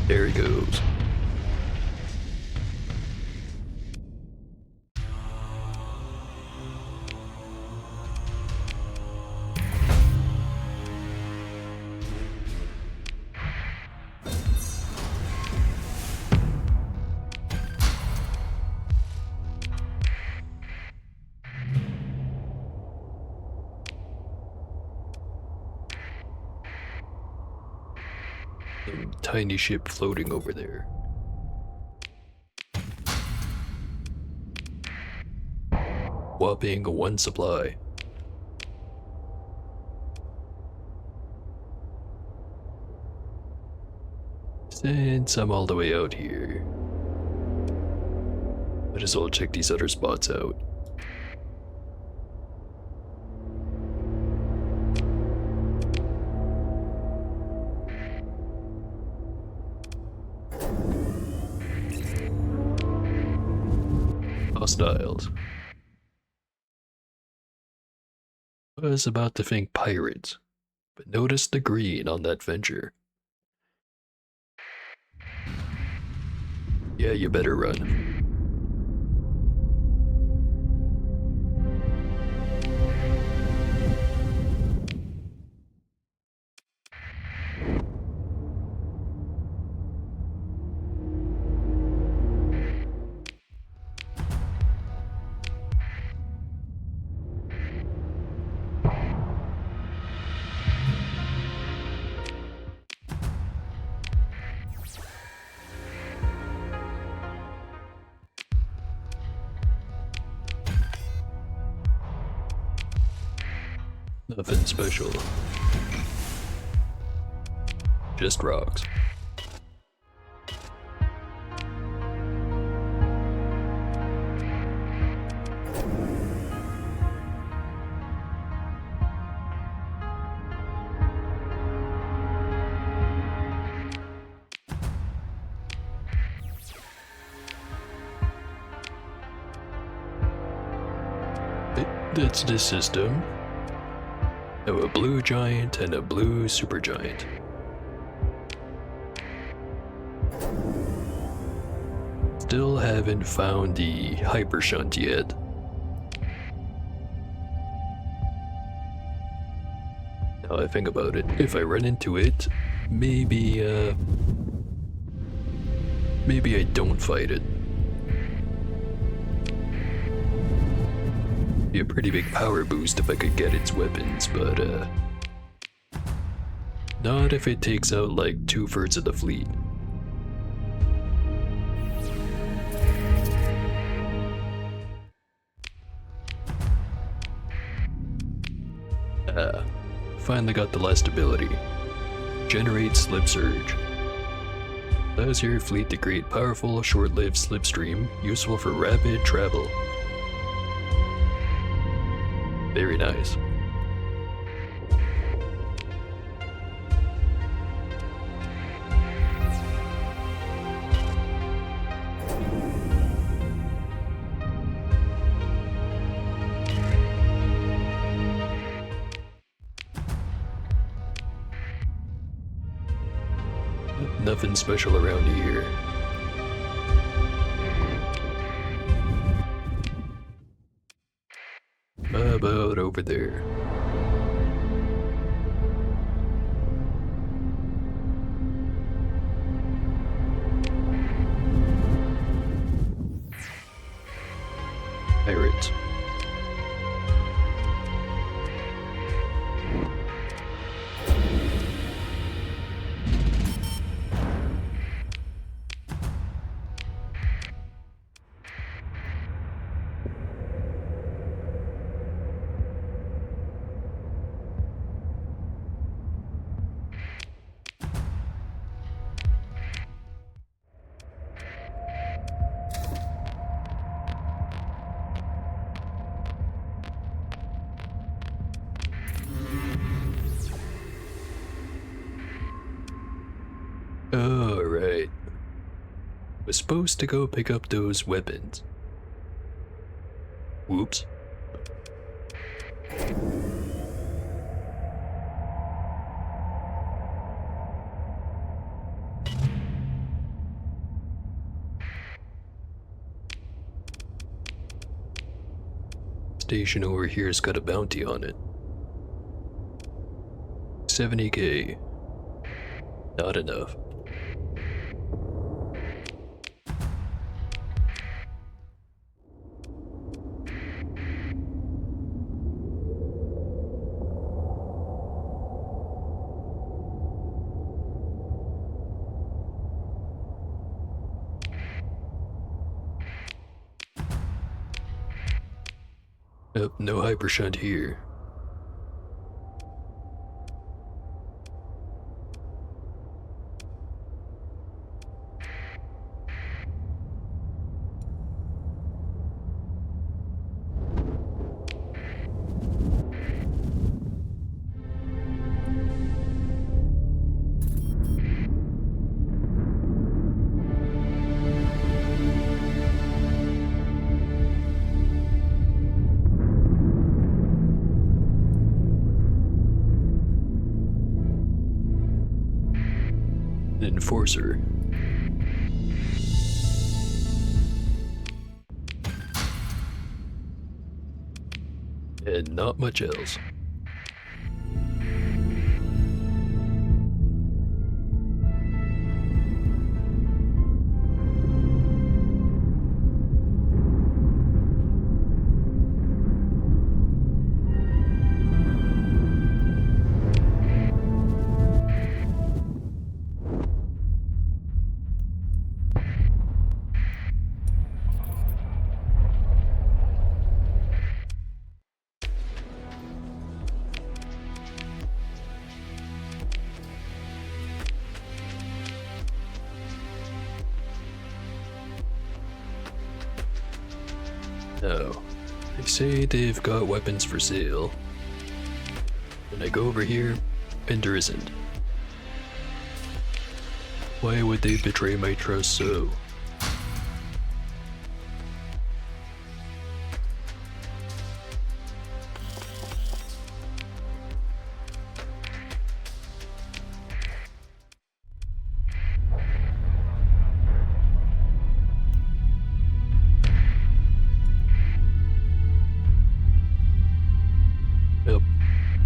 There he goes. Some tiny ship floating over there. Whopping 1 supply. Since I'm all the way out here, might as well check these other spots out. Hostiles. I was about to think pirates, but notice the green on that venture. Yeah, you better run. Nothing special. Just rocks. That's the system. Now a blue giant and a blue supergiant. Still haven't found the hyper shunt yet. Now I think about it, if I run into it, maybe I don't fight it. Be a pretty big power boost if I could get its weapons, but not if it takes out like 2/3 of the fleet. Finally got the last ability. Generate Slip Surge. Allows your fleet to create powerful, short-lived slipstream, useful for rapid travel. Very nice. Nothing special around here. How about over there? Pirates. Alright. Was supposed to go pick up those weapons. Whoops. Station over here's got a bounty on it. 70K. Not enough. Nope, no hyper shunt here. Enforcer. And not much else. Now, they say they've got weapons for sale. When I go over here, and there isn't. Why would they betray my trust so?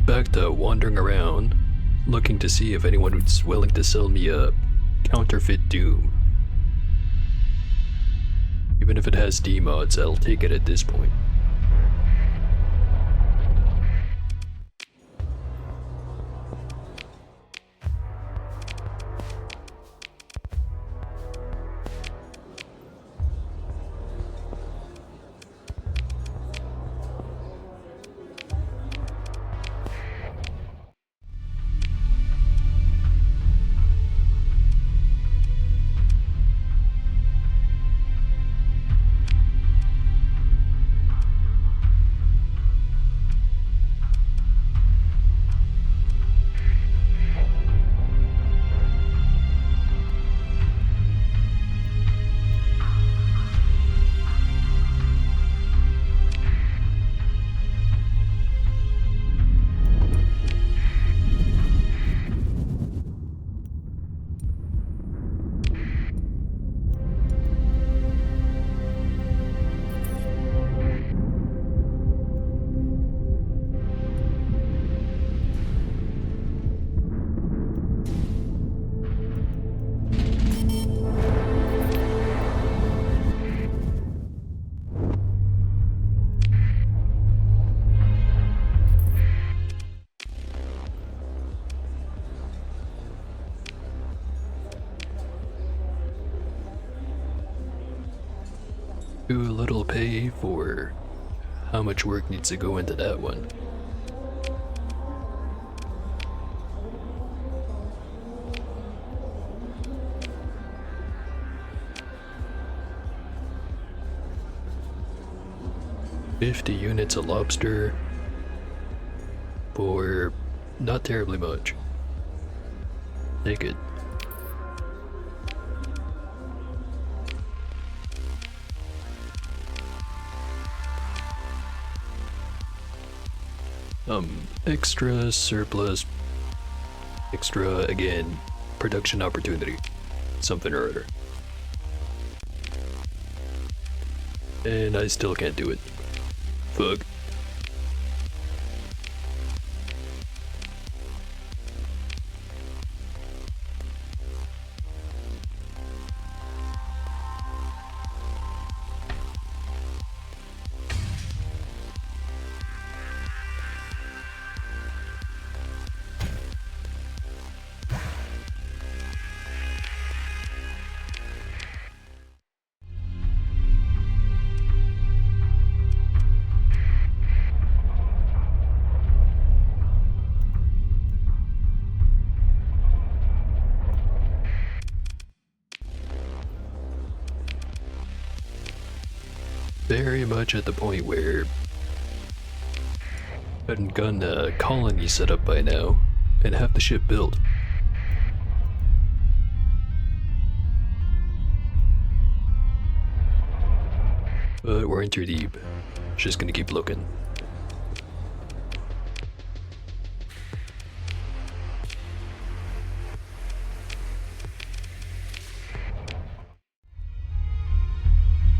Back to wandering around, looking to see if anyone was willing to sell me a counterfeit Doom. Even if it has D-mods, I'll take it at this point. Too little pay for how much work needs to go into that one. $50 units of lobster for not terribly much. Take it. Extra surplus, extra, again, production opportunity, something or other. And I still can't do it. Fuck. Very much at the point where I'd gotten a colony set up by now and have the ship built. But we're in too deep. Just gonna keep looking.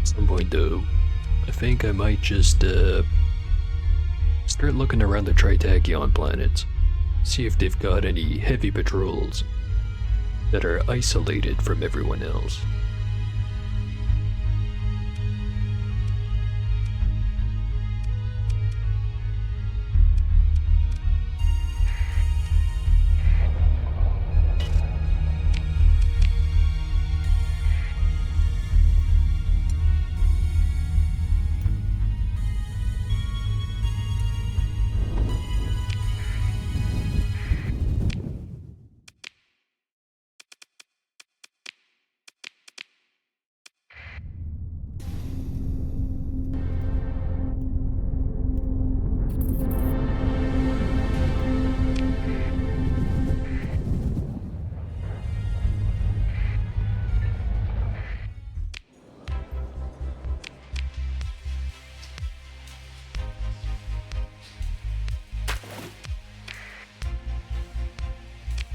At some point though, I think I might just start looking around the Tritachyon planets, see if they've got any heavy patrols that are isolated from everyone else.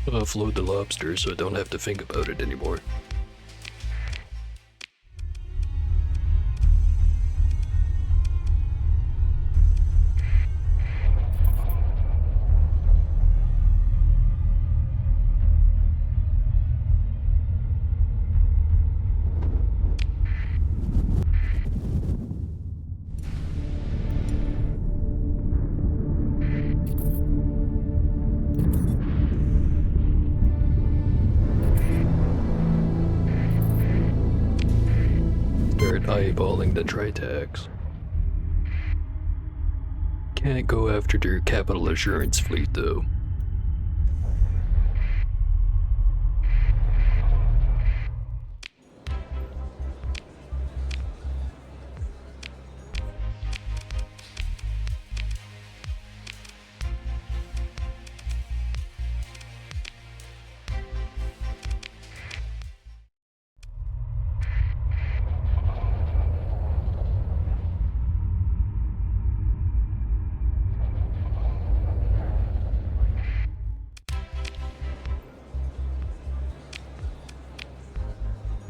Offload the lobster so I don't have to think about it anymore. Eyeballing the Tritax. Can't go after their capital assurance fleet though.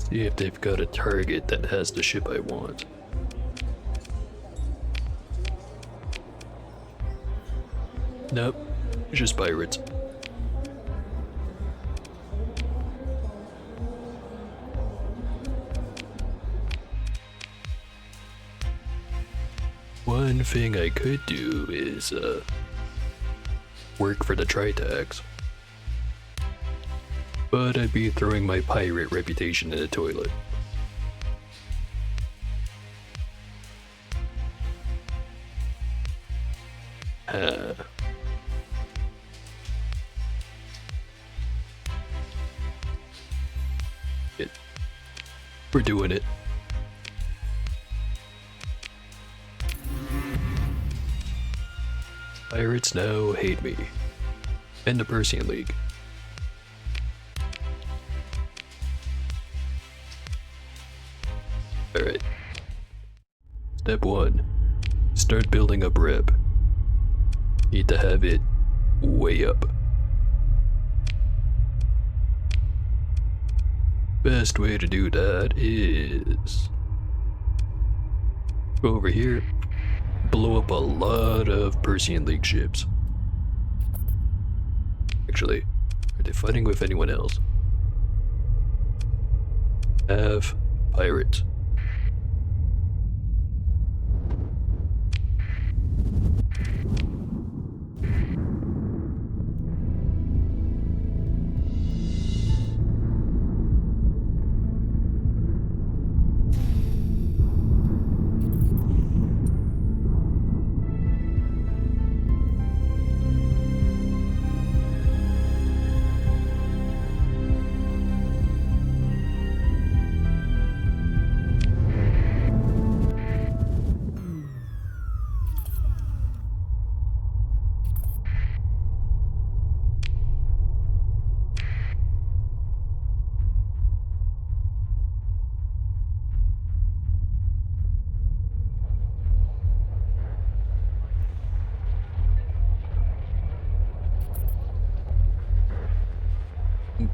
See if they've got a target that has the ship I want. Nope, just pirates. One thing I could do is, work for the Tritax. But I'd be throwing my pirate reputation in the toilet. We're doing it. Pirates now hate me. And the Persian League. Alright. Step 1. Start building up rep. Need to have it way up. Best way to do that is go over here, blow up a lot of Persian League ships. Actually, are they fighting with anyone else? Have pirates.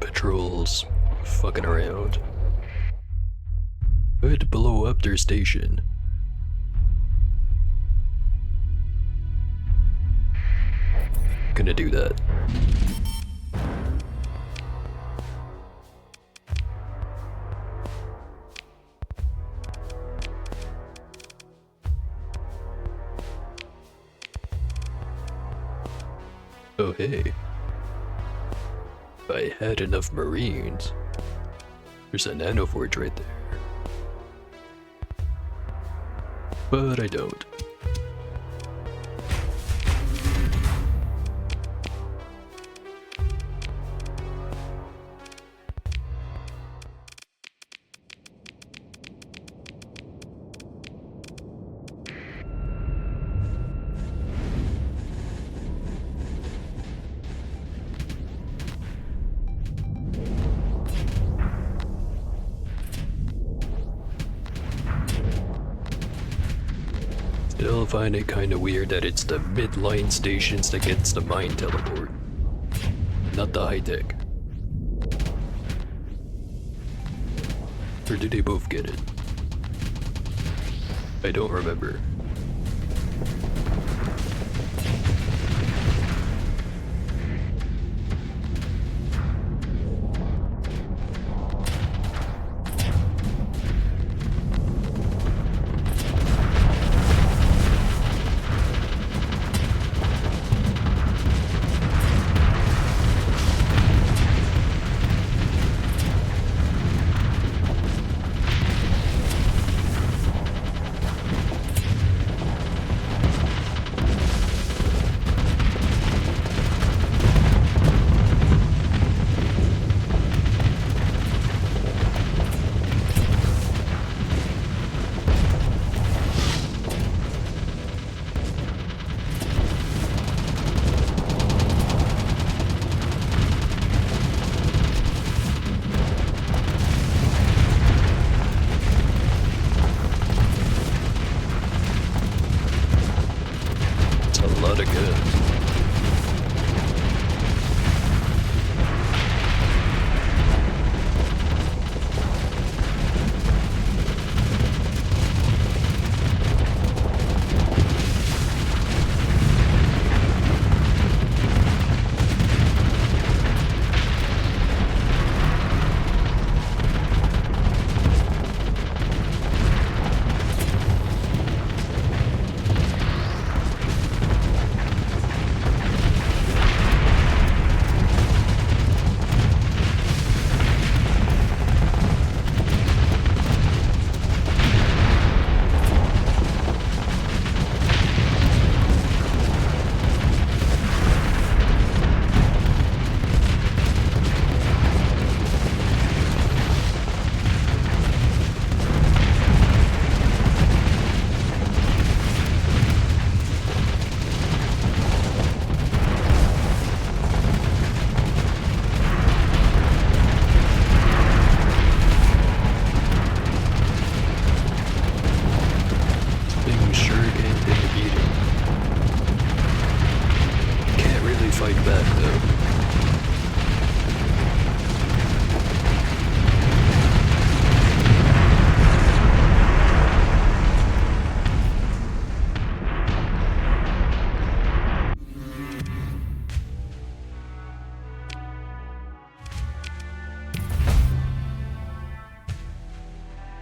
Patrols fucking around. Could blow up their station. Gonna do that. Oh hey. If I had enough Marines. There's a nanoforge right there. But I don't. Still find it kinda weird that it's the midline stations that gets the mine teleport, not the high tech. Or did they both get it? I don't remember.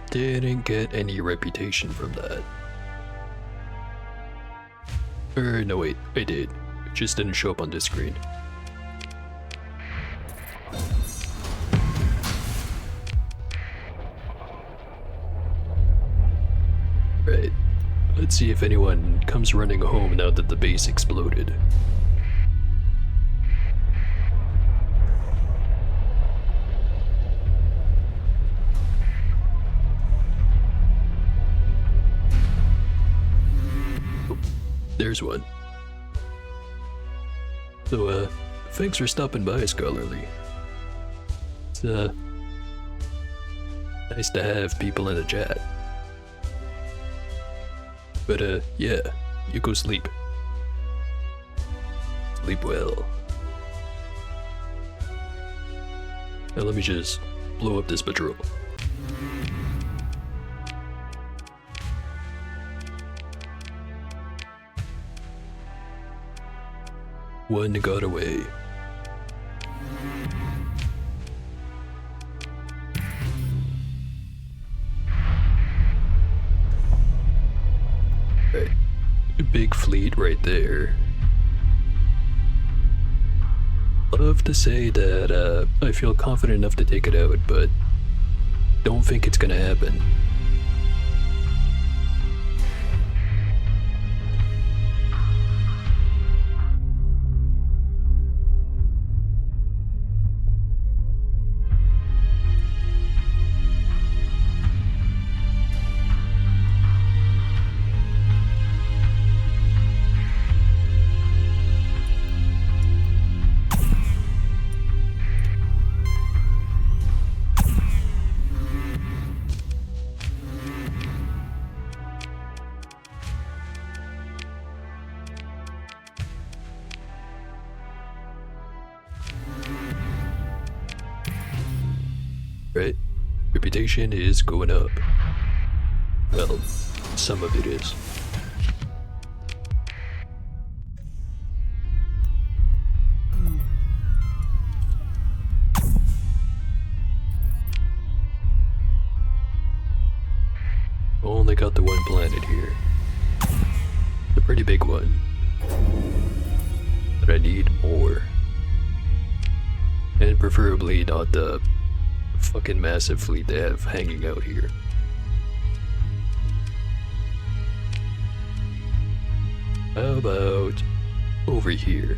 didn't get any reputation from that. No wait, I did. It just didn't show up on this screen. Right. Let's see if anyone comes running home now that the base exploded. Oh, there's one. So, thanks for stopping by, Scholarly. It's, nice to have people in the chat. But, yeah, you go sleep. Sleep well. Now let me just blow up this patrol. One got away. Right. Big fleet right there. Love to say that I feel confident enough to take it out, but don't think it's gonna happen. Right? Reputation is going up. Well, some of it is. Only got the one planet here. A pretty big one. But I need more. And preferably not the fucking massive fleet they have hanging out here. How about over here?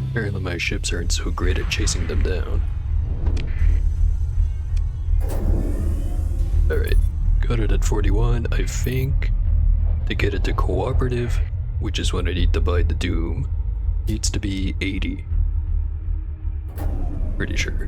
Apparently my ships aren't so great at chasing them down. Alright, got it at 41, I think. To get it to cooperative, which is when I need to buy the Doom, needs to be 80. Pretty sure.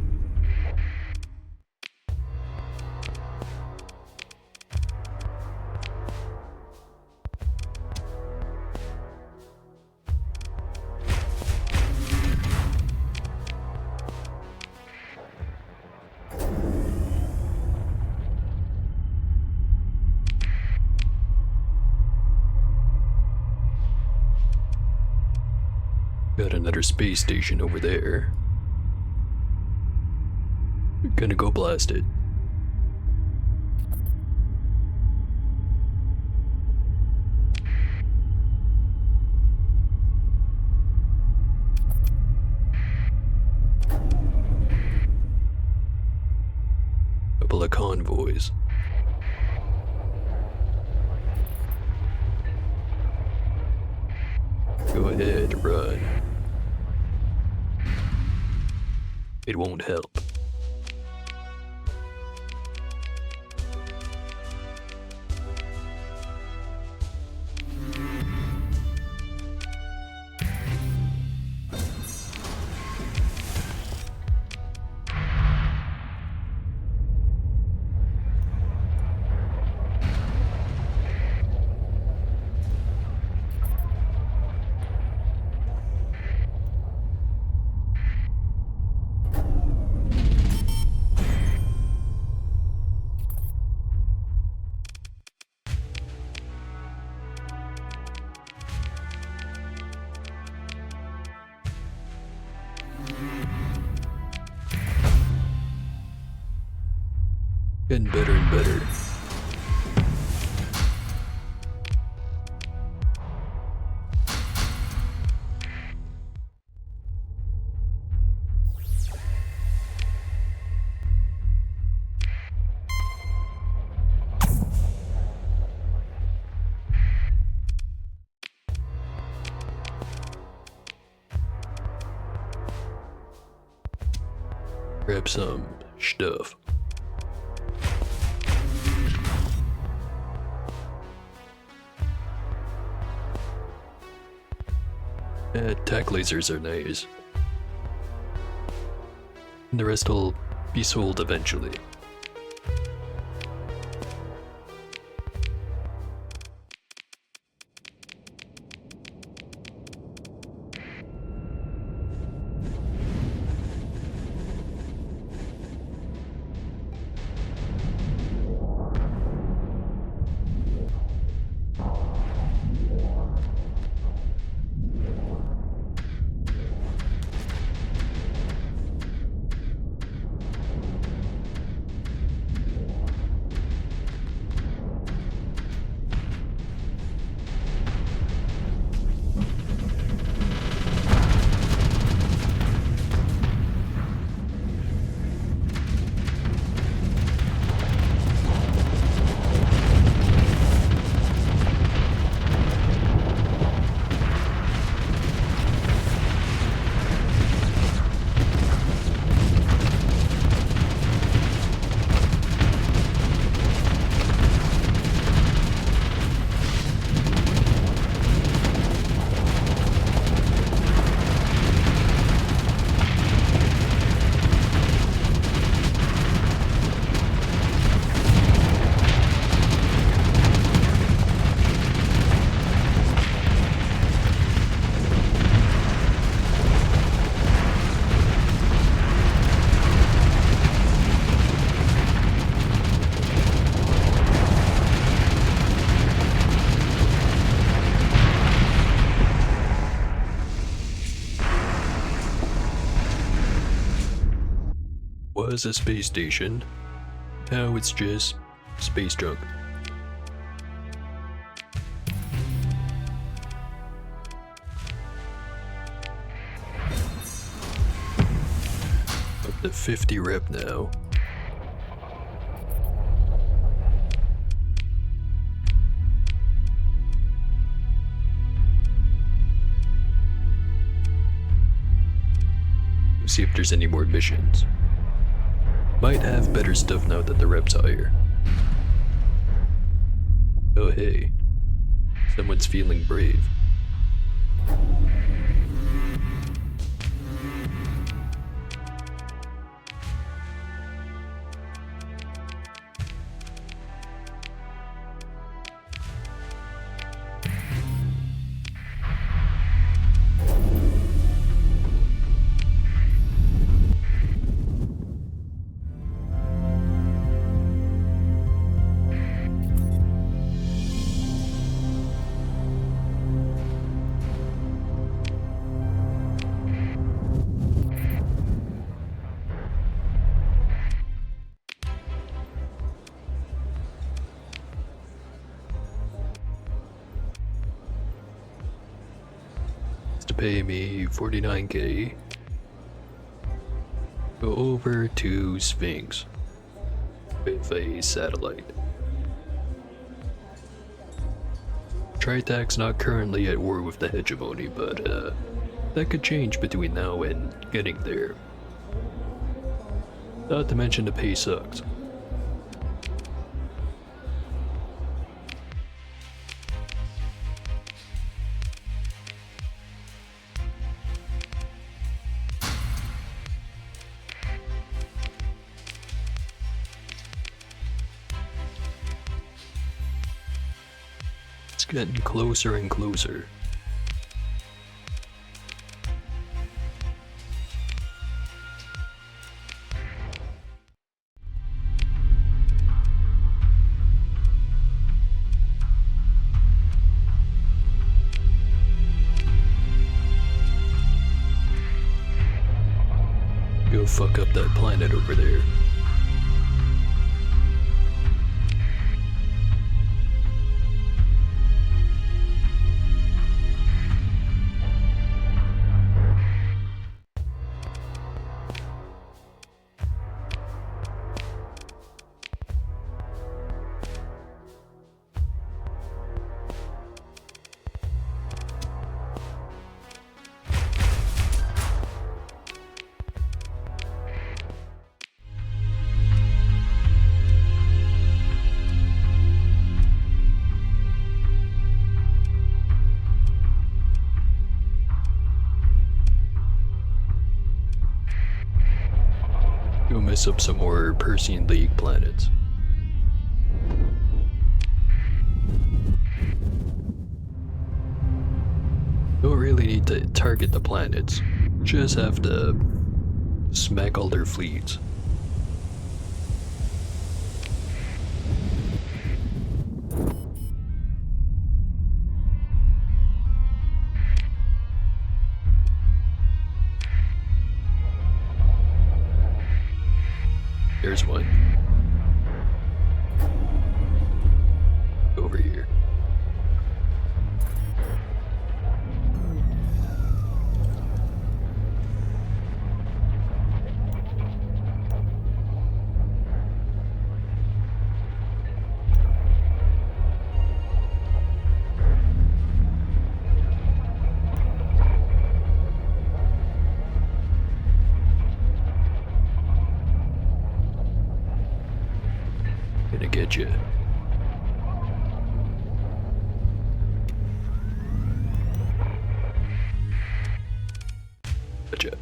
Got another space station over there. Gonna go blast it. Couple of convoys. Go ahead, run. It won't help. Getting better and better. Grab some stuff. Attack lasers are nice. And the rest will be sold eventually. Was a space station. Now it's just space junk. Up to 50 rep now. See if there's any more missions. Might have better stuff now that the rep's higher. Oh hey, someone's feeling brave. To pay me 49k. Go over to Sphinx with a satellite. Tritac's not currently at war with the hegemony, but that could change between now and getting there. Not to mention the pay sucks. It's getting closer and closer. Go fuck up that planet over there. mess up some more Persean League planets. Don't really need to target the planets, just have to smack all their fleets. There's one. Over here. Gonna get you. Gotcha.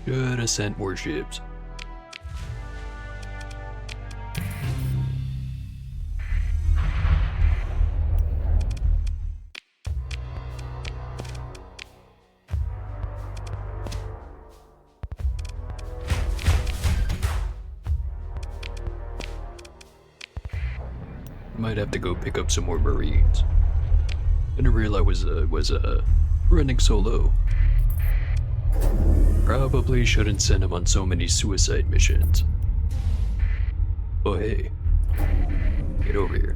Should have sent more ships. Might have to go pick up some more Marines. Didn't realize I was running so low. Probably shouldn't send him on so many suicide missions. Oh hey, get over here.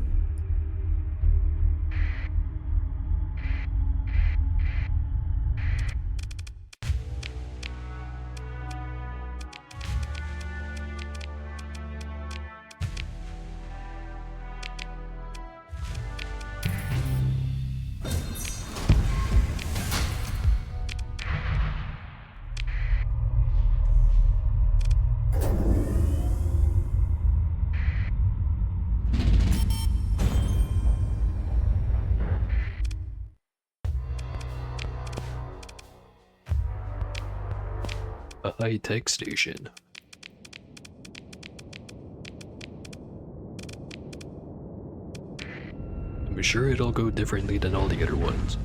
A high-tech station. I'm sure it'll go differently than all the other ones.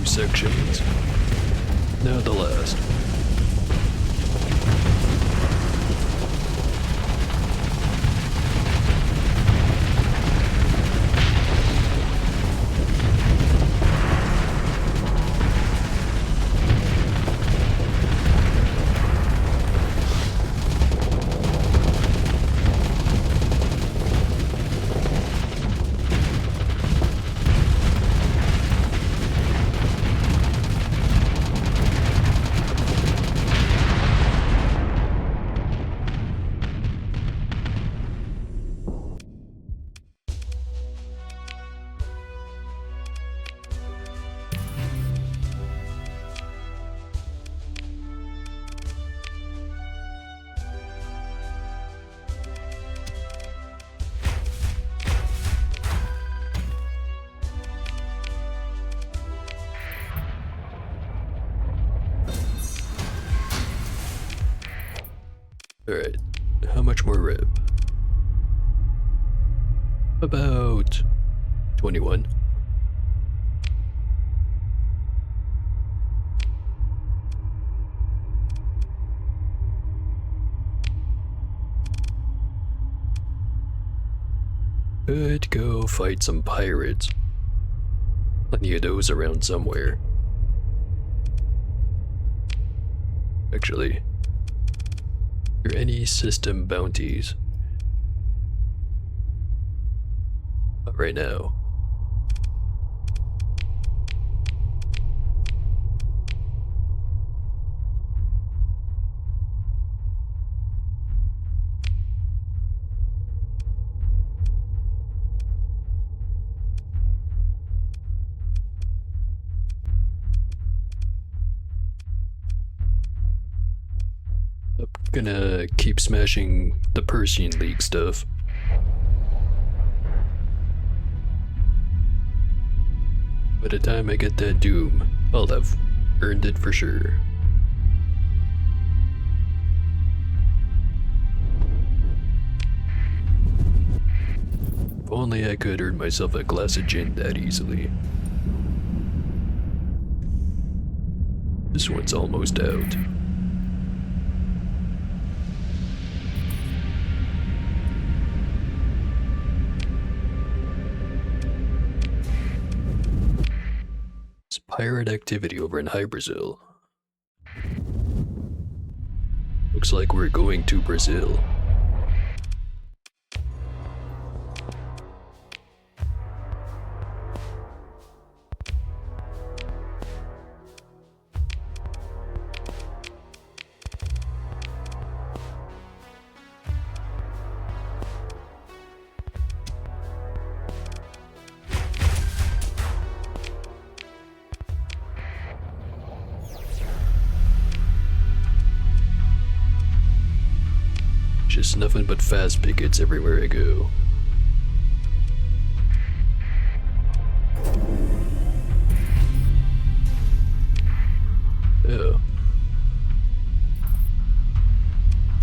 Sections. Now the last. Alright, how much more rep? About 21. Could go fight some pirates. Plenty of those around somewhere. Actually, are there any system bounties? Not right now. I'm gonna keep smashing the Persian League stuff. By the time I get that Doom, I'll have earned it for sure. If only I could earn myself a glass of gin that easily. This one's almost out. Pirate activity over in Brazil. Looks like we're going to Brazil. Just nothing but fast pickets everywhere I go. Oh.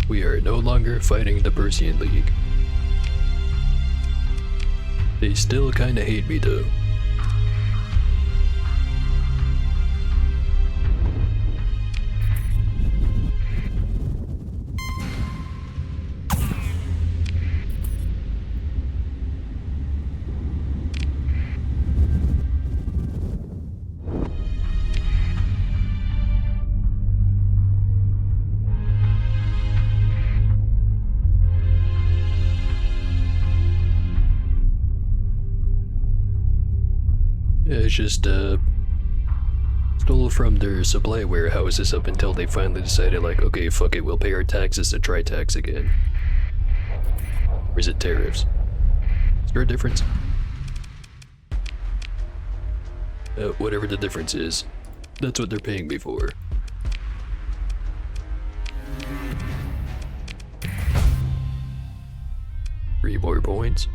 We are no longer fighting the Persian League. They still kinda hate me though. Yeah, it's just, stole from their supply warehouses up until they finally decided, like, okay, fuck it, we'll pay our taxes to try tax again. Or is it tariffs? Is there a difference? Whatever the difference is, that's what they're paying me for. Three more points.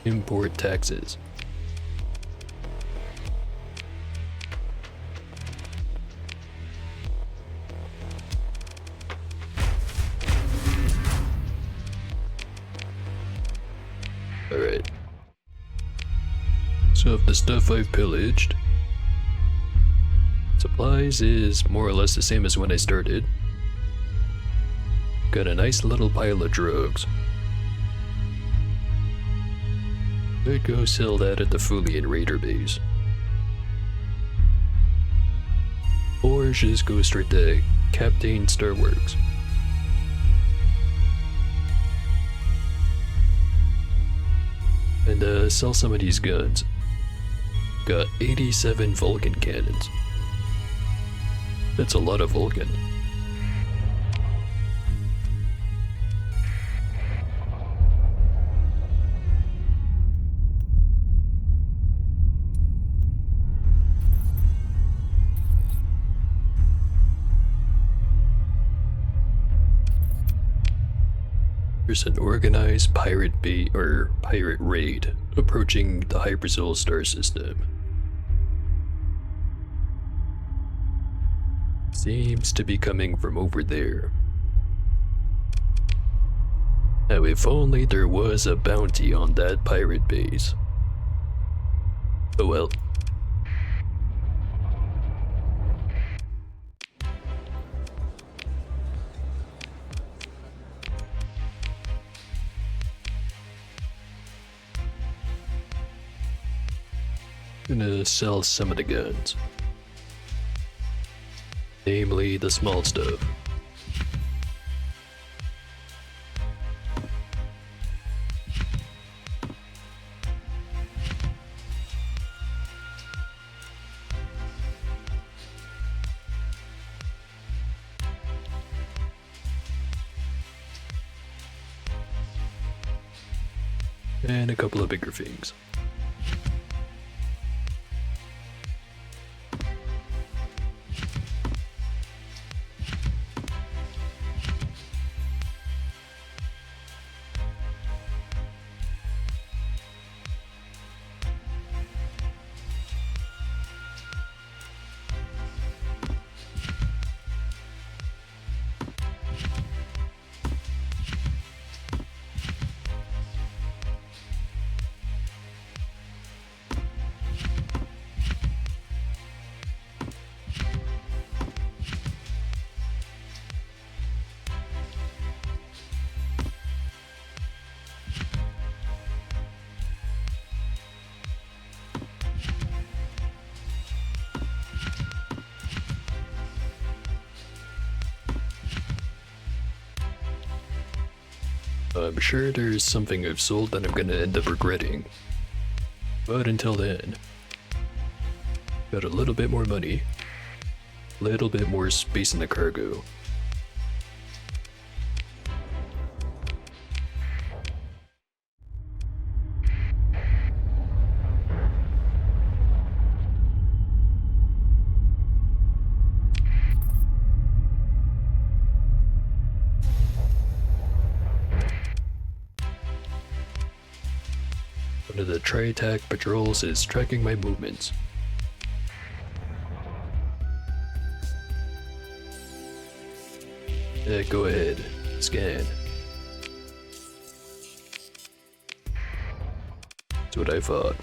Import taxes. Alright. So of the stuff I've pillaged, supplies is more or less the same as when I started. Got a nice little pile of drugs. Could go sell that at the Fulian Raider base. Or just go straight to Captain Starworks. And sell some of these guns. Got 87 Vulcan cannons. That's a lot of Vulcan. There's an organized pirate raid approaching the Hypersol star system. Seems to be coming from over there. Now, if only there was a bounty on that pirate base. Oh well. Gonna sell some of the guns. Namely, the small stuff. And a couple of bigger things. I'm sure there's something I've sold that I'm gonna end up regretting. But until then, got a little bit more money, a little bit more space in the cargo. One of the tri-attack patrols is tracking my movements. Go ahead, scan. That's what I thought.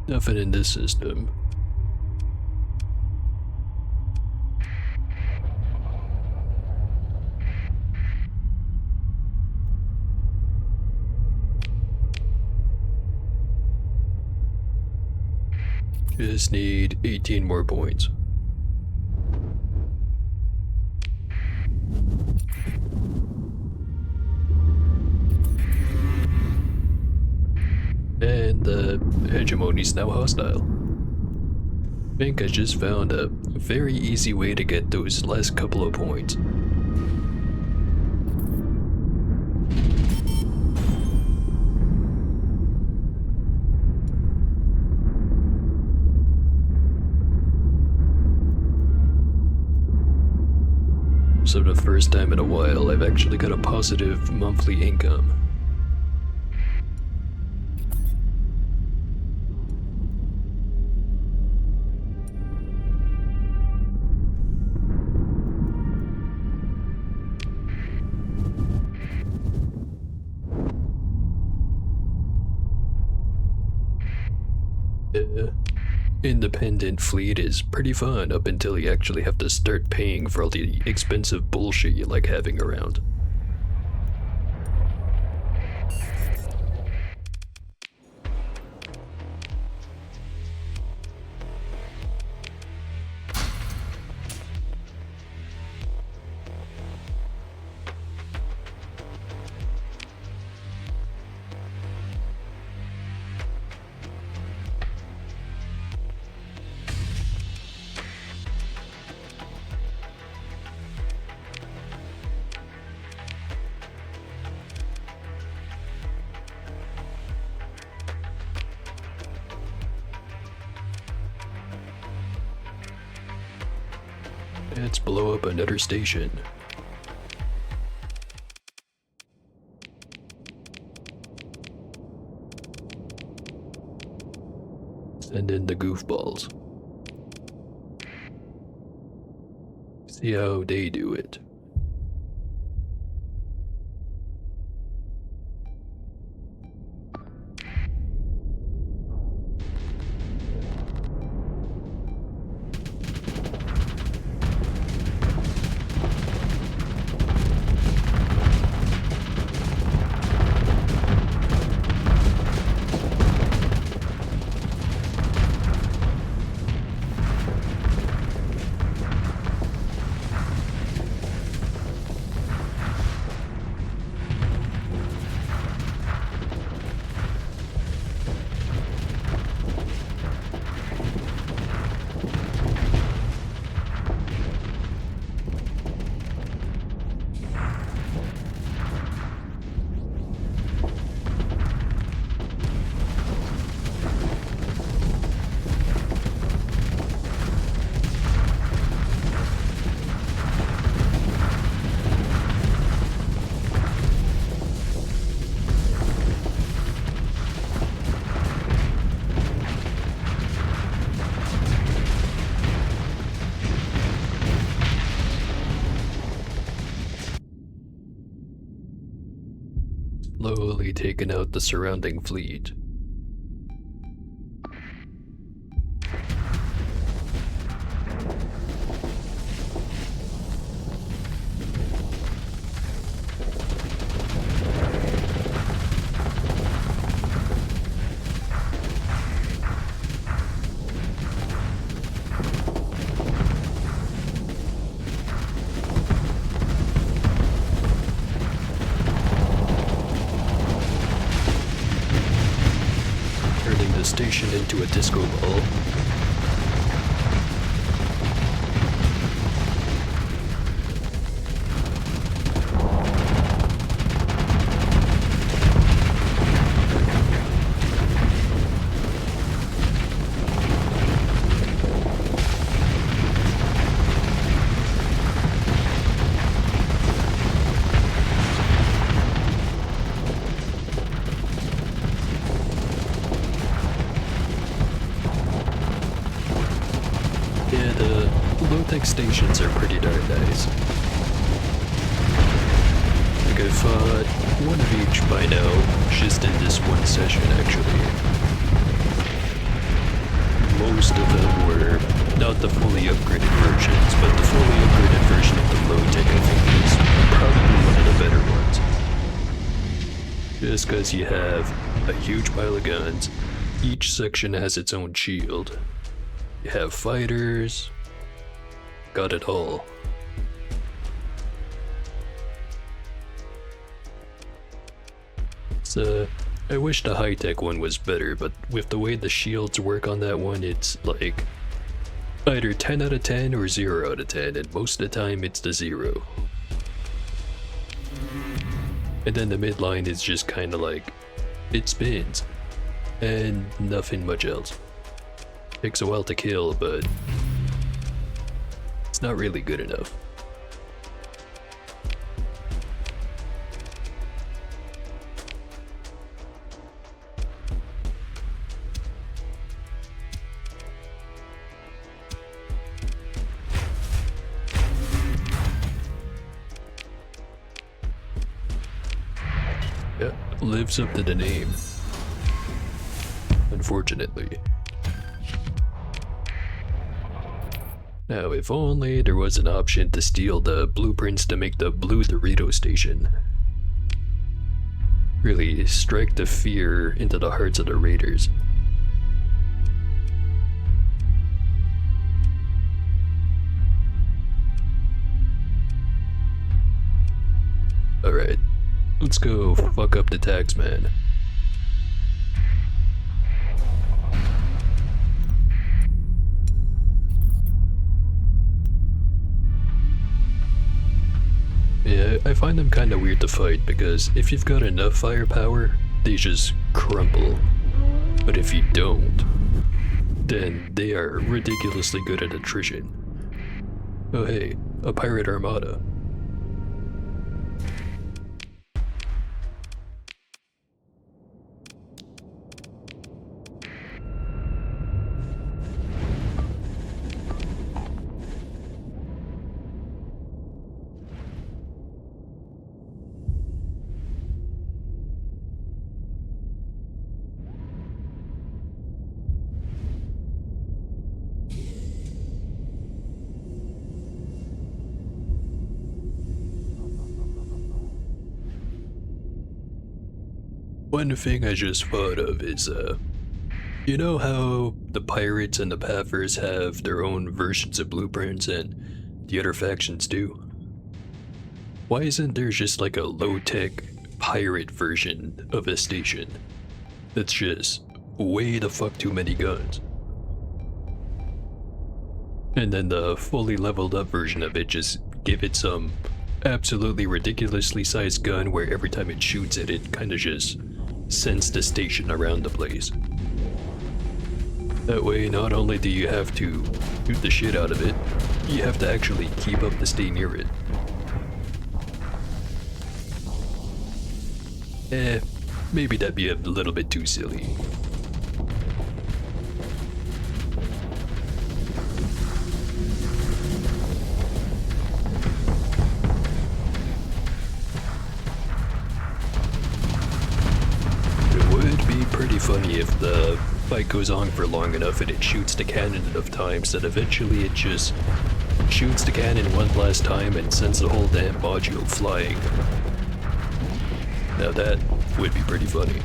Nothing in this system. Just need 18 more points. And the hegemony's now hostile. I think I just found a very easy way to get those last couple of points. So the first time in a while, I've actually got a positive monthly income. Independent fleet is pretty fun up until you actually have to start paying for all the expensive bullshit you like having around. Let's blow up another station. Send in the goofballs. See how they do it. Slowly taking out the surrounding fleet. Station into a disco ball. Low-tech stations are pretty darn nice. I think I've fought one of each by now, just in this one session actually. Most of them were not the fully upgraded versions, but the fully upgraded version of the low-tech I think is probably one of the better ones. Just because you have a huge pile of guns, each section has its own shield. You have fighters, got it all. So, I wish the high-tech one was better, but with the way the shields work on that one, it's like either 10 out of 10 or 0 out of 10, and most of the time it's the 0. And then the midline is just kinda like, it spins, and nothing much else. Takes a while to kill, but it's not really good enough. Yeah, lives up to the name. Unfortunately. Now, if only there was an option to steal the blueprints to make the Blue Dorito Station. Really strike the fear into the hearts of the raiders. Alright, let's go fuck up the taxman. Yeah, I find them kinda weird to fight because if you've got enough firepower, they just crumble. But if you don't, then they are ridiculously good at attrition. Oh hey, a pirate armada. One thing I just thought of is, you know how the pirates and the pathers have their own versions of blueprints and the other factions do? Why isn't there just like a low-tech pirate version of a station that's just way the fuck too many guns? And then the fully leveled up version of it, just give it some absolutely ridiculously sized gun where every time it shoots it, it kind of just sends the station around the place. That way, not only do you have to shoot the shit out of it, you have to actually keep up to stay near it. Maybe that'd be a little bit too silly. Pretty funny if the fight goes on for long enough and it shoots the cannon enough times that eventually it just shoots the cannon one last time and sends the whole damn module flying. Now that would be pretty funny.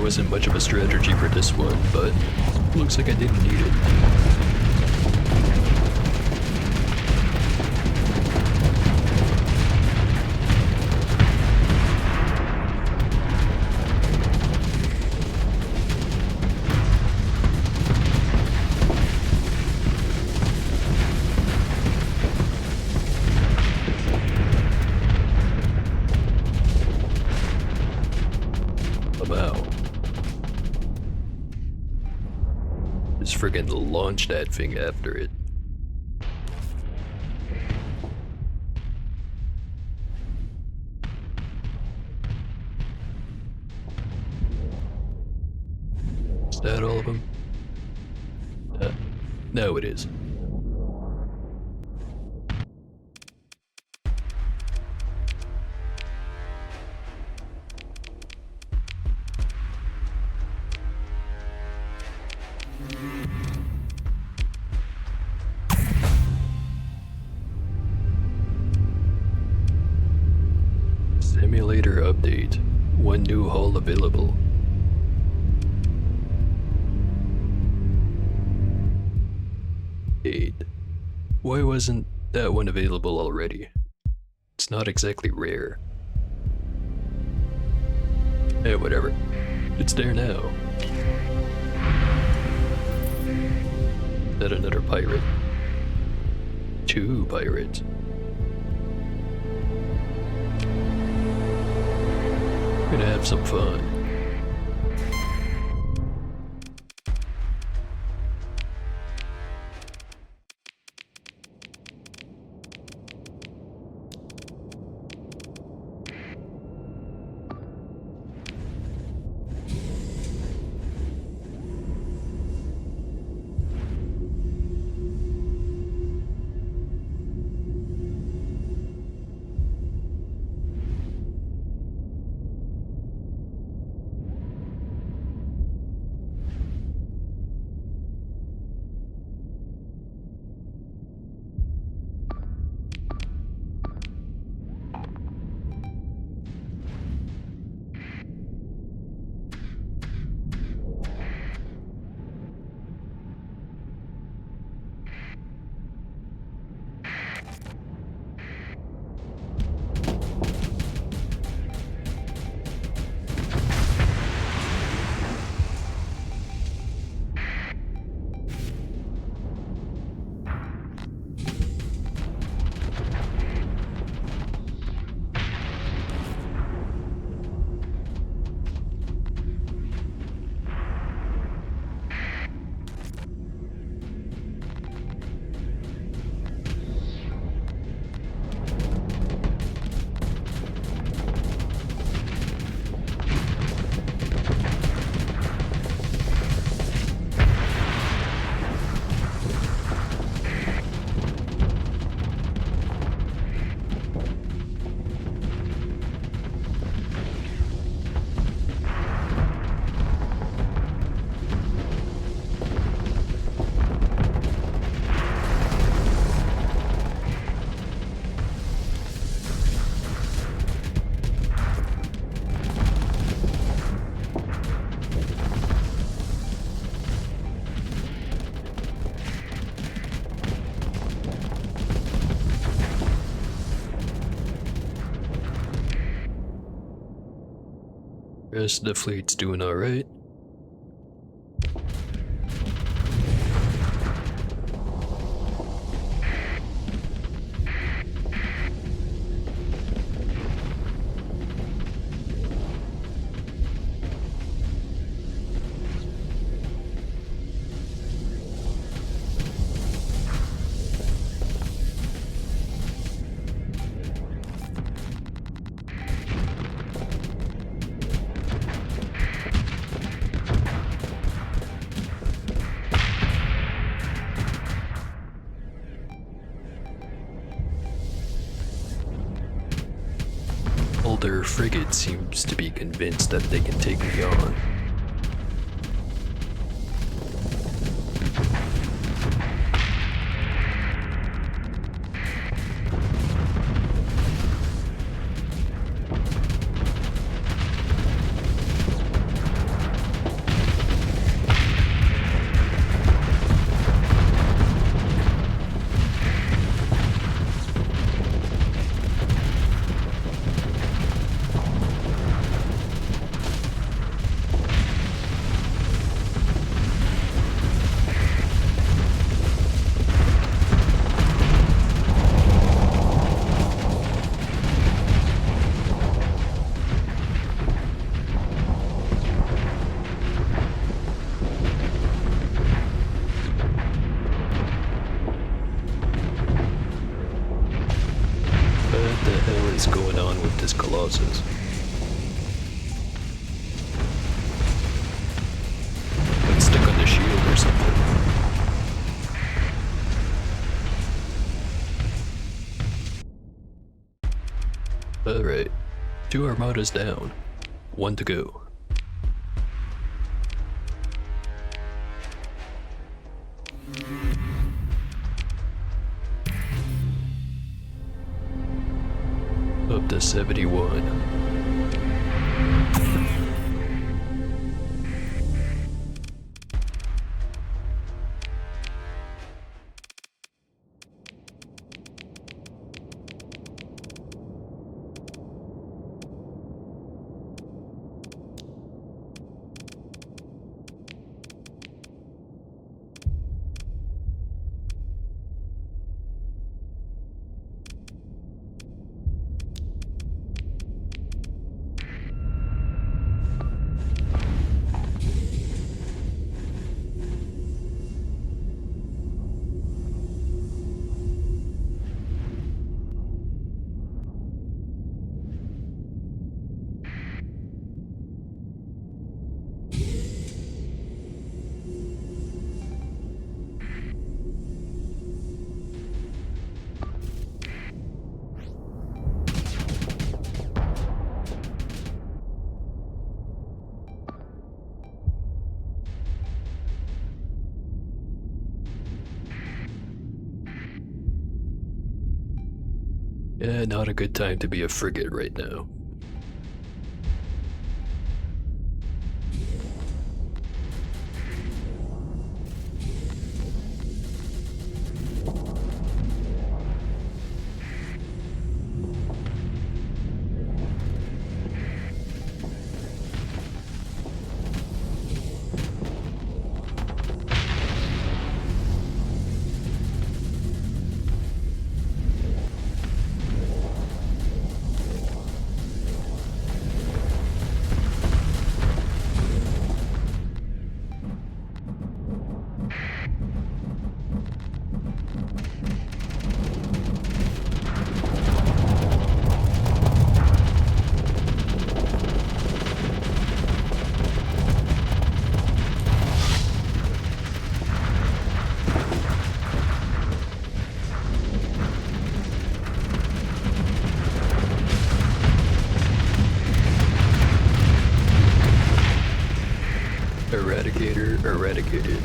Wasn't much of a strategy for this one, but looks like I didn't need it. Friggin' launch that thing after it. Is that all of them? No, it is. Simulator update. One new hull available. Why wasn't that one available already? It's not exactly rare. Eh, whatever. It's there now. Is that another pirate? 2 pirates. Gonna have some fun. Rest of the fleet's doing alright. Their frigate seems to be convinced that they can take me on. Going on with this Colossus? Like stuck on the shield or something. Alright, 2 armadas down, 1 to go. Up to 71. Yeah, not a good time to be a frigate right now. Eradicated.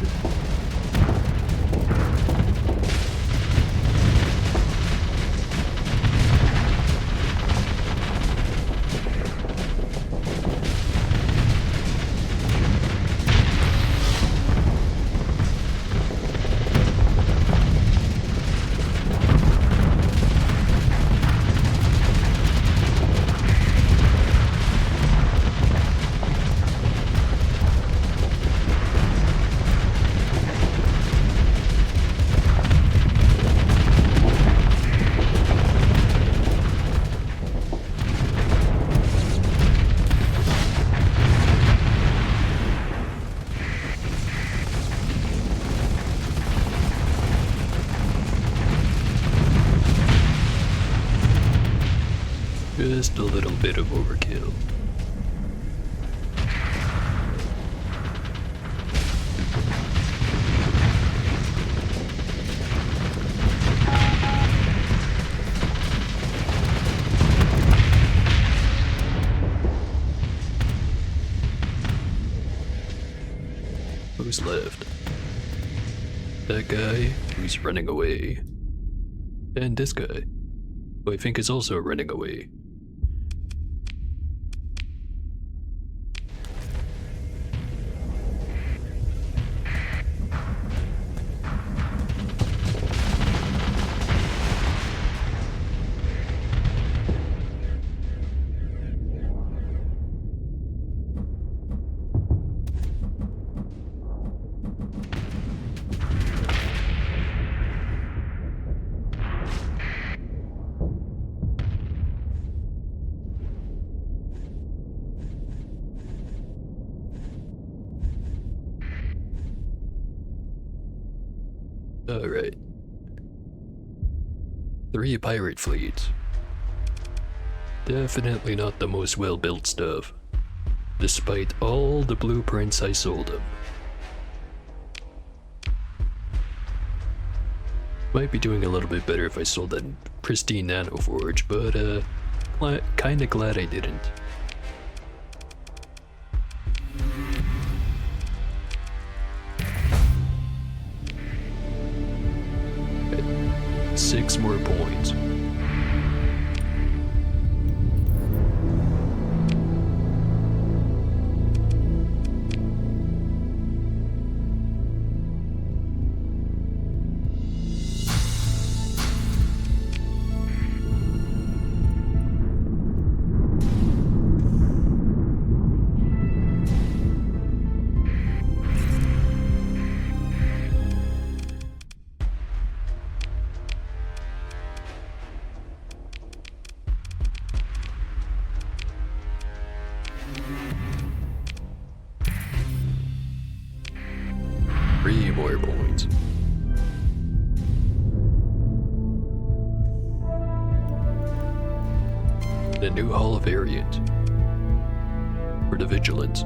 just a little bit of overkill. Who's left? That guy who's running away. And this guy, who I think is also running away. Alright. 3 pirate fleets. Definitely not the most well-built stuff, despite all the blueprints I sold them. Might be doing a little bit better if I sold that pristine nano forge, but kinda glad I didn't. Okay. 6 more points. Three more points. The new hull variant for the Vigilance.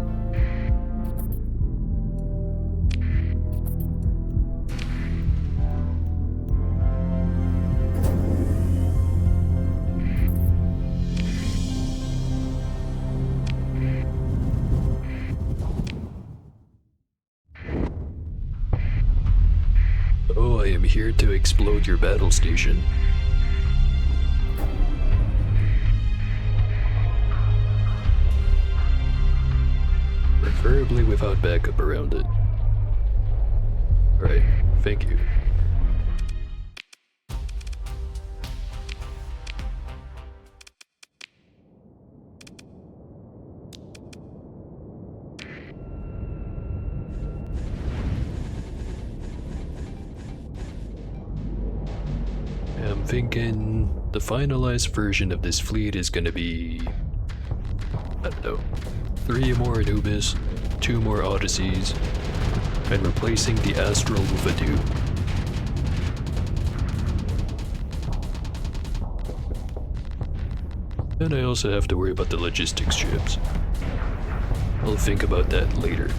Oh, I am here to explode your battle station. Preferably without backup around it. Alright, thank you. I'm thinking the finalized version of this fleet is gonna be, I don't know, 3 more Anubis, 2 more Odysseys, and replacing the Astral with a Dew. Then I also have to worry about the logistics ships. I'll think about that later.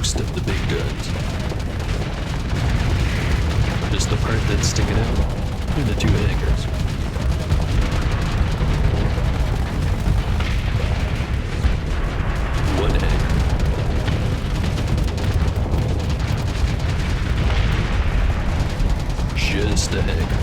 most of the big guns. Just the part that's sticking out and the two hangers. One hanger. Just a hanger.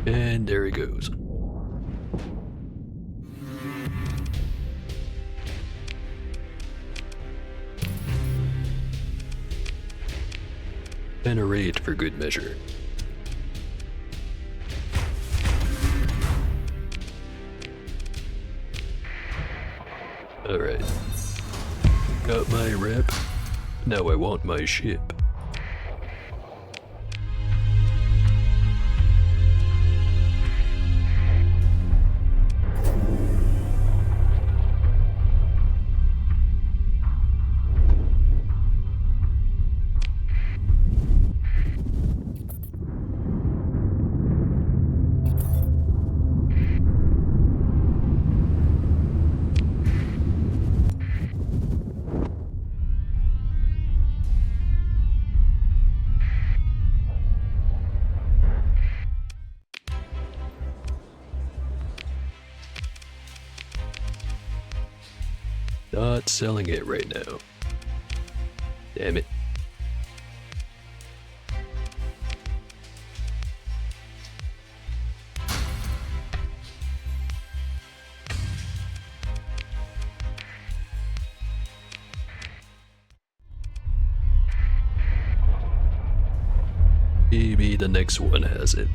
And there he goes. And a raid for good measure. Alright. Got my rep. Now I want my ship. Not selling it right now. Damn it. Maybe the next one has it.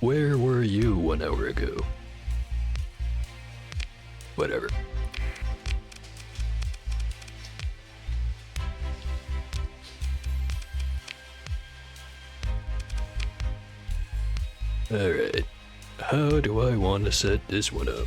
Where were you 1 hour ago? Whatever. Alright. How do I want to set this one up?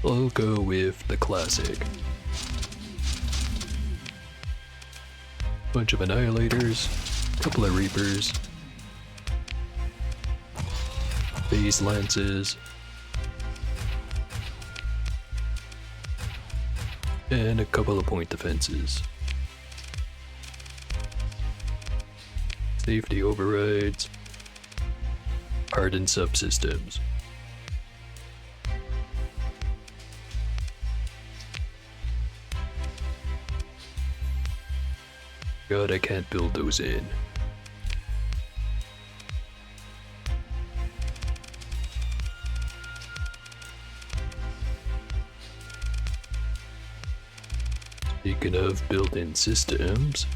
I'll go with the classic. Bunch of annihilators, couple of reapers, phase lances, and a couple of point defenses. Safety overrides, hardened subsystems. God, I can't build those in. Speaking of built-in systems,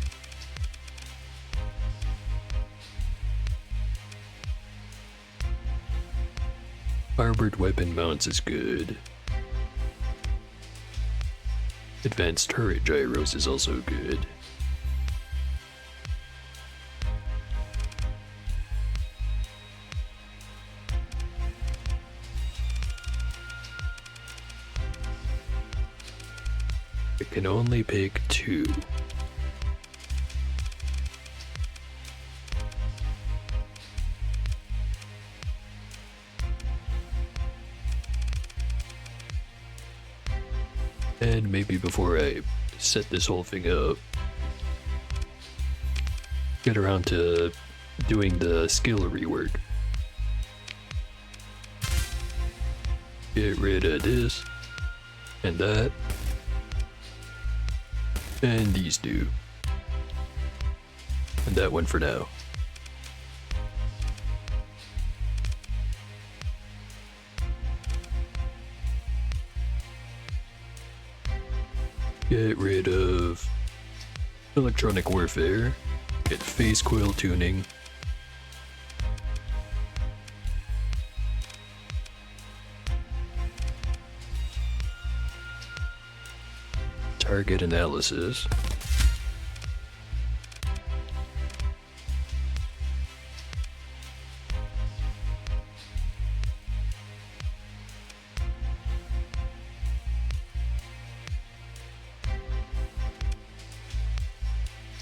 armored weapon mounts is good. Advanced turret gyros is also good. I can only pick 2. And maybe before I set this whole thing up, get around to doing the skill rework. Get rid of this and that. And these two. And that one for now. Get rid of Electronic warfare. Get phase coil tuning. Target analysis.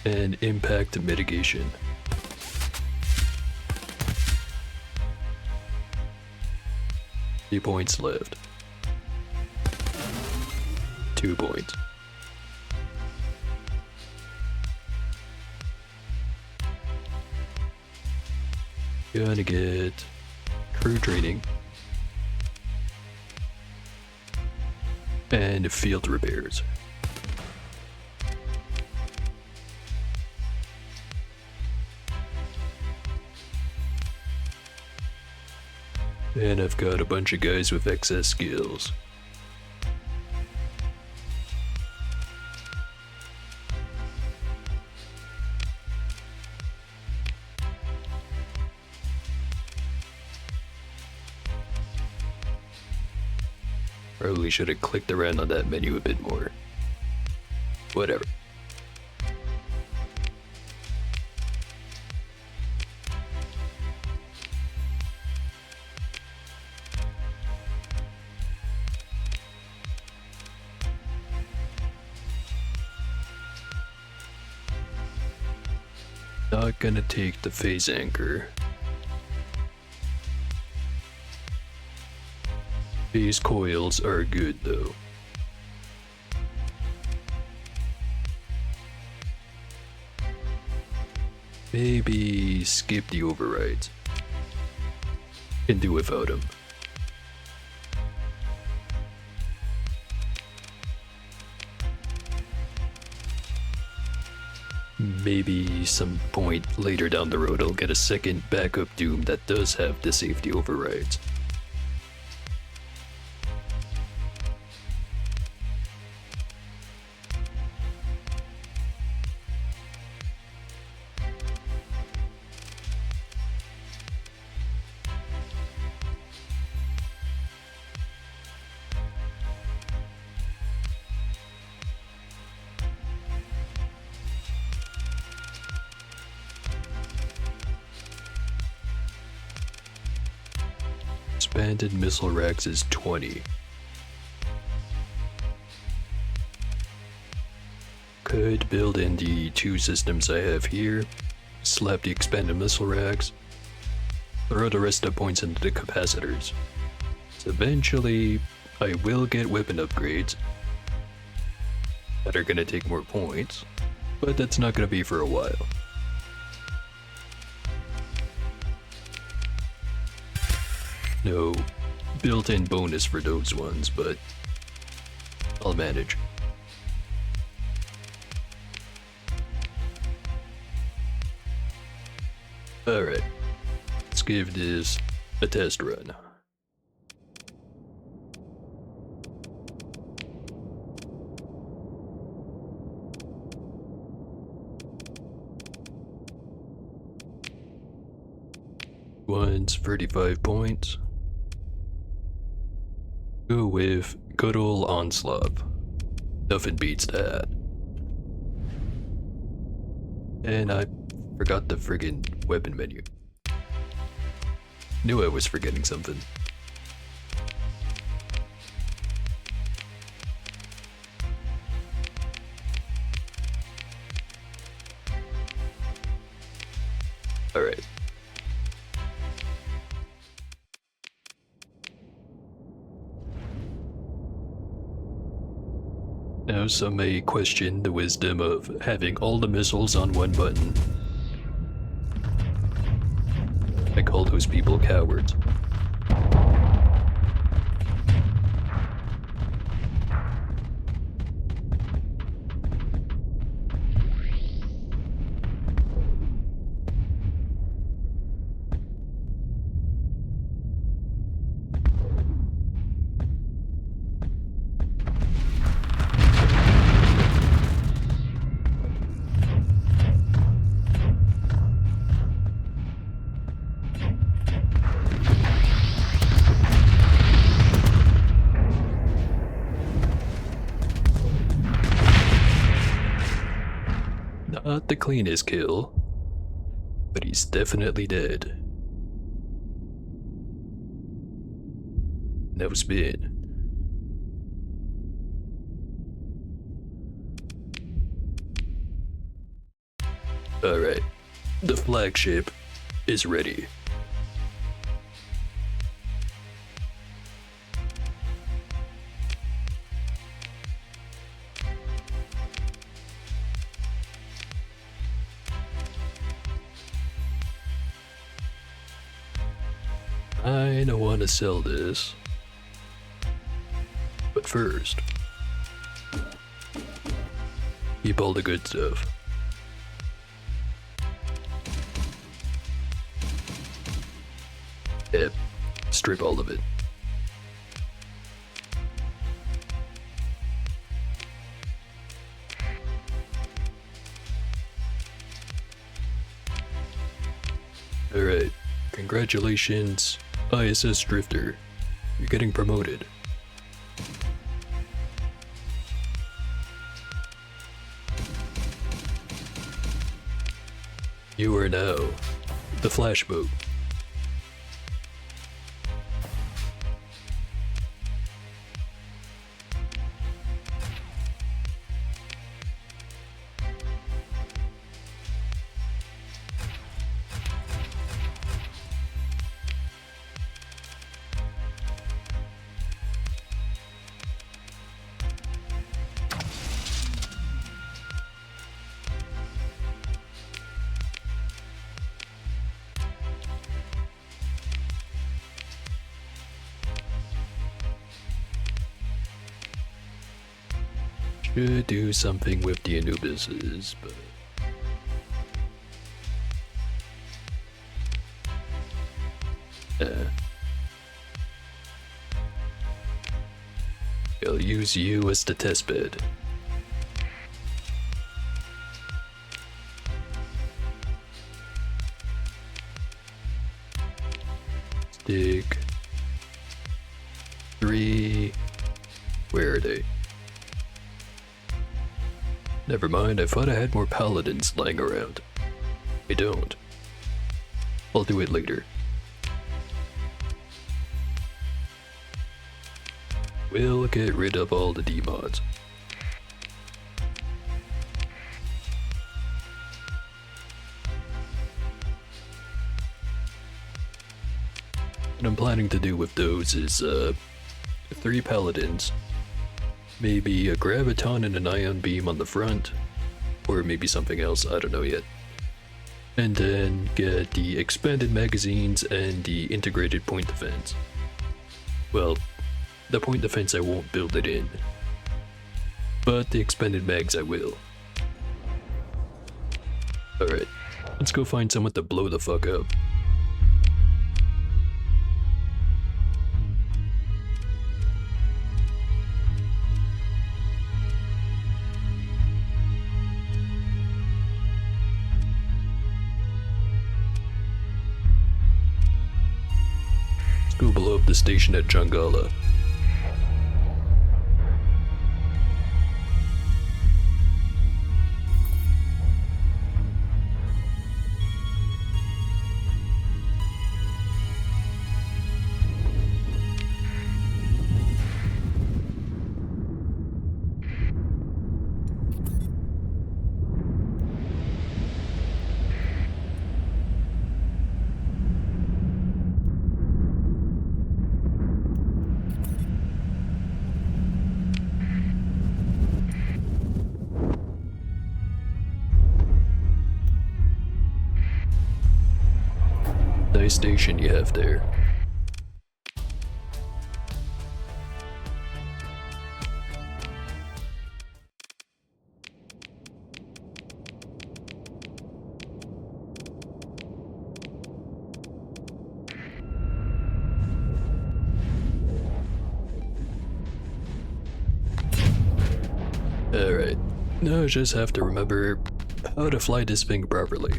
And impact mitigation. Few points left. 2 points. Gonna get crew training and field repairs. And I've got a bunch of guys with excess skills. Probably should have clicked around on that menu a bit more. Whatever. Not gonna take the phase anchor. Phase coils are good though. Maybe skip the overrides. Can do without them. Maybe some point later down the road I'll get a second backup Doom that does have the safety overrides. Expanded missile racks is 20. Could build in the 2 systems I have here, slap the expanded missile racks, throw the rest of the points into the capacitors. So eventually, I will get weapon upgrades that are gonna take more points, but that's not gonna be for a while. No built-in bonus for those ones, but I'll manage. Alright, let's give this a test run. One's 35 points. Go with good ol' Onslaught. Nothing beats that. And I forgot the friggin' weapon menu. Knew I was forgetting something. Alright. Now some may question the wisdom of having all the missiles on one button. I call those people cowards. Not the cleanest kill, but he's definitely dead. No spin. Alright, the flagship is ready. I don't want to sell this. But first, keep all the good stuff. Yep, strip all of it. Alright, congratulations, ISS Drifter. You're getting promoted. You are now the Flashboat. Should do something with the Anubises, but I'll use you as the testbed. Stick 3. Where are they? Never mind, I thought I had more paladins lying around. I don't. I'll do it later. We'll get rid of all the demods. What I'm planning to do with those is 3 paladins. Maybe a graviton and an ion beam on the front, or maybe something else, I don't know yet. And then get the expanded magazines and the integrated point defense. Well, the point defense I won't build it in, but the expanded mags I will. Alright, let's go find someone to blow the fuck up. Go blow up the station at Jangala. Nice station you have there. Alright, now I just have to remember how to fly this thing properly.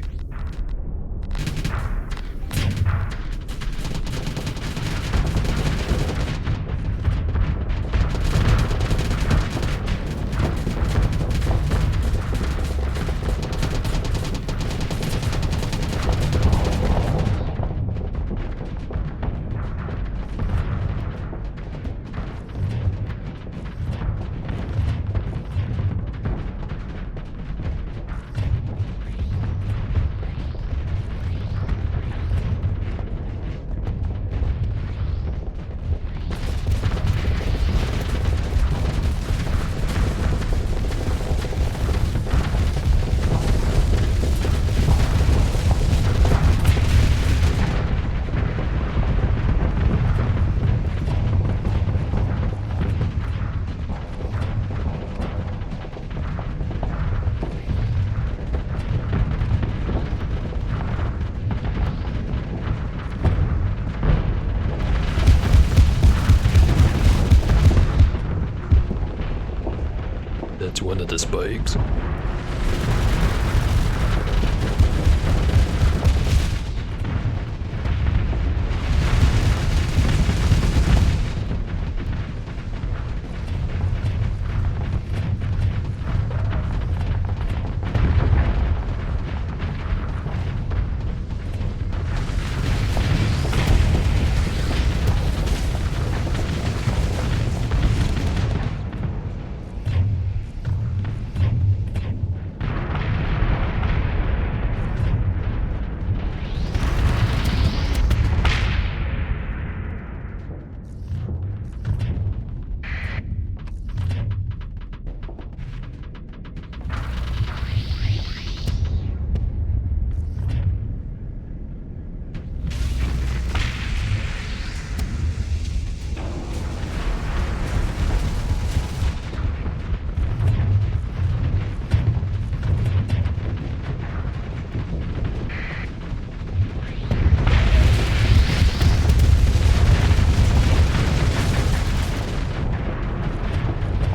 That's one of the spikes.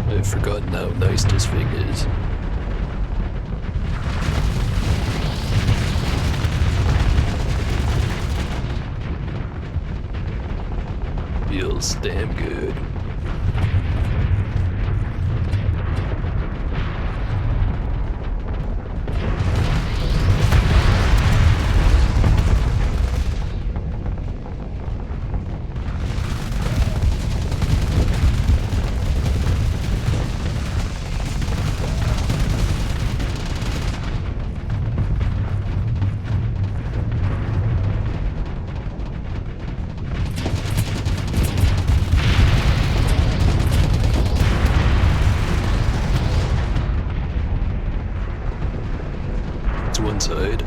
I've forgotten how nice this thing is. Feels damn good. One side.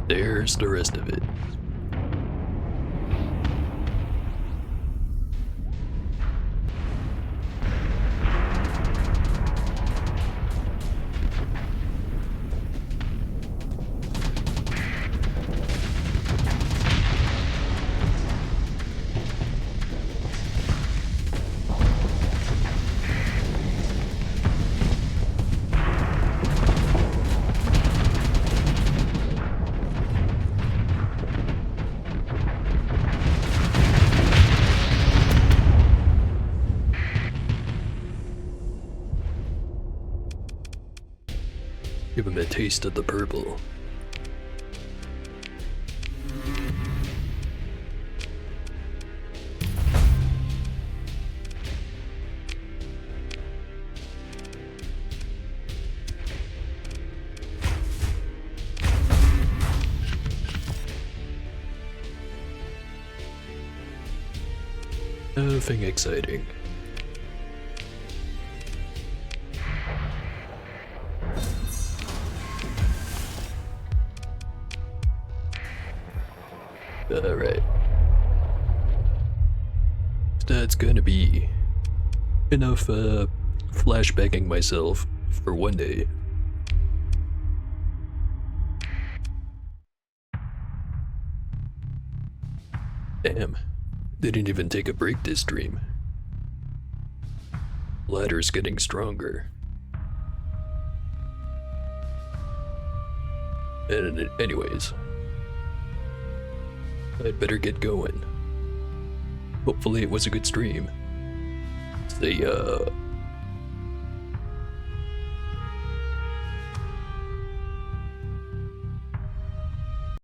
There's the rest of it. Give him a taste of the purple. Nothing exciting. Alright. That's gonna be enough flashbacking myself for one day. Damn, didn't even take a break this stream. Ladder's getting stronger. And anyways, I'd better get going. Hopefully it was a good stream. See ya.